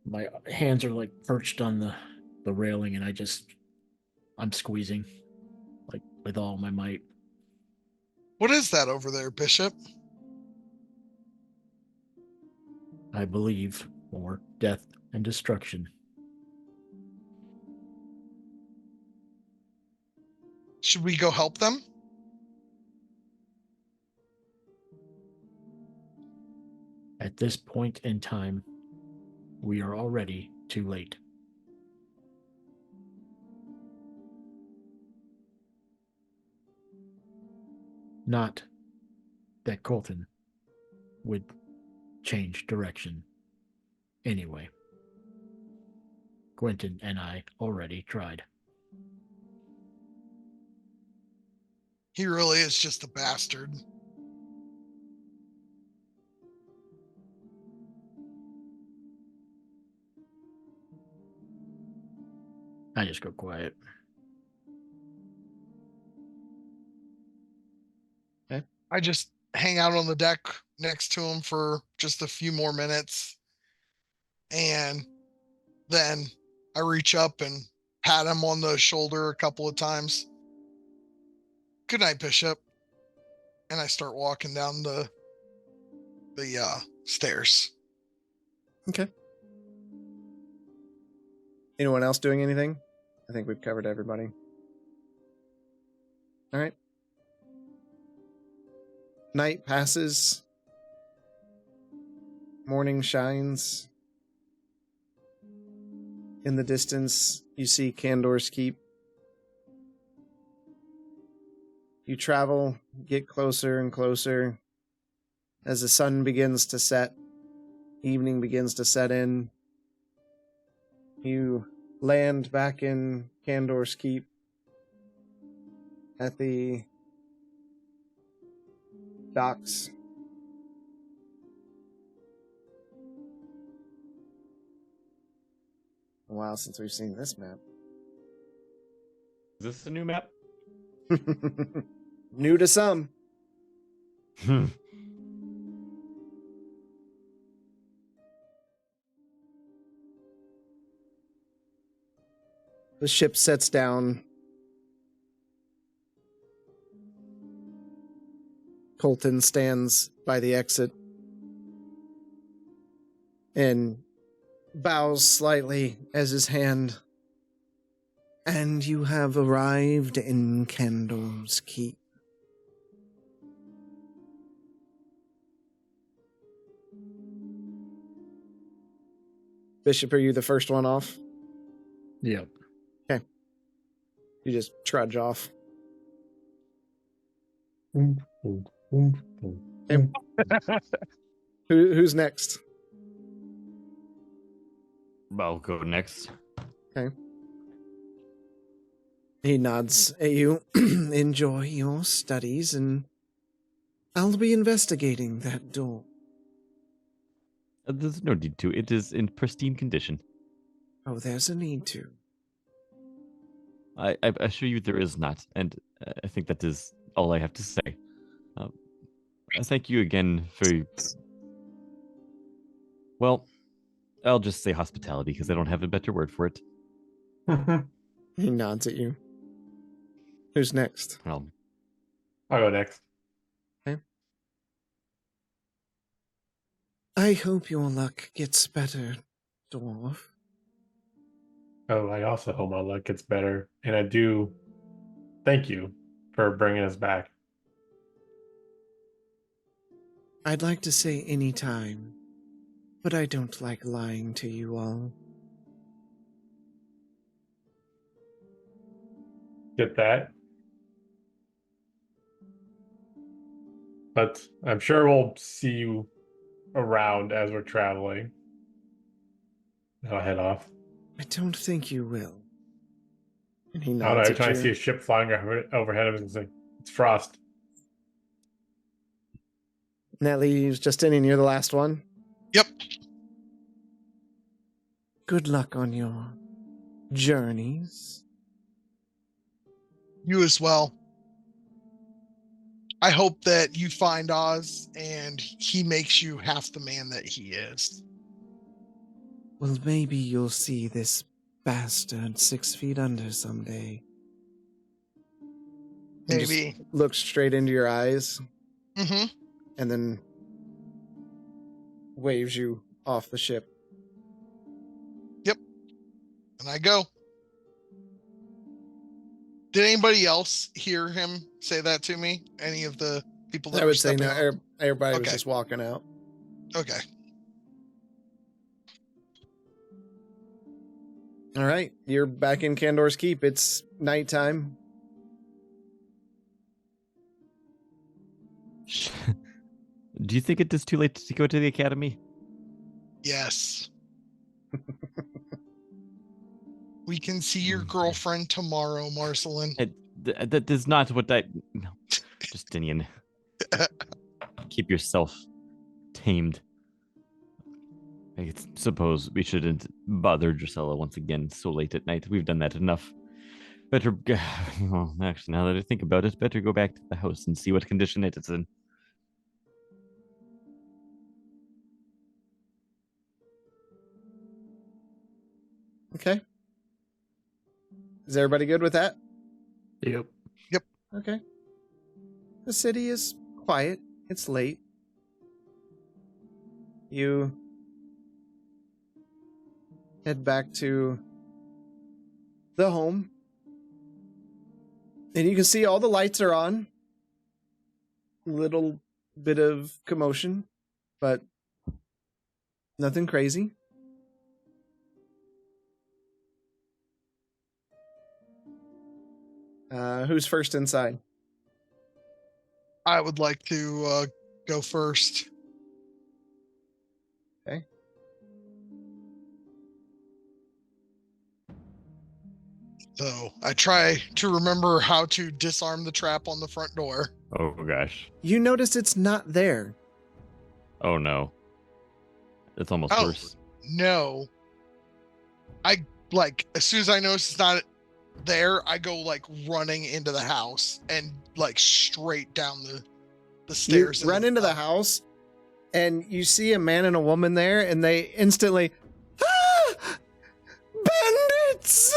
[SPEAKER 4] my hands are like perched on the railing, and I'm squeezing like with all my might.
[SPEAKER 3] What is that over there, Bishop?
[SPEAKER 4] I believe more death and destruction.
[SPEAKER 3] Should we go help them?
[SPEAKER 4] At this point in time, we are already too late. Not that Colton would change direction. Anyway, Quentin and I already tried.
[SPEAKER 3] He really is just a bastard.
[SPEAKER 4] I just go quiet.
[SPEAKER 1] Okay.
[SPEAKER 3] I just hang out on the deck next to him for just a few more minutes. And then I reach up and pat him on the shoulder a couple of times. Good night, Bishop. And I start walking down the stairs.
[SPEAKER 1] Okay. Anyone else doing anything? I think we've covered everybody. All right. Night passes. Morning shines. In the distance, you see Candor's Keep. You travel, get closer and closer. As the sun begins to set, evening begins to set in. You land back in Candor's Keep at the docks. A while since we've seen this map.
[SPEAKER 2] Is this the new map?
[SPEAKER 1] New to some. The ship sets down. Colton stands by the exit and bows slightly as his hand. And you have arrived in Candor's Keep. Bishop, are you the first one off?
[SPEAKER 4] Yep.
[SPEAKER 1] Okay. You just trudge off. Okay. Who's next?
[SPEAKER 2] I'll go next.
[SPEAKER 1] Okay. He nods at you. Enjoy your studies, and I'll be investigating that door.
[SPEAKER 2] There's no need to. It is in pristine condition.
[SPEAKER 1] Oh, there's a need to.
[SPEAKER 2] I assure you there is not, and I think that is all I have to say. Thank you again for... Well, I'll just say hospitality, because I don't have a better word for it.
[SPEAKER 1] He nods at you. Who's next?
[SPEAKER 8] I'll go next.
[SPEAKER 1] Okay. I hope your luck gets better, dwarf.
[SPEAKER 8] Oh, I also hope my luck gets better. And I do thank you for bringing us back.
[SPEAKER 1] I'd like to say any time, but I don't like lying to you all.
[SPEAKER 8] Get that? But I'm sure we'll see you around as we're traveling. I'll head off.
[SPEAKER 1] I don't think you will. And he
[SPEAKER 8] I
[SPEAKER 1] nods
[SPEAKER 8] don't know, every
[SPEAKER 1] at
[SPEAKER 8] time I
[SPEAKER 1] you.
[SPEAKER 8] see a ship flying overhead of us, it's like, it's Frost.
[SPEAKER 1] And that leaves Justinian, you're the last one.
[SPEAKER 3] Yep.
[SPEAKER 1] Good luck on your journeys.
[SPEAKER 3] You as well. I hope that you find Oz and he makes you half the man that he is.
[SPEAKER 1] Well, maybe you'll see this bastard 6 feet under someday. And
[SPEAKER 3] Maybe.
[SPEAKER 1] just looks straight into your eyes.
[SPEAKER 3] Mm-hmm.
[SPEAKER 1] And then waves you off the ship.
[SPEAKER 3] Yep. And I go. Did anybody else hear him say that to me? Any of the people that
[SPEAKER 1] I
[SPEAKER 3] were
[SPEAKER 1] would say
[SPEAKER 3] stepping
[SPEAKER 1] no.
[SPEAKER 3] out?
[SPEAKER 1] Everybody was
[SPEAKER 3] Okay.
[SPEAKER 1] just walking out.
[SPEAKER 3] Okay.
[SPEAKER 1] All right. You're back in Candor's Keep. It's nighttime.
[SPEAKER 2] Do you think it is too late to go to the academy?
[SPEAKER 3] Yes. We can see your girlfriend tomorrow, Marcelin.
[SPEAKER 2] That is not what I... No, Justinian. Keep yourself tamed. I suppose we shouldn't bother Drusilla once again so late at night. We've done that enough. Better... Well, actually, now that I think about it, better go back to the house and see what condition it is in.
[SPEAKER 1] Okay. Is everybody good with that?
[SPEAKER 4] Yep.
[SPEAKER 3] Yep.
[SPEAKER 1] Okay. The city is quiet. It's late. You head back to the home. And you can see all the lights are on. Little bit of commotion, but nothing crazy. Who's first inside?
[SPEAKER 3] I would like to go first.
[SPEAKER 1] Okay.
[SPEAKER 3] So I try to remember how to disarm the trap on the front door.
[SPEAKER 2] Oh gosh.
[SPEAKER 1] You notice it's not there.
[SPEAKER 2] Oh no. It's almost worse.
[SPEAKER 3] No. I like as soon as I notice it's not there, I go like running into the house and like straight down the stairs.
[SPEAKER 1] You run into the house and you see a man and a woman there, and they instantly, bandits!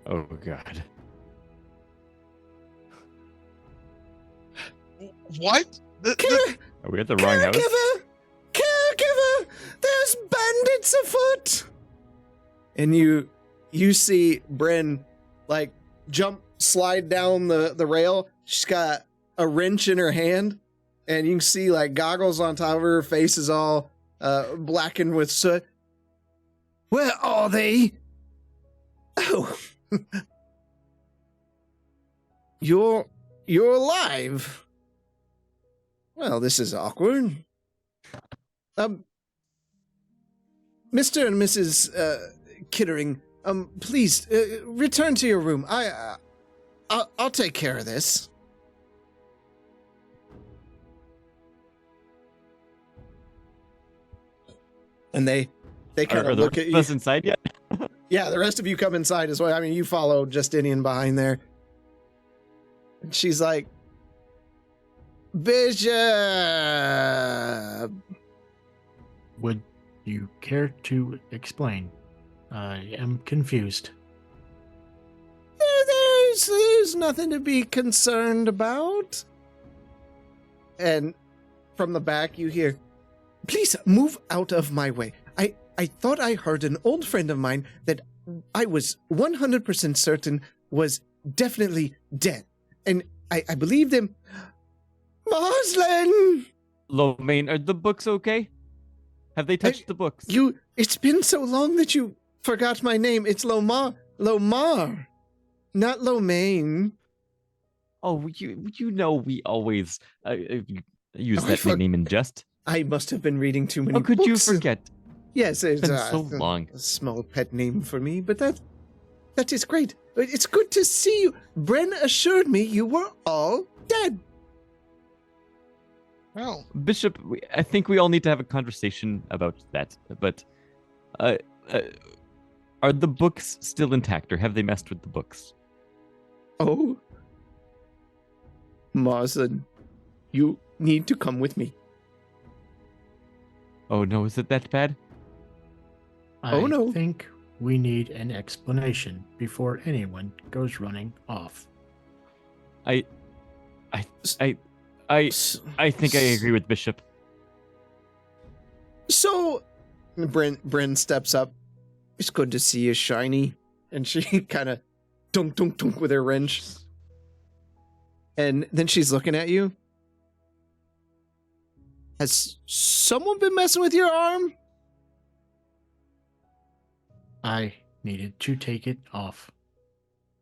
[SPEAKER 2] Oh god.
[SPEAKER 3] What?
[SPEAKER 2] Are we at the wrong house?
[SPEAKER 1] Caregiver! There's bandits afoot! And you see Bryn like slide down the rail. She's got a wrench in her hand, and you can see like goggles on top of her. Her face is all blackened with soot. Where are they? Oh. You're alive. Well, this is awkward. Mr. and Mrs. Kittering, please return to your room. I'll take care of this. And they kind of look at you.
[SPEAKER 2] Are the inside yet?
[SPEAKER 1] Yeah, the rest of you come inside as well. I mean, you follow Justinian behind there. And she's like, Bishop!
[SPEAKER 4] Would you care to explain? I am confused.
[SPEAKER 1] There's nothing to be concerned about. And from the back you hear, please move out of my way. I thought I heard an old friend of mine that I was 100% certain was definitely dead. And I believe them. Marslin!
[SPEAKER 2] Lomain, are the books okay? Have they touched the books?
[SPEAKER 1] It's been so long that you forgot my name. It's Lomar, not Lomain.
[SPEAKER 2] Oh, you know we always use that nickname in jest.
[SPEAKER 1] I must have been reading too many
[SPEAKER 2] books. How could you forget?
[SPEAKER 1] Yes, it's
[SPEAKER 2] been so long.
[SPEAKER 1] A small pet name for me, but that is great. It's good to see you. Bren assured me you were all dead.
[SPEAKER 3] Well,
[SPEAKER 2] Bishop, I think we all need to have a conversation about that. But are the books still intact, or have they messed with the books?
[SPEAKER 1] Oh, Marsden, you need to come with me.
[SPEAKER 2] Oh no, is it that bad?
[SPEAKER 4] I think we need an explanation before anyone goes running off.
[SPEAKER 2] I think I agree with Bishop.
[SPEAKER 1] So, Bryn steps up. It's good to see you, Shiny. And she kind of dunk, dunk, dunk with her wrench. And then she's looking at you. Has someone been messing with your arm?
[SPEAKER 4] I needed to take it off.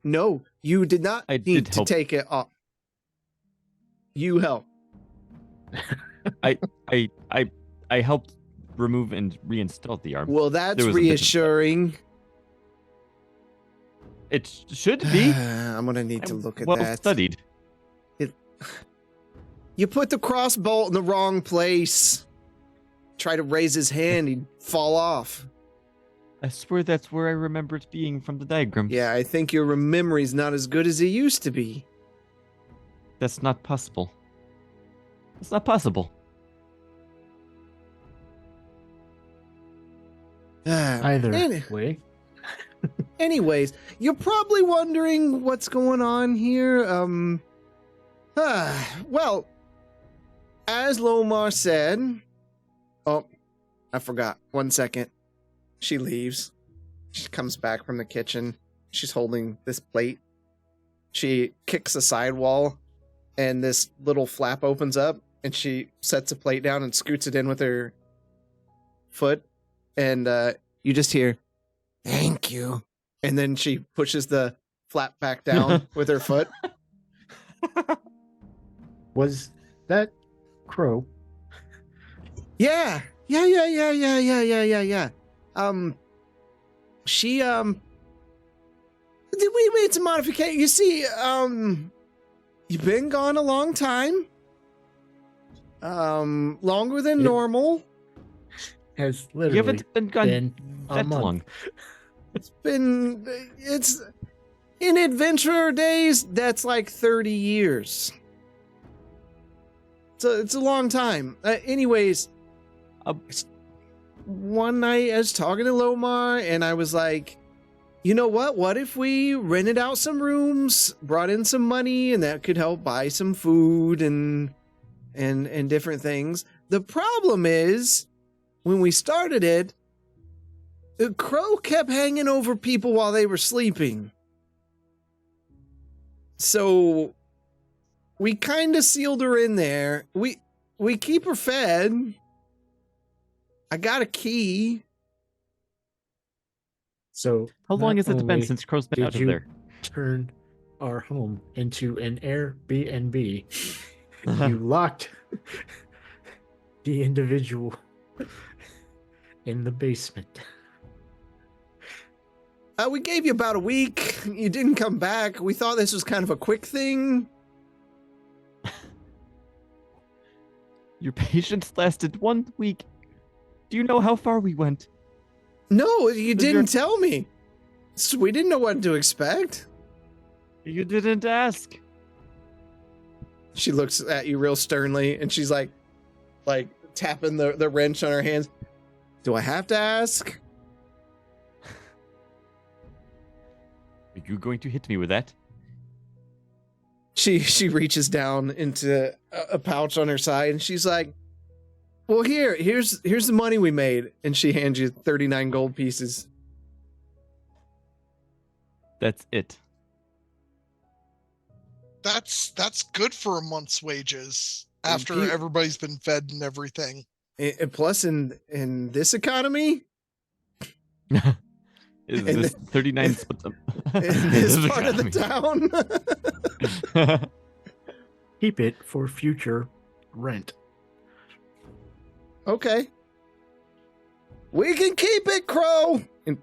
[SPEAKER 1] No, you did not need to take it off. You helped.
[SPEAKER 2] I helped remove and reinstall the arm.
[SPEAKER 1] Well, that's reassuring.
[SPEAKER 2] It should be.
[SPEAKER 1] I'm gonna need to look at
[SPEAKER 2] well
[SPEAKER 1] that.
[SPEAKER 2] Well studied.
[SPEAKER 1] You put the crossbolt in the wrong place. Try to raise his hand, he'd fall off.
[SPEAKER 2] I swear that's where I remember it being from the diagram.
[SPEAKER 1] Yeah, I think your memory's not as good as it used to be.
[SPEAKER 2] That's not possible. It's not possible.
[SPEAKER 4] Either way.
[SPEAKER 1] Anyways, you're probably wondering what's going on here. Well, as Lomar said... Oh, I forgot. 1 second. She leaves. She comes back from the kitchen. She's holding this plate. She kicks a sidewall, and this little flap opens up, and she sets a plate down and scoots it in with her foot, and you just hear, "Thank you," and then she pushes the flap back down with her foot.
[SPEAKER 4] Was that Crow?
[SPEAKER 1] Yeah. She we made some modification. You see, you've been gone a long time. Longer than normal.
[SPEAKER 4] Has literally
[SPEAKER 2] You haven't been gone
[SPEAKER 4] a
[SPEAKER 2] that
[SPEAKER 4] month.
[SPEAKER 2] long.
[SPEAKER 1] It's in adventurer days, that's like 30 years. So it's a long time. Anyways, one night I was talking to Lomar, and I was like, you know what? What if we rented out some rooms, brought in some money, and that could help buy some food and different things. The problem is, when we started it, the crow kept hanging over people while they were sleeping. So we kind of sealed her in there. We keep her fed. I got a key.
[SPEAKER 4] So
[SPEAKER 2] How long has it been
[SPEAKER 4] only
[SPEAKER 2] since Crow's been
[SPEAKER 4] did
[SPEAKER 2] out of
[SPEAKER 4] you
[SPEAKER 2] there?
[SPEAKER 4] turn our home into an Airbnb, you locked the individual in the basement.
[SPEAKER 1] We gave you about a week. You didn't come back. We thought this was kind of a quick thing.
[SPEAKER 2] Your patience lasted 1 week. Do you know how far we went?
[SPEAKER 1] No, you didn't tell me. So we didn't know what to expect.
[SPEAKER 2] You didn't ask.
[SPEAKER 1] She looks at you real sternly, and she's like tapping the wrench on her hands. Do I have to ask?
[SPEAKER 2] Are you going to hit me with that?
[SPEAKER 1] She reaches down into a pouch on her side, and she's like, well, here's the money we made. And she hands you 39 gold pieces.
[SPEAKER 2] That's it.
[SPEAKER 3] That's good for a month's wages after everybody's been fed and everything.
[SPEAKER 1] Plus, in this economy,
[SPEAKER 2] Is this 39
[SPEAKER 1] in this part of the town.
[SPEAKER 4] Keep it for future rent.
[SPEAKER 1] Okay. We can keep it, Crow. And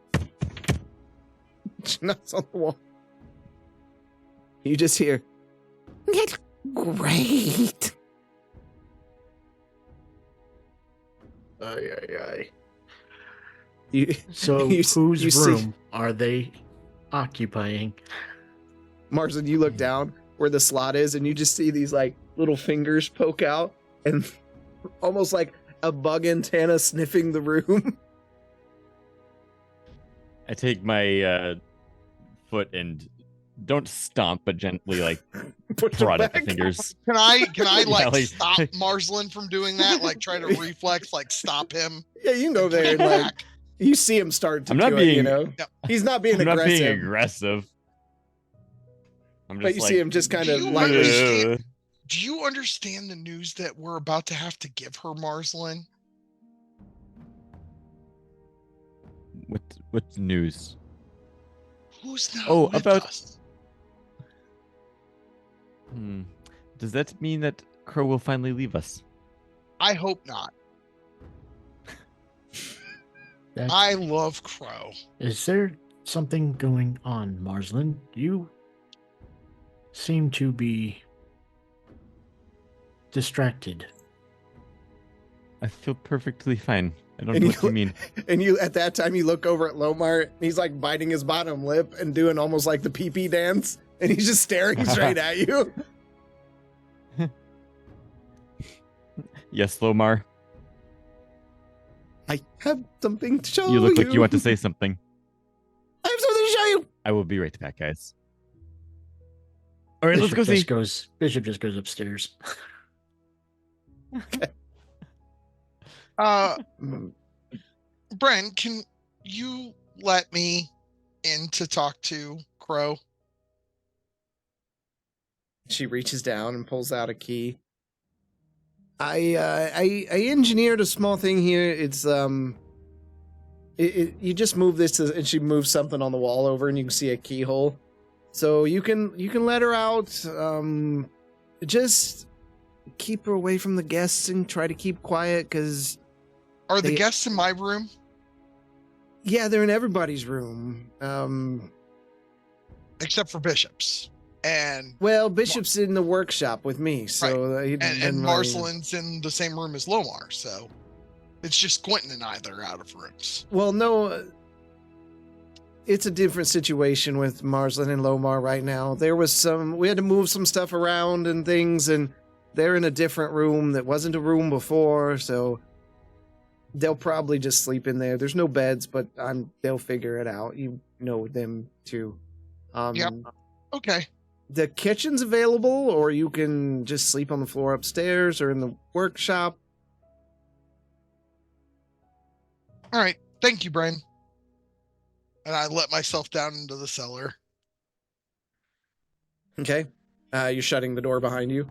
[SPEAKER 1] she knocks on the wall. You just hear, "It's great."
[SPEAKER 4] Aye.
[SPEAKER 1] You,
[SPEAKER 4] So whose room are they occupying?
[SPEAKER 1] Marsden, you look down where the slot is, and you just see these like little fingers poke out, and almost like a bug antenna sniffing the room.
[SPEAKER 2] I take my foot and don't stomp, but gently like prod at the fingers.
[SPEAKER 3] Can I
[SPEAKER 2] Yeah, like-
[SPEAKER 3] stop Marslin from doing that? Like try to reflex, like stop him.
[SPEAKER 1] Yeah, you can go there and like you see him start to
[SPEAKER 2] I'm not
[SPEAKER 1] do
[SPEAKER 2] being-
[SPEAKER 1] it, you know.
[SPEAKER 3] Yep.
[SPEAKER 1] He's not being
[SPEAKER 2] I'm
[SPEAKER 1] aggressive.
[SPEAKER 2] not being aggressive. I'm
[SPEAKER 1] But
[SPEAKER 2] just
[SPEAKER 1] you
[SPEAKER 2] like,
[SPEAKER 1] see him just kind of
[SPEAKER 3] Do you
[SPEAKER 1] lightly.
[SPEAKER 3] understand- Do you understand the news that we're about to have to give her, Marslin?
[SPEAKER 2] What news?
[SPEAKER 3] Who's not
[SPEAKER 2] Oh,
[SPEAKER 3] with
[SPEAKER 2] about-
[SPEAKER 3] us?
[SPEAKER 2] Does that mean that Crow will finally leave us?
[SPEAKER 3] I hope not.
[SPEAKER 4] That-
[SPEAKER 3] I love Crow.
[SPEAKER 4] Is there something going on, Marslin? You seem to be distracted.
[SPEAKER 2] I feel perfectly fine. I don't
[SPEAKER 1] And
[SPEAKER 2] know
[SPEAKER 1] you-
[SPEAKER 2] what you mean.
[SPEAKER 1] And you, at that time, you look over at Lomar. And he's like biting his bottom lip and doing almost like the pee-pee dance, and he's just staring straight at you.
[SPEAKER 2] Yes, Lomar.
[SPEAKER 1] I have something to show
[SPEAKER 2] You look like you want to say something.
[SPEAKER 1] I have something to show you.
[SPEAKER 2] I will be right back, guys. All right, let's go see.
[SPEAKER 4] Bishop just goes upstairs.
[SPEAKER 3] Brent, can you let me in to talk to Crow?
[SPEAKER 1] She reaches down and pulls out a key. I engineered a small thing here. It's you just move this and she moves something on the wall over and you can see a keyhole. So you can let her out. Just keep her away from the guests and try to keep quiet because.
[SPEAKER 3] Are the guests in my room?
[SPEAKER 1] Yeah, they're in everybody's room.
[SPEAKER 3] Except for Bishop's. And
[SPEAKER 1] Bishop's in the workshop with me, so
[SPEAKER 3] right. and Marcelin's in the same room as Lomar, so it's just Quentin and I that are out of rooms.
[SPEAKER 1] Well, no, it's a different situation with Marcelin and Lomar right now. We had to move some stuff around and things, and they're in a different room that wasn't a room before, so they'll probably just sleep in there. There's no beds, but they'll figure it out. You know them too.
[SPEAKER 3] Yep. Okay.
[SPEAKER 1] The kitchen's available, or you can just sleep on the floor upstairs or in the workshop.
[SPEAKER 3] All right. Thank you, Brian. And I let myself down into the cellar.
[SPEAKER 1] Okay. You're shutting the door behind you?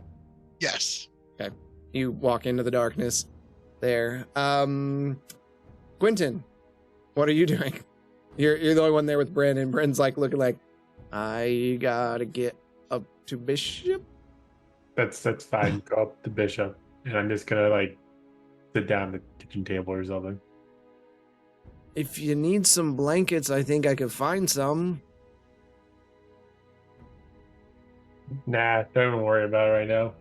[SPEAKER 3] Yes.
[SPEAKER 1] Okay. You walk into the darkness there. Quentin, what are you doing? You're the only one there with Brandon. Brandon's like looking like, I gotta get up to Bishop.
[SPEAKER 8] That's fine. Go up to Bishop, and I'm just gonna like sit down at the kitchen table or something.
[SPEAKER 1] If you need some blankets, I think I could find some.
[SPEAKER 8] Nah, don't even worry about it right now.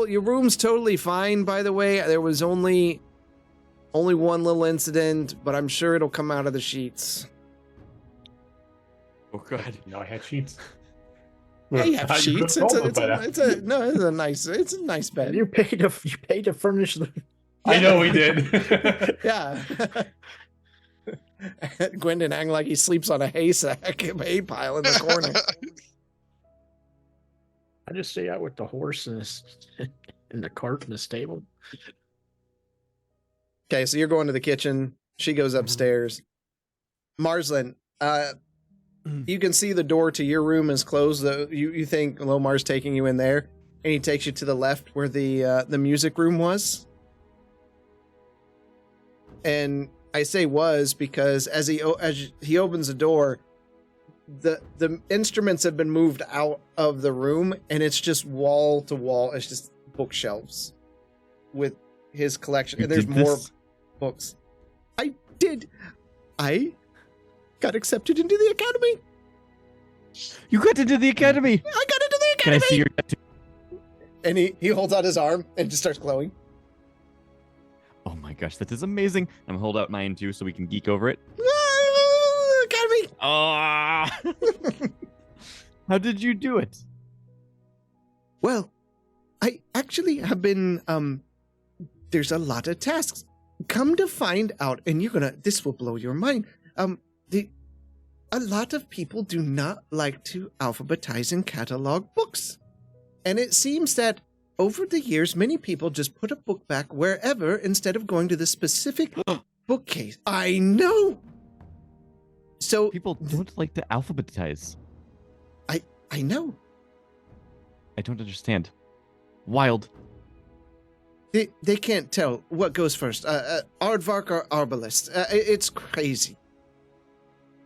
[SPEAKER 1] Your room's totally fine, by the way. There was only one little incident, but I'm sure it'll come out of the sheets.
[SPEAKER 2] Oh god!
[SPEAKER 8] No, I had sheets.
[SPEAKER 1] Yeah, you have sheets. It's a nice bed.
[SPEAKER 4] You paid to furnish the.
[SPEAKER 8] I know we did.
[SPEAKER 1] Yeah. Gwendon acting like he sleeps on a hay pile in the corner.
[SPEAKER 4] I just stay out with the horse and in the cart in the stable.
[SPEAKER 1] Okay, so you're going to the kitchen. She goes upstairs. Marslin, you can see the door to your room is closed. You think Lomar's taking you in there, and he takes you to the left where the music room was. And I say was because as he opens the door, the instruments have been moved out of the room, and it's just wall to wall. It's just bookshelves with his collection, and there's more books. I did. I got accepted into the academy.
[SPEAKER 2] You got into the academy.
[SPEAKER 1] I got into the academy.
[SPEAKER 2] Can I see your tattoo?
[SPEAKER 1] And he holds out his arm and just starts glowing.
[SPEAKER 2] Oh my gosh, that is amazing. I'm hold out mine too so we can geek over it.
[SPEAKER 1] Academy.
[SPEAKER 2] Oh. How did you do it?
[SPEAKER 1] Well, I actually have been there's a lot of tasks. Come to find out, and this will blow your mind. A lot of people do not like to alphabetize and catalog books. And it seems that over the years, many people just put a book back wherever instead of going to the specific bookcase. I know. So
[SPEAKER 2] people don't like to alphabetize.
[SPEAKER 1] I know.
[SPEAKER 2] I don't understand. Wild.
[SPEAKER 1] They can't tell what goes first. Aardvark or Arbalest. It's crazy.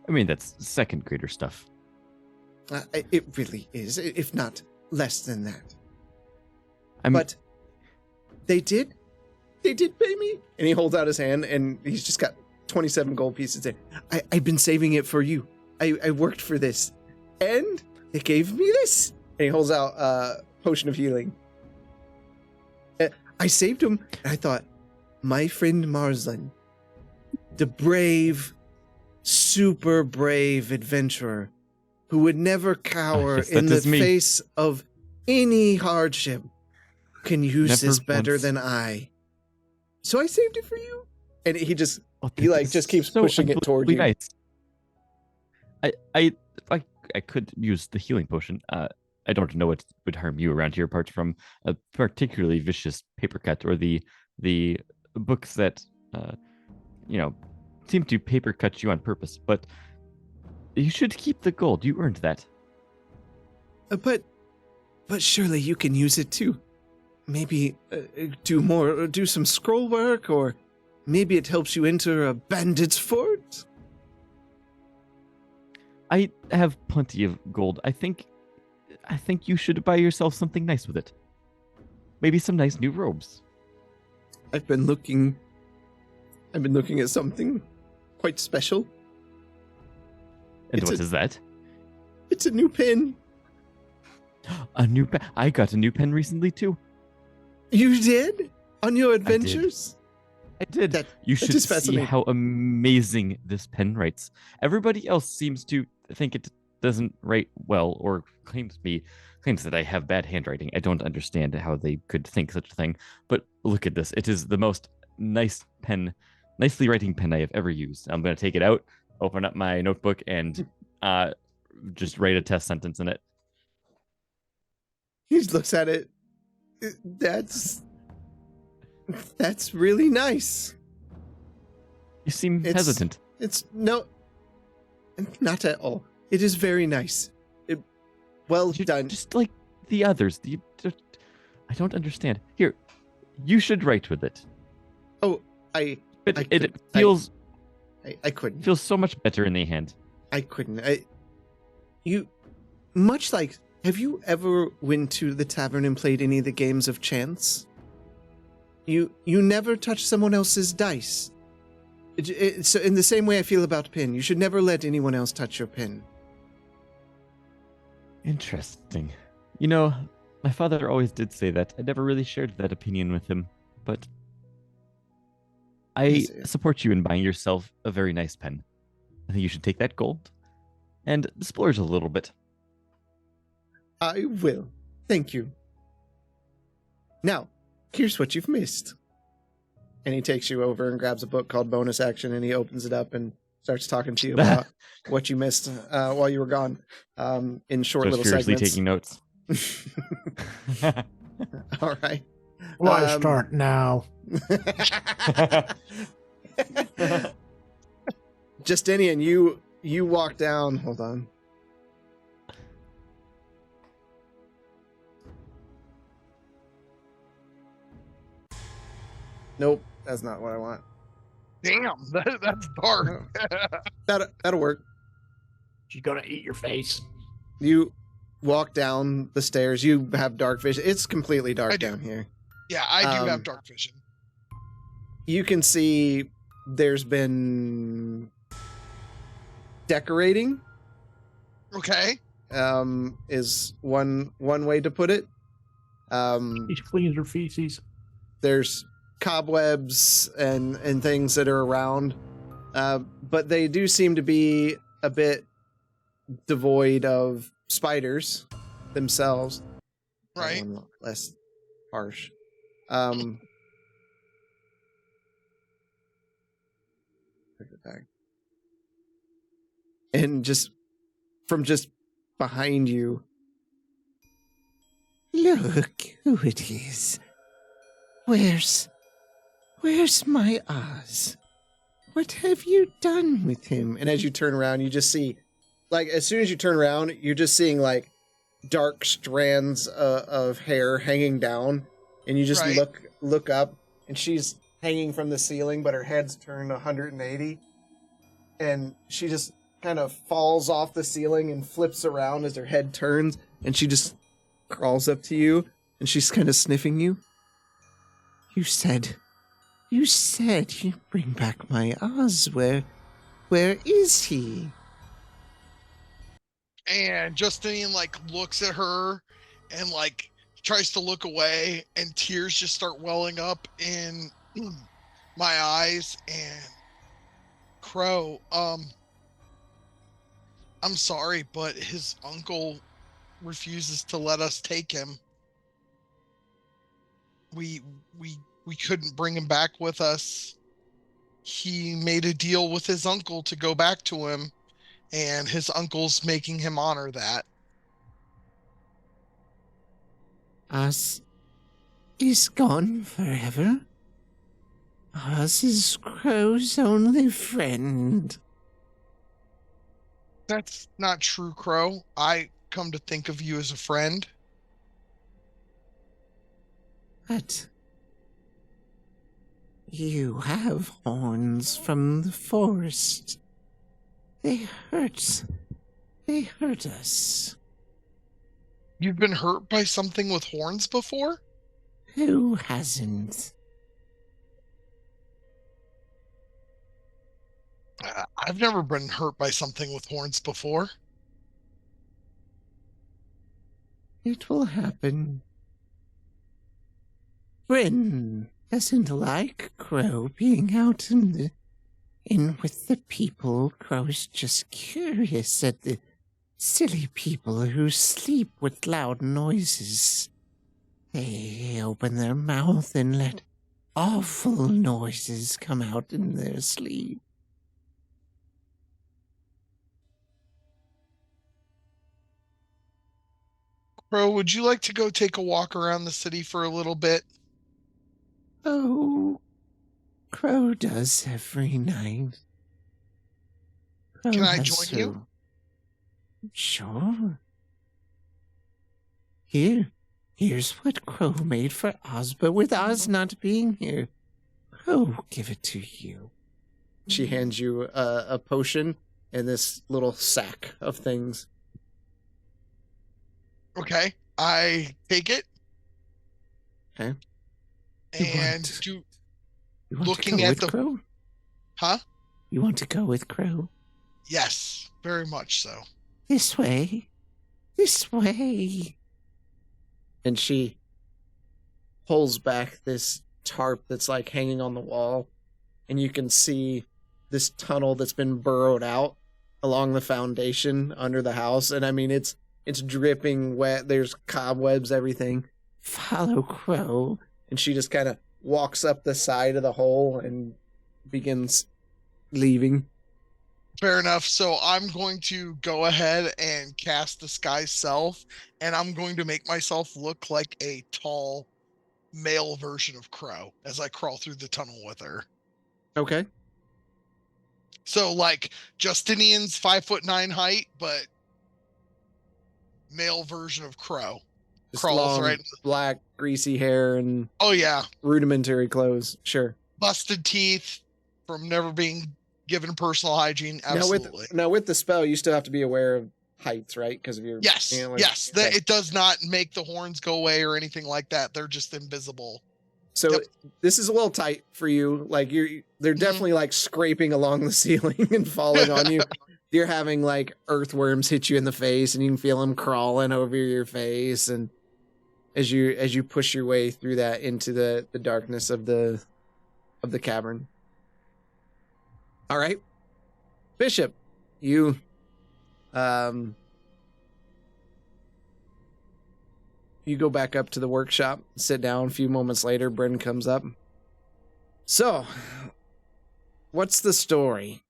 [SPEAKER 2] I mean, that's second grader stuff.
[SPEAKER 1] It really is, if not less than that. But they did pay me. And he holds out his hand, and he's just got 27 gold pieces there. I've been saving it for you. I worked for this. And they gave me this. And he holds out a potion of healing. I saved him, and I thought, my friend Marslin, the brave, super brave adventurer who would never cower in the face of any hardship, can use this better than I. So I saved it for you. And he just just keeps pushing it toward you.
[SPEAKER 2] Nice. I could use the healing potion. I don't know what would harm you around here, apart from a particularly vicious paper cut or the books that seem to paper cut you on purpose. But you should keep the gold. You earned that.
[SPEAKER 1] But surely you can use it to maybe do some scroll work, or maybe it helps you enter a bandit's fort?
[SPEAKER 2] I have plenty of gold. I think you should buy yourself something nice with it. Maybe some nice new robes.
[SPEAKER 1] I've been looking at something quite special.
[SPEAKER 2] And what is that?
[SPEAKER 1] It's a new pen.
[SPEAKER 2] A new pen? I got a new pen recently too.
[SPEAKER 1] You did? On your adventures?
[SPEAKER 2] I did. You should see how amazing this pen writes. Everybody else seems to think it doesn't write well, or claims that I have bad handwriting. I don't understand how they could think such a thing. But look at this. It is the most nicely writing pen I have ever used. I'm going to take it out, open up my notebook, and just write a test sentence in it.
[SPEAKER 1] He looks at it. That's really nice.
[SPEAKER 2] You seem hesitant.
[SPEAKER 1] No, not at all. It is very nice. Well done.
[SPEAKER 2] Just like the others. I don't understand. Here, you should write with it.
[SPEAKER 1] Oh,
[SPEAKER 2] it feels.
[SPEAKER 1] I couldn't.
[SPEAKER 2] Feels so much better in the hand.
[SPEAKER 1] I couldn't. Much like. Have you ever went to the tavern and played any of the games of chance? You never touch someone else's dice. So in the same way I feel about pin, you should never let anyone else touch your pin.
[SPEAKER 2] Interesting. You know, my father always did say that. I never really shared that opinion with him, but I support you in buying yourself a very nice pen. I think you should take that gold and splurge a little bit.
[SPEAKER 1] I will. Thank you. Now, here's what you've missed. And he takes you over and grabs a book called Bonus Action, and he opens it up and starts talking to you about what you missed while you were gone in short little segments.
[SPEAKER 2] Taking notes.
[SPEAKER 1] All right.
[SPEAKER 4] Well, I start now.
[SPEAKER 1] Justinian, you walk down. Hold on. Nope, that's not what I want.
[SPEAKER 3] Damn, that's dark.
[SPEAKER 1] That'll work.
[SPEAKER 4] She's gonna eat your face.
[SPEAKER 1] You walk down the stairs. You have dark vision. It's completely dark down here.
[SPEAKER 3] Yeah, I do have dark vision.
[SPEAKER 1] You can see there's been decorating.
[SPEAKER 3] Okay.
[SPEAKER 1] Is one way to put it.
[SPEAKER 4] She cleans her feces.
[SPEAKER 1] There's cobwebs and things that are around, but they do seem to be a bit devoid of spiders themselves.
[SPEAKER 3] Right.
[SPEAKER 1] Less harsh. And just from just behind you, look who it is. Where's my Oz? What have you done with him? And as you turn around, you just see, like, as soon as you turn around, you're just seeing, like, dark strands of hair hanging down. And you just look up, and she's hanging from the ceiling, but her head's turned 180. And she just kind of falls off the ceiling and flips around as her head turns. And she just crawls up to you, and she's kind of sniffing you. You said you'd bring back my Oz. Where is he?
[SPEAKER 3] And Justinian, like, looks at her and, like, tries to look away, and tears just start welling up in my eyes. And Crow, I'm sorry, but his uncle refuses to let us take him. We couldn't bring him back with us. He made a deal with his uncle to go back to him, and his uncle's making him honor that.
[SPEAKER 1] Oz is gone forever. Oz is Crow's only friend.
[SPEAKER 3] That's not true, Crow. I come to think of you as a friend.
[SPEAKER 10] But you have horns from the forest. They hurt. They hurt us.
[SPEAKER 3] You've been hurt by something with horns before?
[SPEAKER 10] Who hasn't?
[SPEAKER 3] I've never been hurt by something with horns before.
[SPEAKER 10] It will happen. Bryn doesn't like Crow being out in with the people. Crow's just curious at the silly people who sleep with loud noises. They open their mouth and let awful noises come out in their sleep.
[SPEAKER 3] Crow, would you like to go take a walk around the city for a little bit?
[SPEAKER 10] Oh, Crow does every night. Crow
[SPEAKER 3] Can I
[SPEAKER 10] has
[SPEAKER 3] join you?
[SPEAKER 10] Sure. Here's what Crow made for Oz, but with Oz not being here, Crow give it to you.
[SPEAKER 1] She hands you a potion and this little sack of things.
[SPEAKER 3] Okay, I take it.
[SPEAKER 1] Okay.
[SPEAKER 3] And
[SPEAKER 10] You want
[SPEAKER 3] looking
[SPEAKER 10] to go
[SPEAKER 3] at
[SPEAKER 10] with
[SPEAKER 3] the
[SPEAKER 10] Crow?
[SPEAKER 3] Huh?
[SPEAKER 10] You want to go with Crow?
[SPEAKER 3] Yes, very much so.
[SPEAKER 10] This way. This way.
[SPEAKER 1] And she pulls back this tarp that's like hanging on the wall, and you can see this tunnel that's been burrowed out along the foundation under the house. And I mean, it's dripping wet. There's cobwebs, everything.
[SPEAKER 10] Follow Crow.
[SPEAKER 1] And she just kind of walks up the side of the hole and begins leaving.
[SPEAKER 3] Fair enough. So I'm going to go ahead and cast Disguise Self, and I'm going to make myself look like a tall male version of Crow as I crawl through the tunnel with her.
[SPEAKER 1] Okay.
[SPEAKER 3] So like Justinian's 5'9" height, but male version of Crow.
[SPEAKER 1] Just
[SPEAKER 3] Crawls
[SPEAKER 1] long,
[SPEAKER 3] right.
[SPEAKER 1] black, greasy hair and
[SPEAKER 3] Oh yeah,
[SPEAKER 1] rudimentary clothes. Sure.
[SPEAKER 3] busted teeth from never being given personal hygiene. Absolutely.
[SPEAKER 1] Now with the spell, you still have to be aware of heights, right? Because of your antlers.
[SPEAKER 3] Yes.
[SPEAKER 1] Okay.
[SPEAKER 3] It does not make the horns go away or anything like that. They're just invisible.
[SPEAKER 1] So this is a little tight for you. Like they're definitely like scraping along the ceiling and falling on you. You're having like earthworms hit you in the face, and you can feel them crawling over your face. And as you push your way through that into the darkness of the cavern. All right, Bishop, you go back up to the workshop, sit down. A few moments later, Bryn comes up. So, what's the story?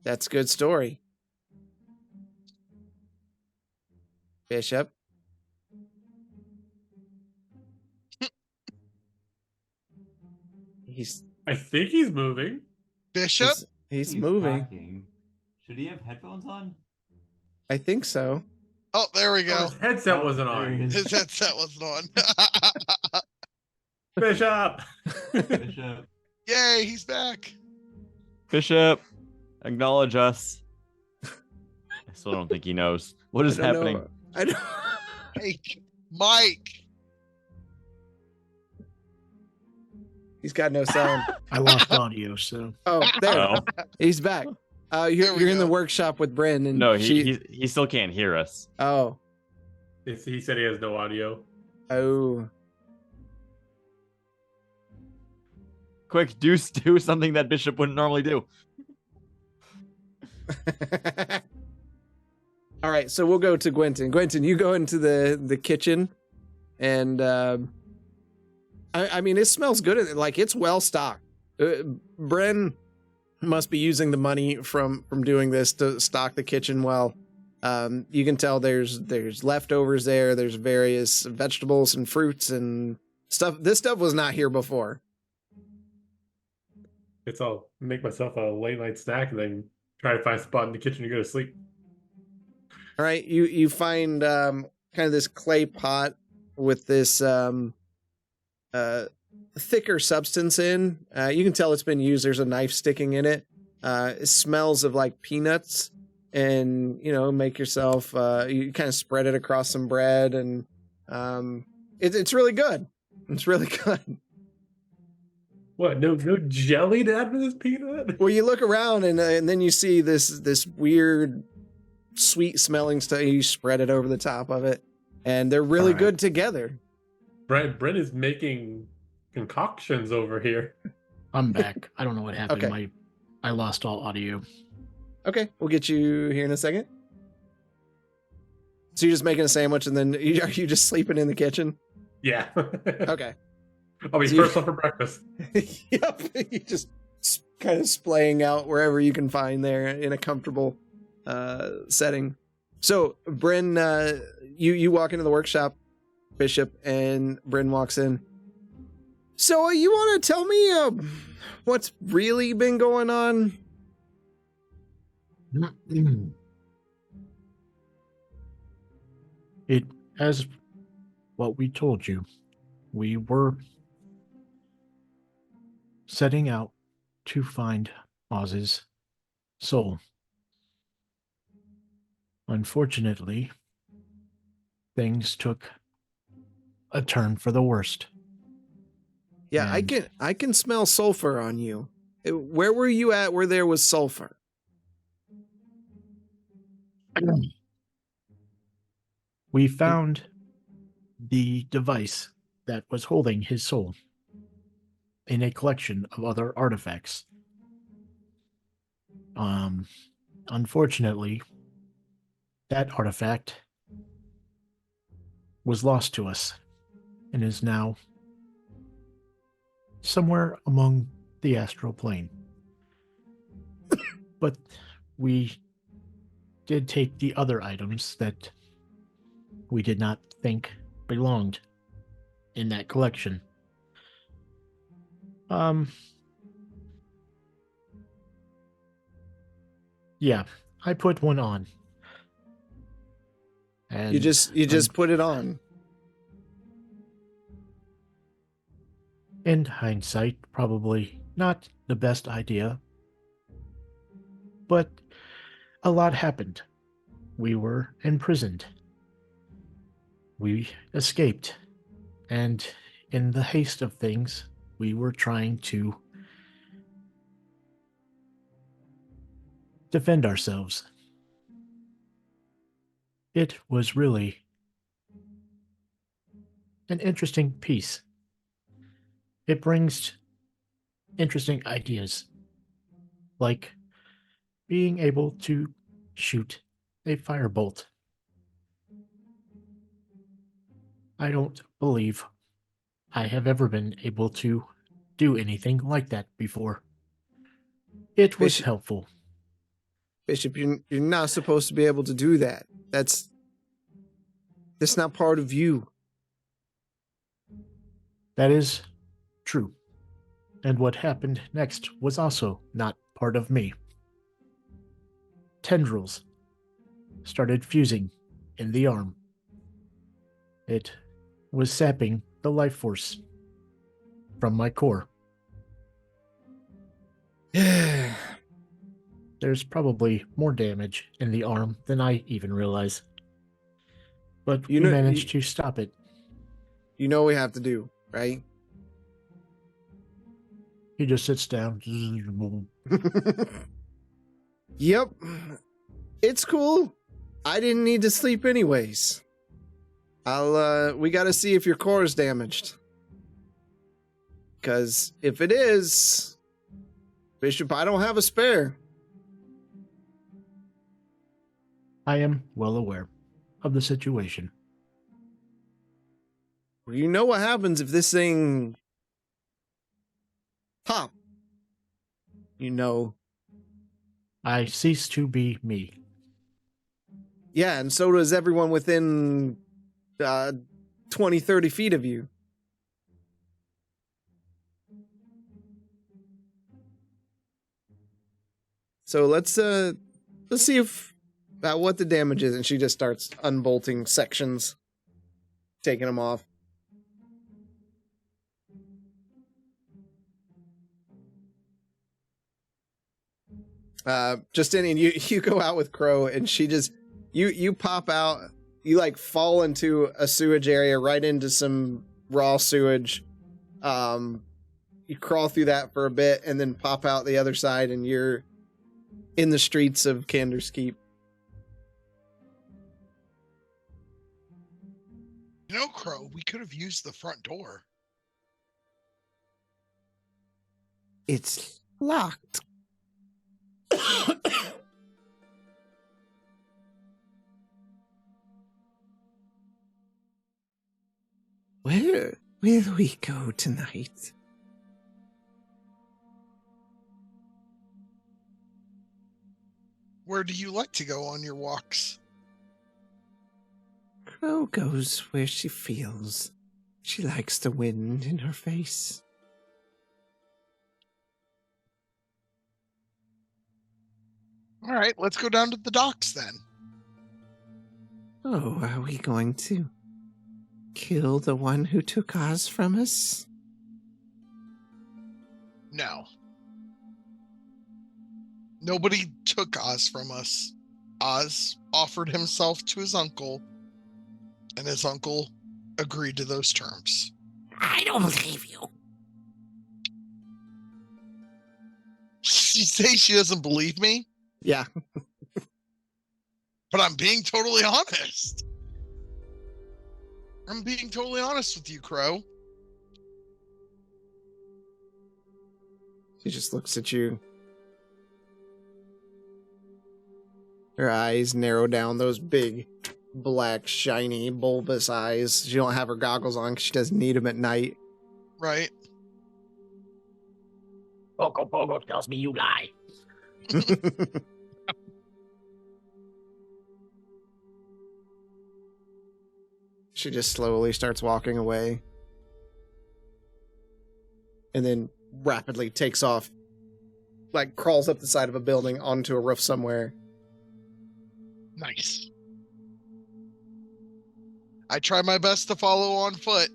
[SPEAKER 1] That's a good story. Bishop.
[SPEAKER 8] I think he's moving.
[SPEAKER 3] Bishop?
[SPEAKER 1] He's moving.
[SPEAKER 2] Talking. Should he have headphones on?
[SPEAKER 1] I think so.
[SPEAKER 3] Oh, there we go.
[SPEAKER 8] His headset wasn't on.
[SPEAKER 3] His headset wasn't on.
[SPEAKER 8] Bishop!
[SPEAKER 2] Bishop.
[SPEAKER 3] Yay, he's back.
[SPEAKER 2] Bishop, acknowledge us. I still don't think he knows. What is happening?
[SPEAKER 1] I don't.
[SPEAKER 3] Hey, Mike.
[SPEAKER 1] He's got no sound.
[SPEAKER 4] I lost audio, so.
[SPEAKER 1] Oh, there.
[SPEAKER 2] Oh.
[SPEAKER 1] He's back. You're in the workshop with Bryn, and
[SPEAKER 2] No, he still can't hear us.
[SPEAKER 1] Oh.
[SPEAKER 8] He said he has no audio.
[SPEAKER 1] Oh.
[SPEAKER 2] Quick, do something that Bishop wouldn't normally do.
[SPEAKER 1] All right, so we'll go to Gwenton. Gwenton, you go into the kitchen, and I mean, it smells good. Like, it's well stocked. Bren must be using the money from doing this to stock the kitchen well. You can tell there's leftovers there. There's various vegetables and fruits and stuff. This stuff was not here before.
[SPEAKER 8] guess I'll make myself a late night snack and then try to find a spot in the kitchen to go to sleep.
[SPEAKER 1] All right, you find kind of this clay pot with this thicker substance in. You can tell it's been used. There's a knife sticking in it. It smells of like peanuts, and make yourself. You kind of spread it across some bread, and it's really good. It's really good.
[SPEAKER 8] What? No jelly to add to this peanut?
[SPEAKER 1] Well, you look around, and then you see this weird, sweet smelling stuff. You spread it over the top of it, and they're really good together.
[SPEAKER 8] Brent is making concoctions over here.
[SPEAKER 4] I'm back. I don't know what happened.
[SPEAKER 1] Okay.
[SPEAKER 4] I lost all audio.
[SPEAKER 1] Okay, we'll get you here in a second. So you're just making a sandwich, and then are you just sleeping in the kitchen?
[SPEAKER 8] Yeah.
[SPEAKER 1] Okay.
[SPEAKER 8] I'll be first up for breakfast.
[SPEAKER 1] Yep. You just kind of splaying out wherever you can find there in a comfortable setting. So, Bryn, you walk into the workshop, Bishop, and Bryn walks in. So, you want to tell me what's really been going on?
[SPEAKER 4] It, as what we told you, we were setting out to find Oz's soul. Unfortunately, things took a turn for the worst.
[SPEAKER 1] Yeah,
[SPEAKER 4] And
[SPEAKER 1] I can smell sulfur on you. Where were you at where there was sulfur?
[SPEAKER 4] we found the device that was holding his soul in a collection of other artifacts. Unfortunately, that artifact was lost to us and is now somewhere among the astral plane. But we did take the other items that we did not think belonged in that collection. Yeah, I put one on. And
[SPEAKER 1] You just put it on.
[SPEAKER 4] In hindsight, probably not the best idea. But a lot happened. We were imprisoned. We escaped. And in the haste of things, we were trying to defend ourselves. It was really an interesting piece. It brings interesting ideas, like being able to shoot a firebolt. I don't believe I have ever been able to do anything like that before. It was helpful.
[SPEAKER 1] Bishop, you're not supposed to be able to do that. That's not part of you.
[SPEAKER 4] That is true. And what happened next was also not part of me. Tendrils started fusing in the arm. It was sapping the life force from my core. There's probably more damage in the arm than I even realize. But we managed to stop it.
[SPEAKER 1] You know what we have to do, right?
[SPEAKER 4] He just sits down.
[SPEAKER 1] Yep. It's cool. I didn't need to sleep anyways. We gotta see if your core is damaged. Because if it is, Bishop, I don't have a spare.
[SPEAKER 4] I am well aware of the situation.
[SPEAKER 1] You know what happens if this thing pop? You know.
[SPEAKER 4] I cease to be me.
[SPEAKER 1] Yeah, and so does everyone within 20, 30 feet of you. So let's see if what the damage is, and she just starts unbolting sections, taking them off. Justinian, you go out with Crow, and she just you pop out. You like fall into a sewage area, right into some raw sewage. You crawl through that for a bit, and then pop out the other side, and you're in the streets of Candor's Keep.
[SPEAKER 3] Crow, we could have used the front door.
[SPEAKER 10] It's locked. Where will we go tonight?
[SPEAKER 3] Where do you like to go on your walks?
[SPEAKER 10] Crow goes where she feels. She likes the wind in her face.
[SPEAKER 3] All right, let's go down to the docks then.
[SPEAKER 10] Oh, are we going to kill the one who took Oz from us?
[SPEAKER 3] No. Nobody took Oz from us. Oz offered himself to his uncle, and his uncle agreed to those terms.
[SPEAKER 10] I don't believe you.
[SPEAKER 3] She says she doesn't believe me?
[SPEAKER 1] Yeah.
[SPEAKER 3] But I'm being totally honest. I'm being totally honest with you, Crow.
[SPEAKER 1] She just looks at you. Her eyes narrow down, those big, black, shiny, bulbous eyes. She don't have her goggles on because she doesn't need them at night.
[SPEAKER 3] Right.
[SPEAKER 4] Pogo Pogo tells me you lie.
[SPEAKER 1] She just slowly starts walking away. And then rapidly takes off. Like, crawls up the side of a building onto a roof somewhere.
[SPEAKER 3] Nice. I try my best to follow on foot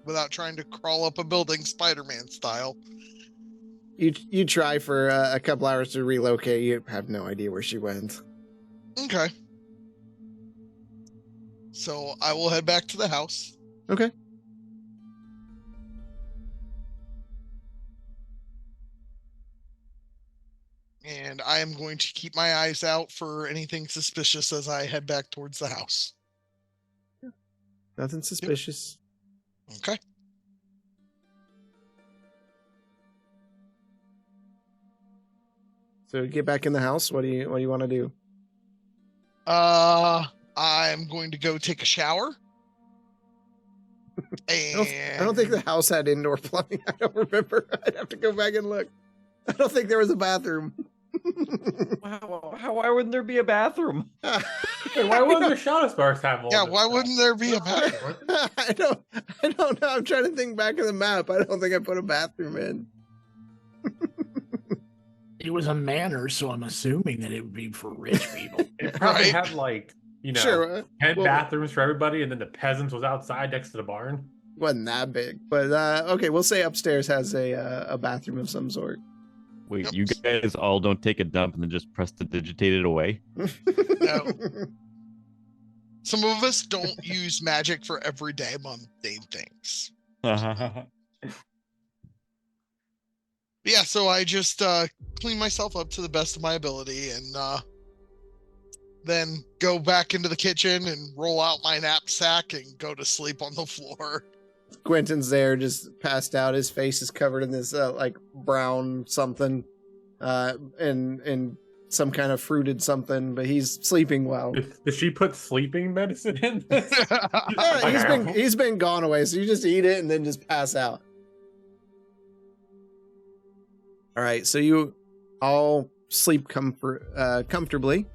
[SPEAKER 3] without trying to crawl up a building Spider-Man style.
[SPEAKER 1] You try for a couple hours to relocate. You have no idea where she went.
[SPEAKER 3] Okay. So I will head back to the house.
[SPEAKER 1] Okay.
[SPEAKER 3] And I am going to keep my eyes out for anything suspicious as I head back towards the house.
[SPEAKER 1] Nothing suspicious.
[SPEAKER 3] Okay.
[SPEAKER 1] So get back in the house. What do you want to do?
[SPEAKER 3] I'm going to go take a shower. And
[SPEAKER 1] I don't think the house had indoor plumbing. I don't remember. I'd have to go back and look. I don't think there was a bathroom.
[SPEAKER 2] Why wouldn't there be a bathroom?
[SPEAKER 8] Hey, why wouldn't the Shadowsparks have all
[SPEAKER 3] Yeah,
[SPEAKER 8] this
[SPEAKER 3] why
[SPEAKER 8] stuff?
[SPEAKER 3] wouldn't there be a bathroom?
[SPEAKER 1] I don't know. I'm trying to think back of the map. I don't think I put a bathroom in.
[SPEAKER 4] It was a manor, so I'm assuming that it would be for rich people.
[SPEAKER 8] It probably
[SPEAKER 3] Right.
[SPEAKER 8] had like,
[SPEAKER 1] Sure.
[SPEAKER 8] 10
[SPEAKER 1] well,
[SPEAKER 8] bathrooms for everybody, and then the peasants was outside next to the barn.
[SPEAKER 1] Wasn't that big, but okay. We'll say upstairs has a bathroom of some sort.
[SPEAKER 2] Wait, you guys all don't take a dump and then just prestidigitate it away?
[SPEAKER 3] No. Some of us don't use magic for everyday mundane things. Yeah, so I just clean myself up to the best of my ability and then go back into the kitchen and roll out my knapsack and go to sleep on the floor.
[SPEAKER 1] Quentin's there, just passed out. His face is covered in this like brown something, and some kind of fruited something, but he's sleeping well.
[SPEAKER 8] Did she put sleeping medicine in this?
[SPEAKER 1] Yeah, he's been gone away, so you just eat it and then just pass out. All right, so you all sleep comfortably.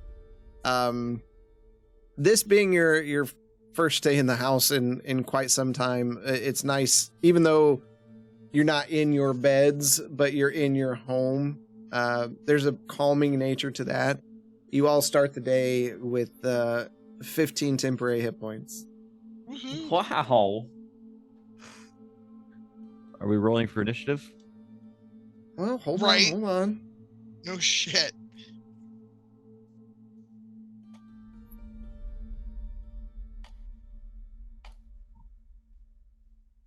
[SPEAKER 1] This being your first stay in the house in quite some time, it's nice, even though you're not in your beds, but you're in your home. There's a calming nature to that. You all start the day with 15 temporary hit points.
[SPEAKER 2] Wow. Are we rolling for initiative?
[SPEAKER 1] Well, hold
[SPEAKER 3] Right.
[SPEAKER 1] on.
[SPEAKER 3] No shit.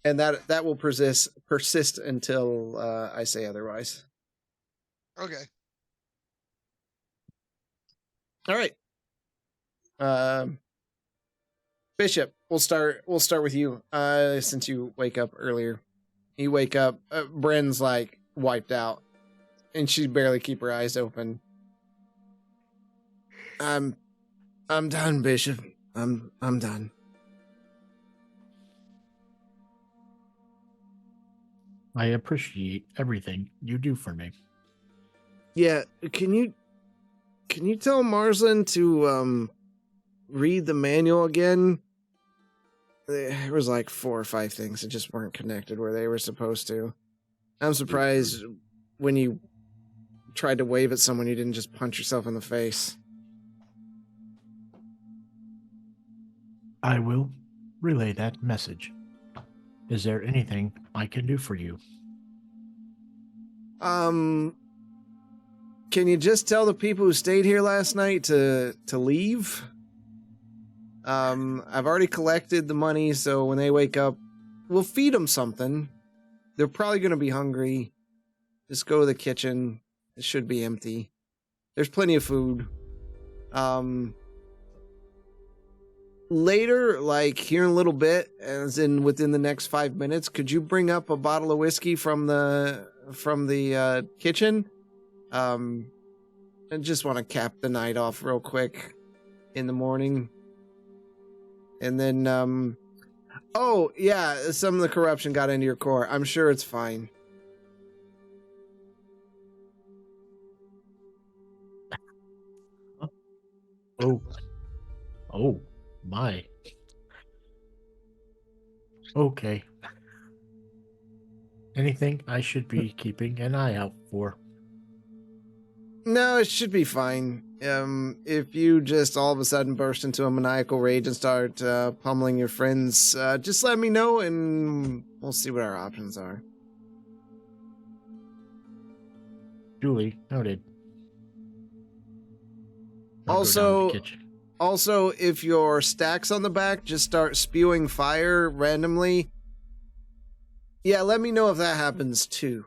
[SPEAKER 1] And that will persist until I say otherwise.
[SPEAKER 3] Okay.
[SPEAKER 1] All right. Bishop, we'll start with you. Since you wake up earlier. You wake up, Bren's like wiped out, and she barely keep her eyes open. I'm done, Bishop. I'm done.
[SPEAKER 4] I appreciate everything you do for me.
[SPEAKER 1] Yeah, can you tell Marslin to read the manual again? There was like 4 or 5 things that just weren't connected where they were supposed to. I'm surprised when you tried to wave at someone you didn't just punch yourself in the face.
[SPEAKER 4] I will relay that message. Is there anything I can do for you?
[SPEAKER 1] Can you just tell the people who stayed here last night to leave? I've already collected the money, so when they wake up, we'll feed them something. They're probably going to be hungry. Just go to the kitchen. It should be empty. There's plenty of food. Later, like here in a little bit, as in within the next 5 minutes, could you bring up a bottle of whiskey from the kitchen? I just want to cap the night off real quick in the morning. And then, oh, yeah, some of the corruption got into your core. I'm sure it's fine.
[SPEAKER 4] Oh, my. Okay. Anything I should be keeping an eye out for?
[SPEAKER 1] No, it should be fine. If you just all of a sudden burst into a maniacal rage and start pummeling your friends, just let me know and we'll see what our options are.
[SPEAKER 4] Duly noted. I'll go down to the kitchen.
[SPEAKER 1] Also, if your stacks on the back just start spewing fire randomly, yeah, let me know if that happens too.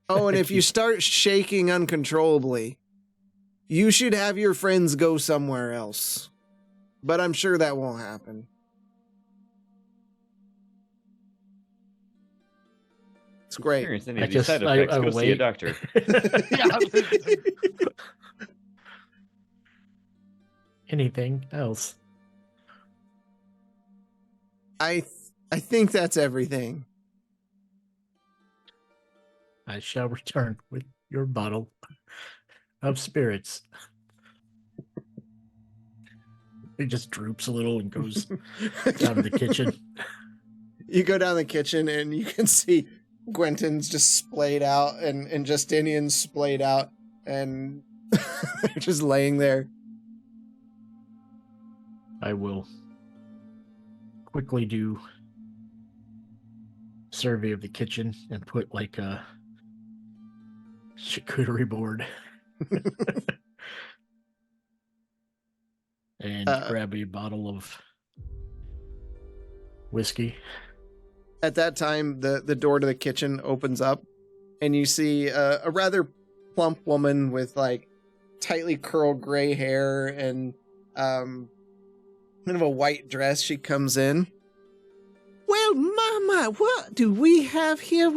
[SPEAKER 1] Oh, and if you start shaking uncontrollably, you should have your friends go somewhere else. But I'm sure that won't happen. It's great.
[SPEAKER 2] Any of these side effects, go see a doctor.
[SPEAKER 4] Anything else?
[SPEAKER 1] I think that's everything.
[SPEAKER 4] I shall return with your bottle of spirits. He just droops a little and goes down to the kitchen.
[SPEAKER 1] You go down the kitchen and you can see Gwenton's just splayed out and Justinian's splayed out and they're just laying there.
[SPEAKER 4] I will quickly do survey of the kitchen and put like a charcuterie board and grab a bottle of whiskey.
[SPEAKER 1] At that time, the door to the kitchen opens up and you see a rather plump woman with like tightly curled gray hair and kind of a white dress. She comes in. Well, Mama, what do we have here?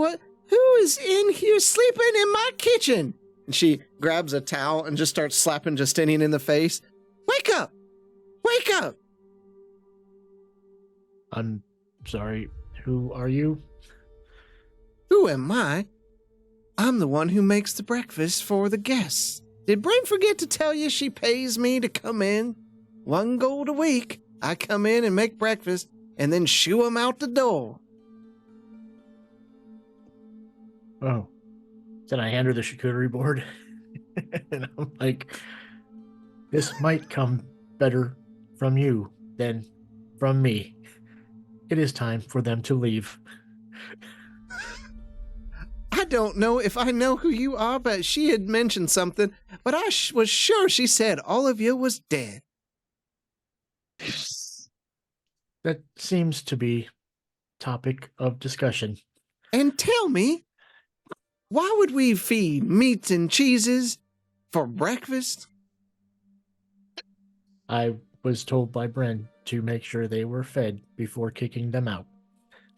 [SPEAKER 1] Who is in here sleeping in my kitchen? And she grabs a towel and just starts slapping Justinian in the face. Wake up! Wake up!
[SPEAKER 4] I'm sorry, who are you?
[SPEAKER 1] Who am I? I'm the one who makes the breakfast for the guests. Did Brent forget to tell you she pays me to come in? 1 gold a week. I come in and make breakfast and then shoo 'em out the door.
[SPEAKER 4] Oh. Then I hand her the charcuterie board. And I'm like, this might come better from you than from me. It is time for them to leave.
[SPEAKER 1] I don't know if I know who you are, but she had mentioned something, but I was sure she said all of you was dead.
[SPEAKER 4] That seems to be topic of discussion.
[SPEAKER 1] And tell me, why would we feed meats and cheeses for breakfast?
[SPEAKER 4] I was told by Bren to make sure they were fed before kicking them out.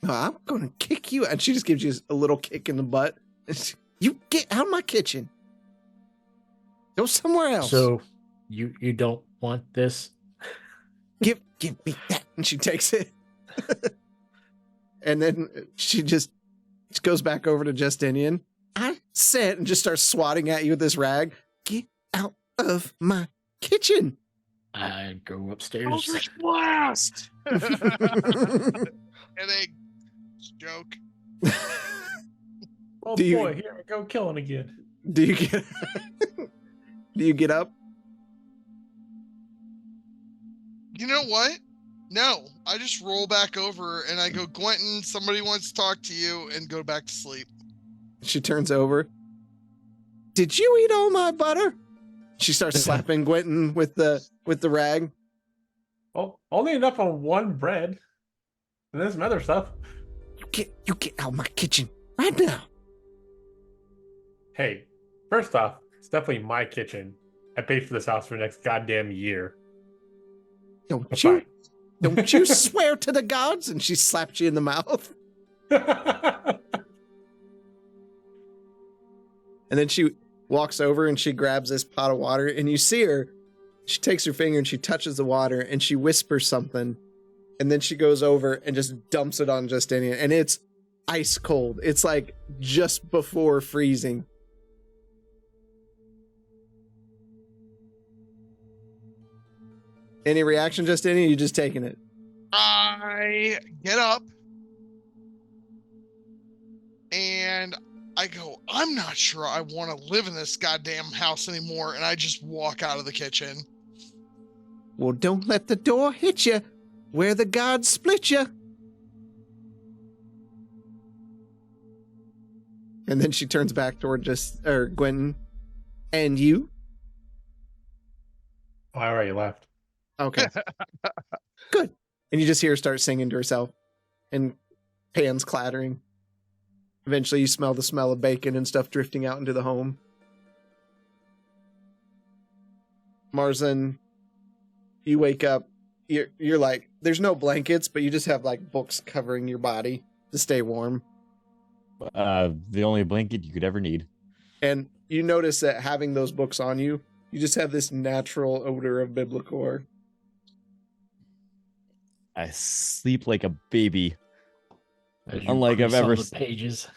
[SPEAKER 1] Oh, I'm going to kick you. And she just gives you a little kick in the butt. You get out of my kitchen. Go somewhere else.
[SPEAKER 4] So you don't want this?
[SPEAKER 1] Give me that. And she takes it. And then she goes back over to Justinian. I said, and just starts swatting at you with this rag. Get out of my kitchen.
[SPEAKER 4] I go upstairs.
[SPEAKER 3] Eldritch Blast! Headache. Joke.
[SPEAKER 8] Oh boy, here we go killing again.
[SPEAKER 1] Do you get up?
[SPEAKER 3] You know what? No, I just roll back over and I go, Gwenton, somebody wants to talk to you, and go back to sleep.
[SPEAKER 1] She turns over. Did you eat all my butter? She starts slapping Gwenton with the rag.
[SPEAKER 8] Oh, only enough on one bread. And there's some other stuff.
[SPEAKER 1] You get out of my kitchen right now.
[SPEAKER 8] Hey, first off, it's definitely my kitchen. I paid for this house for the next goddamn year.
[SPEAKER 1] Don't you swear to the gods? And she slapped you in the mouth. And then she walks over and she grabs this pot of water, and you see her. She takes her finger and she touches the water and she whispers something. And then she goes over and just dumps it on Justinian. And it's ice cold. It's like just before freezing. Any reaction, Justinian? You just taking it?
[SPEAKER 3] I get up and I go, I'm not sure I want to live in this goddamn house anymore. And I just walk out of the kitchen.
[SPEAKER 1] Well, don't let the door hit you where the gods split you. And then she turns back toward Gwenton. And you?
[SPEAKER 8] Oh, I already left.
[SPEAKER 1] Okay. Good. And you just hear her start singing to herself and pans clattering. Eventually you smell the smell of bacon and stuff drifting out into the home. Marzan, you wake up. You're like, there's no blankets, but you just have like books covering your body to stay warm.
[SPEAKER 2] The only blanket you could ever need.
[SPEAKER 1] And you notice that having those books on you, you just have this natural odor of Biblicore.
[SPEAKER 2] I sleep like a baby.
[SPEAKER 4] Unlike I've ever seen. Pages.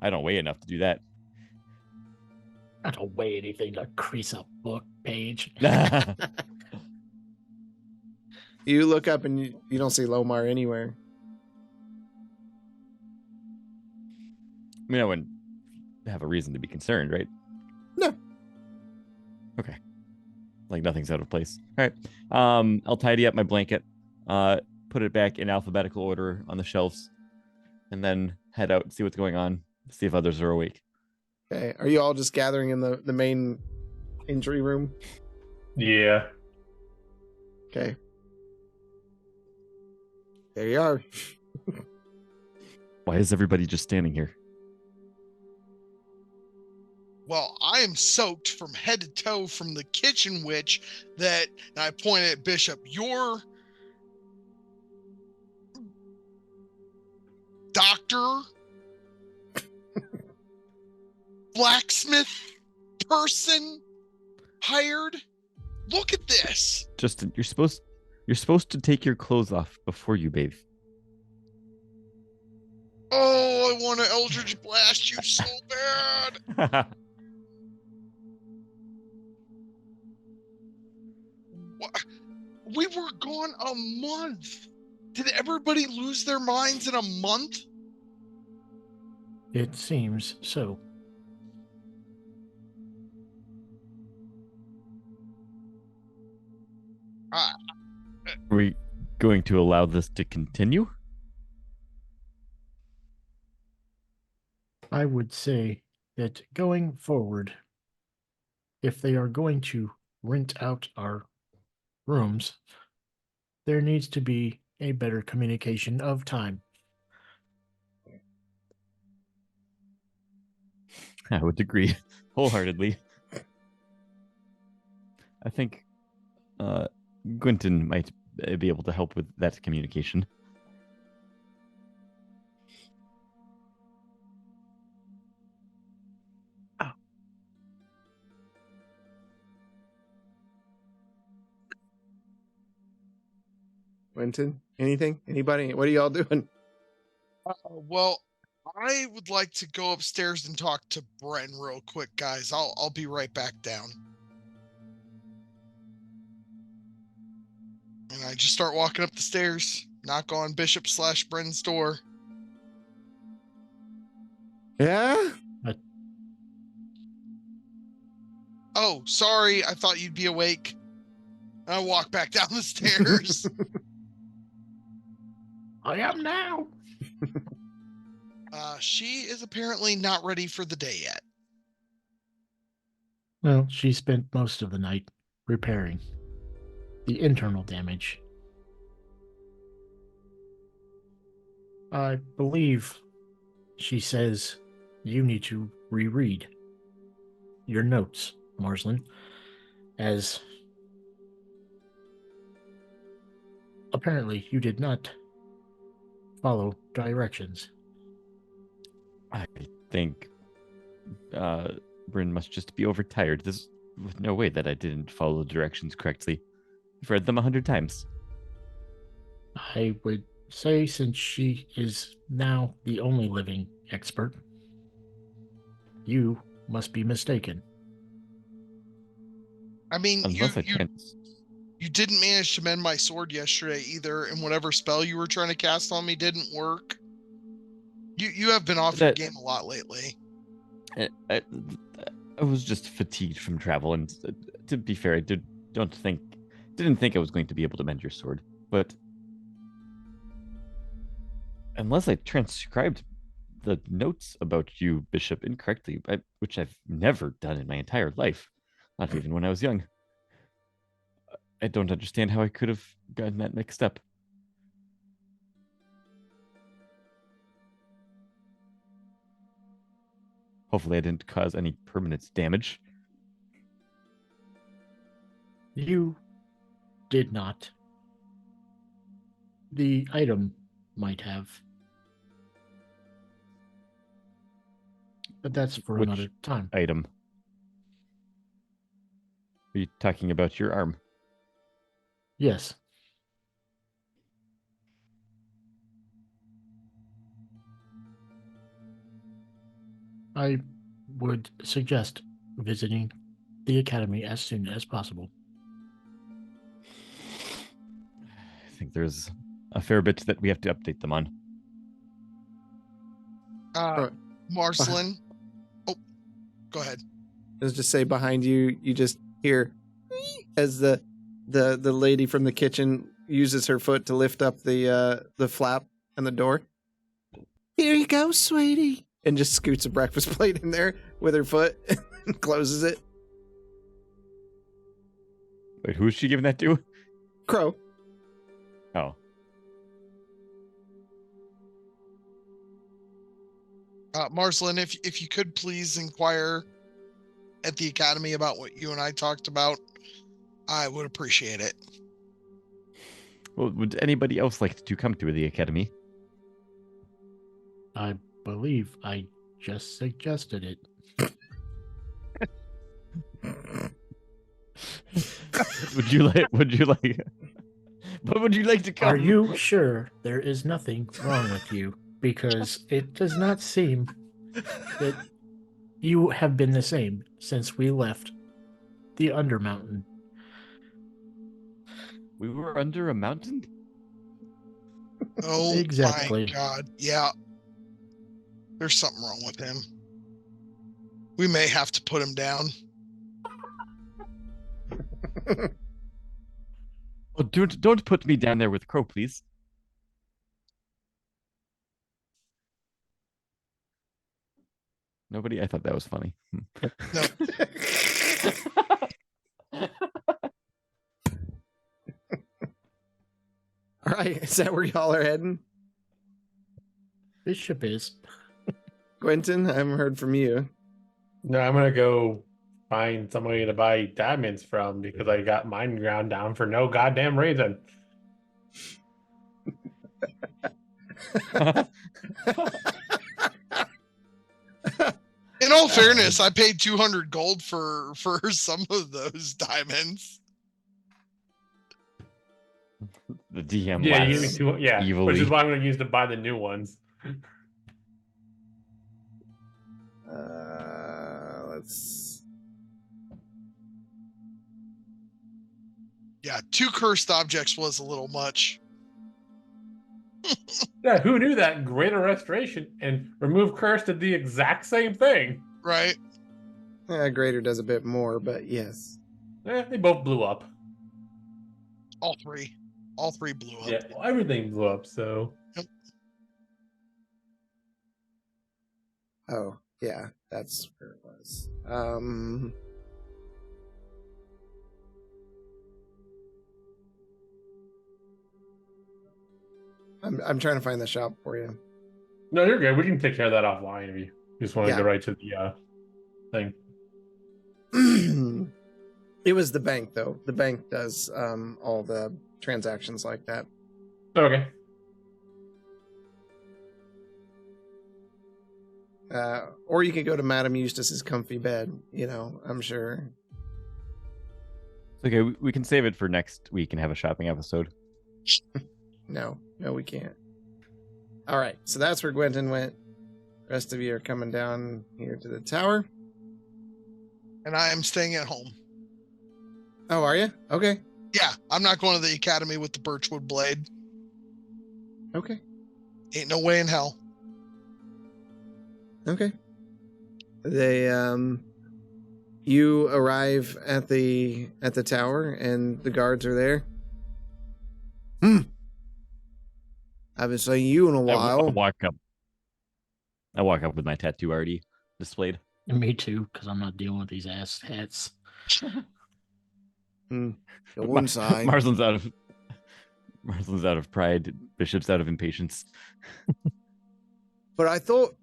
[SPEAKER 2] I don't weigh enough to do that.
[SPEAKER 4] I don't weigh anything to crease a book page.
[SPEAKER 1] You look up and you don't see Lomar anywhere.
[SPEAKER 2] I mean, I wouldn't have a reason to be concerned, right?
[SPEAKER 1] No.
[SPEAKER 2] Okay. Like nothing's out of place. All right. I'll tidy up my blanket, put it back in alphabetical order on the shelves, and then head out and see what's going on, see if others are awake.
[SPEAKER 1] Okay. Are you all just gathering in the main injury room?
[SPEAKER 8] Yeah.
[SPEAKER 1] Okay. There you are.
[SPEAKER 2] Why is everybody just standing here?
[SPEAKER 3] Well, I am soaked from head to toe from the kitchen witch that, and I point at Bishop, your doctor, blacksmith person hired. Look at this.
[SPEAKER 2] Justin, you're supposed to take your clothes off before you bathe.
[SPEAKER 3] Oh, I want to Eldritch Blast you so bad. We were gone a month. Did everybody lose their minds in a month?
[SPEAKER 4] It seems so.
[SPEAKER 2] Are we going to allow this to continue?
[SPEAKER 4] I would say that going forward, if they are going to rent out our rooms, there needs to be a better communication of time.
[SPEAKER 2] I would agree wholeheartedly. I think Gwynton might be able to help with that communication.
[SPEAKER 1] Winton, anything? Anybody? What are y'all doing?
[SPEAKER 3] Well, I would like to go upstairs and talk to Bren real quick, guys. I'll be right back down. And I just start walking up the stairs, knock on Bishop/Bren's door.
[SPEAKER 1] Yeah?
[SPEAKER 3] Oh, sorry. I thought you'd be awake. I walk back down the stairs.
[SPEAKER 4] I am now.
[SPEAKER 3] She is apparently not ready for the day yet.
[SPEAKER 4] Well, she spent most of the night repairing the internal damage. I believe she says you need to reread your notes, Marsland, as apparently you did not follow directions.
[SPEAKER 2] I think Bryn must just be overtired. There's no way that I didn't follow the directions correctly. I've read them 100 times.
[SPEAKER 4] I would say, since she is now the only living expert, you must be mistaken.
[SPEAKER 3] I mean,
[SPEAKER 2] Unless
[SPEAKER 3] you didn't manage to mend my sword yesterday either, and whatever spell you were trying to cast on me didn't work. You have been off your game a lot lately.
[SPEAKER 2] I was just fatigued from travel, and to be fair, I didn't think I was going to be able to mend your sword. But unless I transcribed the notes about you, Bishop, incorrectly, which I've never done in my entire life, not even when I was young, I don't understand how I could have gotten that mixed up. Hopefully I didn't cause any permanent damage.
[SPEAKER 4] You did not. The item might have. But that's for another time.
[SPEAKER 2] Item? Are you talking about your arm?
[SPEAKER 4] Yes. I would suggest visiting the academy as soon as possible.
[SPEAKER 2] I think there's a fair bit that we have to update them on.
[SPEAKER 3] Marcelin. Oh, go ahead.
[SPEAKER 1] Let's just say behind you, you just hear as the lady from the kitchen uses her foot to lift up the flap and the door. Here you go, sweetie. And just scoots a breakfast plate in there with her foot and closes it.
[SPEAKER 2] Wait, who is she giving that to?
[SPEAKER 1] Crow.
[SPEAKER 2] Oh.
[SPEAKER 3] Marcelin, if you could please inquire at the academy about what you and I talked about, I would appreciate it.
[SPEAKER 2] Well, would anybody else like to come to the academy?
[SPEAKER 4] I believe I just suggested it.
[SPEAKER 2] Would you like but would you like to come?
[SPEAKER 4] Are you sure there is nothing wrong with you? Because it does not seem that you have been the same since we left the Undermountain.
[SPEAKER 2] We were under a mountain?
[SPEAKER 3] Oh,
[SPEAKER 4] exactly.
[SPEAKER 3] My God. Yeah. There's something wrong with him. We may have to put him down.
[SPEAKER 2] Oh, don't put me down there with Crow, please. Nobody? I thought that was funny.
[SPEAKER 3] No.
[SPEAKER 1] All right, is that where y'all are heading?
[SPEAKER 4] Bishop is.
[SPEAKER 1] Quentin, I haven't heard from you.
[SPEAKER 8] No, I'm gonna go find somebody to buy diamonds from because I got mine ground down for no goddamn reason.
[SPEAKER 3] In all fairness, I paid 200 gold for some of those diamonds.
[SPEAKER 2] The DM
[SPEAKER 8] Yeah,
[SPEAKER 2] laughs
[SPEAKER 8] you give me two,
[SPEAKER 2] evilly.
[SPEAKER 8] which is why I'm gonna use to buy the new ones.
[SPEAKER 1] Let's.
[SPEAKER 3] Yeah, 2 cursed objects was a little much.
[SPEAKER 8] Yeah, who knew that Greater Restoration and Remove Curse did the exact same thing?
[SPEAKER 3] Right.
[SPEAKER 1] Greater does a bit more, but yes.
[SPEAKER 8] They both blew up.
[SPEAKER 3] All three blew up.
[SPEAKER 8] Yeah, well, everything blew up, so.
[SPEAKER 3] Yep.
[SPEAKER 1] Oh, yeah, that's where it was. I'm trying to find the shop for you.
[SPEAKER 8] No, you're good. We can take care of that offline if you just want to go right to the thing.
[SPEAKER 1] It was the bank, though. The bank does all the transactions like that.
[SPEAKER 8] Okay.
[SPEAKER 1] Or you can go to Madame Eustace's comfy bed. You know, I'm sure.
[SPEAKER 2] Okay, we can save it for next week and have a shopping episode.
[SPEAKER 1] No, we can't. All right, so that's where Gwenton went. The rest of you are coming down here to the tower.
[SPEAKER 3] And I am staying at home.
[SPEAKER 1] Oh, are you? Okay.
[SPEAKER 3] Yeah, I'm not going to the academy with the birchwood blade.
[SPEAKER 1] Okay.
[SPEAKER 3] Ain't no way in hell.
[SPEAKER 1] Okay. They you arrive at the tower and the guards are there. I haven't seen you in a while.
[SPEAKER 2] I walk up with my tattoo already displayed.
[SPEAKER 4] And me too, because I'm not dealing with these ass hats.
[SPEAKER 1] Go inside.
[SPEAKER 2] Marsland's out of pride. Bishop's out of impatience.
[SPEAKER 1] But I thought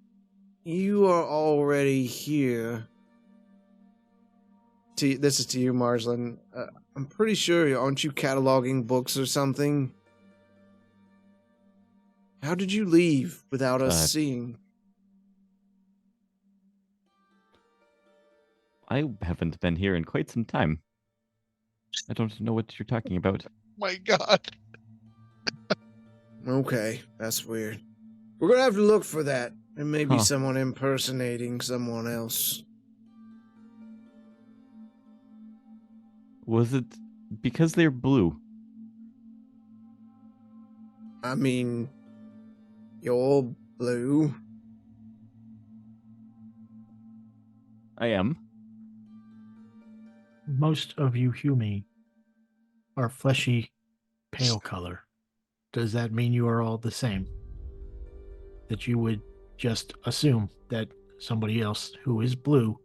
[SPEAKER 1] you are already here. This is to you, Marsland. I'm pretty sure, aren't you cataloging books or something? How did you leave without us seeing?
[SPEAKER 2] I haven't been here in quite some time. I don't know what you're talking about.
[SPEAKER 3] My God.
[SPEAKER 1] Okay, that's weird. We're gonna have to look for that. And maybe someone impersonating someone else.
[SPEAKER 2] Was it because they're blue?
[SPEAKER 1] I mean, you're blue.
[SPEAKER 2] I am.
[SPEAKER 4] Most of you Humi are fleshy, pale color. Does that mean you are all the same? That you would just assume that somebody else who is blue.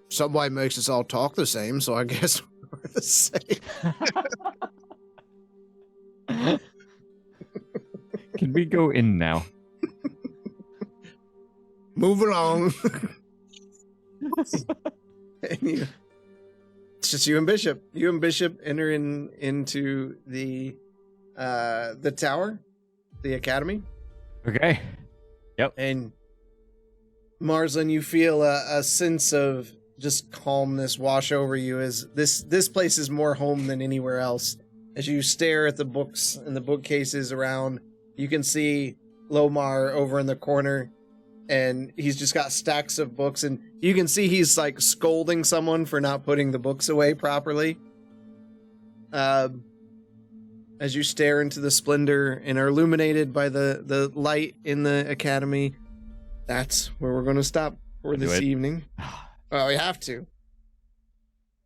[SPEAKER 1] Somebody makes us all talk the same, so I guess we're the same.
[SPEAKER 2] Can we go in now?
[SPEAKER 1] Move along. It's just you and Bishop. You and Bishop enter into the tower, the academy.
[SPEAKER 2] Okay. Yep.
[SPEAKER 1] And Marsland, you feel a sense of just calmness wash over you as this place is more home than anywhere else. As you stare at the books and the bookcases around, you can see Lomar over in the corner, and he's just got stacks of books, and you can see he's like scolding someone for not putting the books away properly. And as you stare into the splendor and are illuminated by the light in the academy, that's where we're going to stop for this evening. Well, we have to.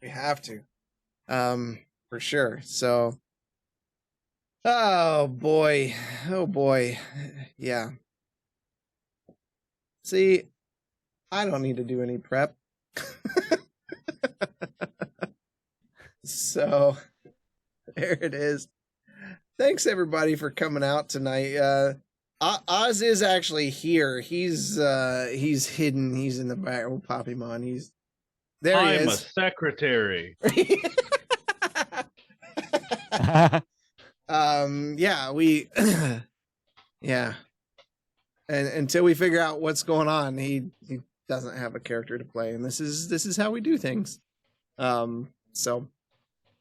[SPEAKER 1] We have to. For sure. So, oh boy. Yeah. See, I don't need to do any prep. So, there it is. Thanks everybody for coming out tonight. Oz is actually here. He's hidden. He's in the back. We'll pop him on. He is.
[SPEAKER 5] I'm a secretary.
[SPEAKER 1] Yeah, we yeah. And until we figure out what's going on, he doesn't have a character to play, and this is how we do things. So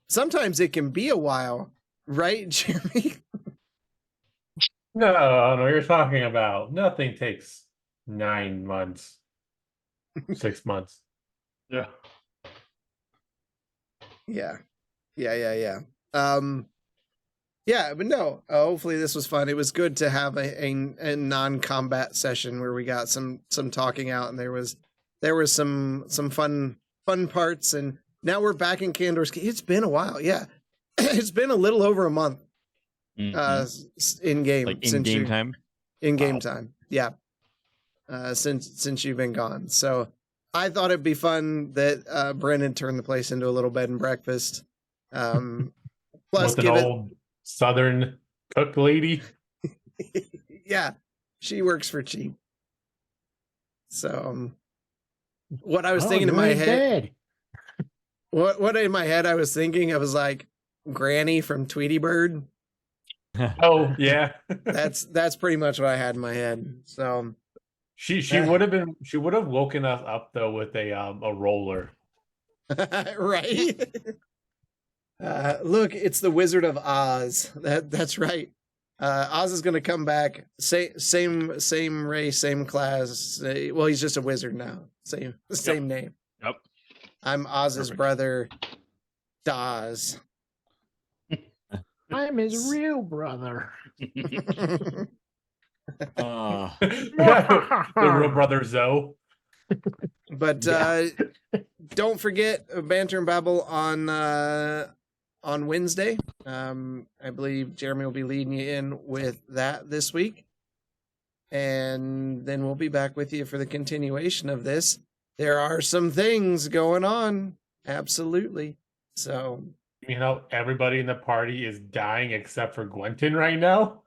[SPEAKER 1] sometimes it can be a while, right, Jeremy?
[SPEAKER 8] No, you're talking about nothing takes 9 months, 6 months.
[SPEAKER 5] Yeah.
[SPEAKER 1] Yeah. Yeah, but no. Hopefully this was fun. It was good to have a non-combat session where we got some talking out, and there was some fun parts, and now we're back in Candor's. It's been a while. Yeah, it's been a little over a month. In game,
[SPEAKER 2] like in game time.
[SPEAKER 1] In game time, yeah. Since you've been gone, so I thought it'd be fun that Brennan turned the place into a little bed and breakfast. Plus,
[SPEAKER 8] with an old Southern cook lady.
[SPEAKER 1] Yeah, she works for cheap. So, what I was thinking in my head, what in my head I was thinking, I was like Granny from Tweety Bird.
[SPEAKER 8] Oh yeah,
[SPEAKER 1] that's pretty much what I had in my head. So
[SPEAKER 8] she would have woken us up though with a roller,
[SPEAKER 1] right? Look, it's the Wizard of Oz. That's right. Oz is going to come back. Same race, same class. Well, he's just a wizard now. Same name.
[SPEAKER 5] Yep.
[SPEAKER 1] I'm Oz's brother, Daz.
[SPEAKER 4] I'm his real brother.
[SPEAKER 8] The real brother Zoe.
[SPEAKER 1] But don't forget Banter and Babble on Wednesday. I believe Jeremy will be leading you in with that this week. And then we'll be back with you for the continuation of this. There are some things going on. Absolutely. So,
[SPEAKER 8] you know, everybody in the party is dying except for Gwenton right now.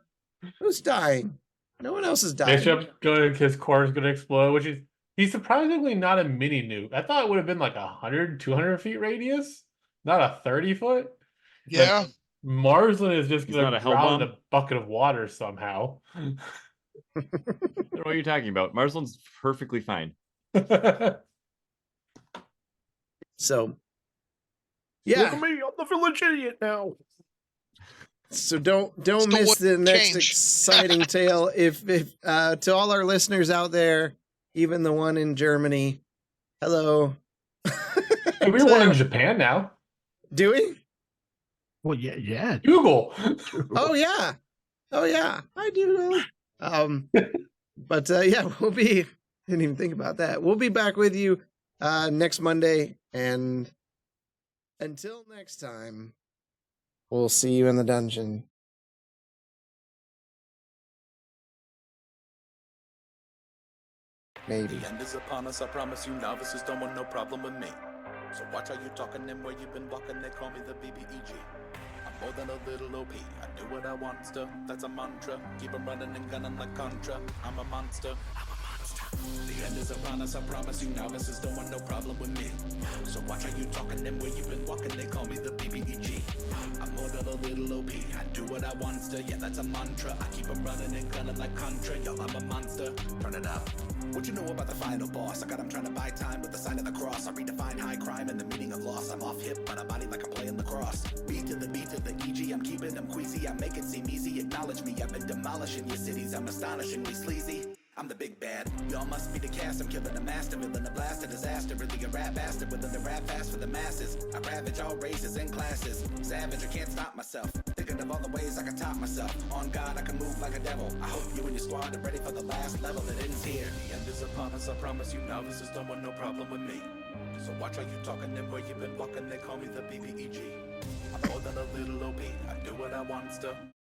[SPEAKER 1] Who's dying? No one else is dying.
[SPEAKER 8] His core is going to explode, which is, he's surprisingly not a mini nuke. I thought it would have been like 100, 200 feet radius, not a 30 foot.
[SPEAKER 3] Yeah.
[SPEAKER 8] Like, Marsland is just going to drown in a bucket of water somehow.
[SPEAKER 2] What are you talking about? Marsland's perfectly fine.
[SPEAKER 1] So, yeah.
[SPEAKER 4] Look at me, I'm the village idiot now.
[SPEAKER 1] So don't miss the next exciting tale. If to all our listeners out there, even the one in Germany, hello.
[SPEAKER 8] We one in Japan now.
[SPEAKER 1] Do we?
[SPEAKER 4] Well, yeah.
[SPEAKER 8] Google.
[SPEAKER 1] Oh yeah, I do. But yeah, we'll be. Didn't even think about that. We'll be back with you next Monday, and until next time, we'll see you in the dungeon. Maybe.
[SPEAKER 11] The end is upon us, I promise you novices don't want no problem with me. So watch how you talking and where you've been walking, they call me the BBEG. I'm more than a little OP, I do what I want to, that's a mantra. Keep 'em running and gunning like Contra, I'm a monster. The end is upon us, I promise you novices don't want no problem with me. So watch how you talking and where you've been walking, they call me the BBEG. I'm more than a little OP, I do what I want to, yeah that's a mantra. I keep 'em running and gunning like Contra, yo I'm a monster. Turn it up. What you know about the final boss? I got him trying to buy time with the sign of the cross. I redefine high crime and the meaning of loss. I'm off hip, but I body like I'm playing lacrosse. Beat to the EG, I'm keeping them queasy. I make it seem easy, acknowledge me. I've been demolishing your cities, I'm astonishingly sleazy. I'm the big bad, y'all must be the cast. I'm killing the master, villain, a blast, a disaster. Really a rap bastard, within the rap fast for the masses. I ravage all races and classes. Savage, I can't stop myself. Thinking of of all the ways I can top myself. On God, I can move like a devil. I hope you and your squad are ready for the last level that ends here. The end is upon us, I promise you novices don't want no problem with me. So watch how you talking and where you been walking, they call me the BBEG. I'm more than a little OP, I do what I want to.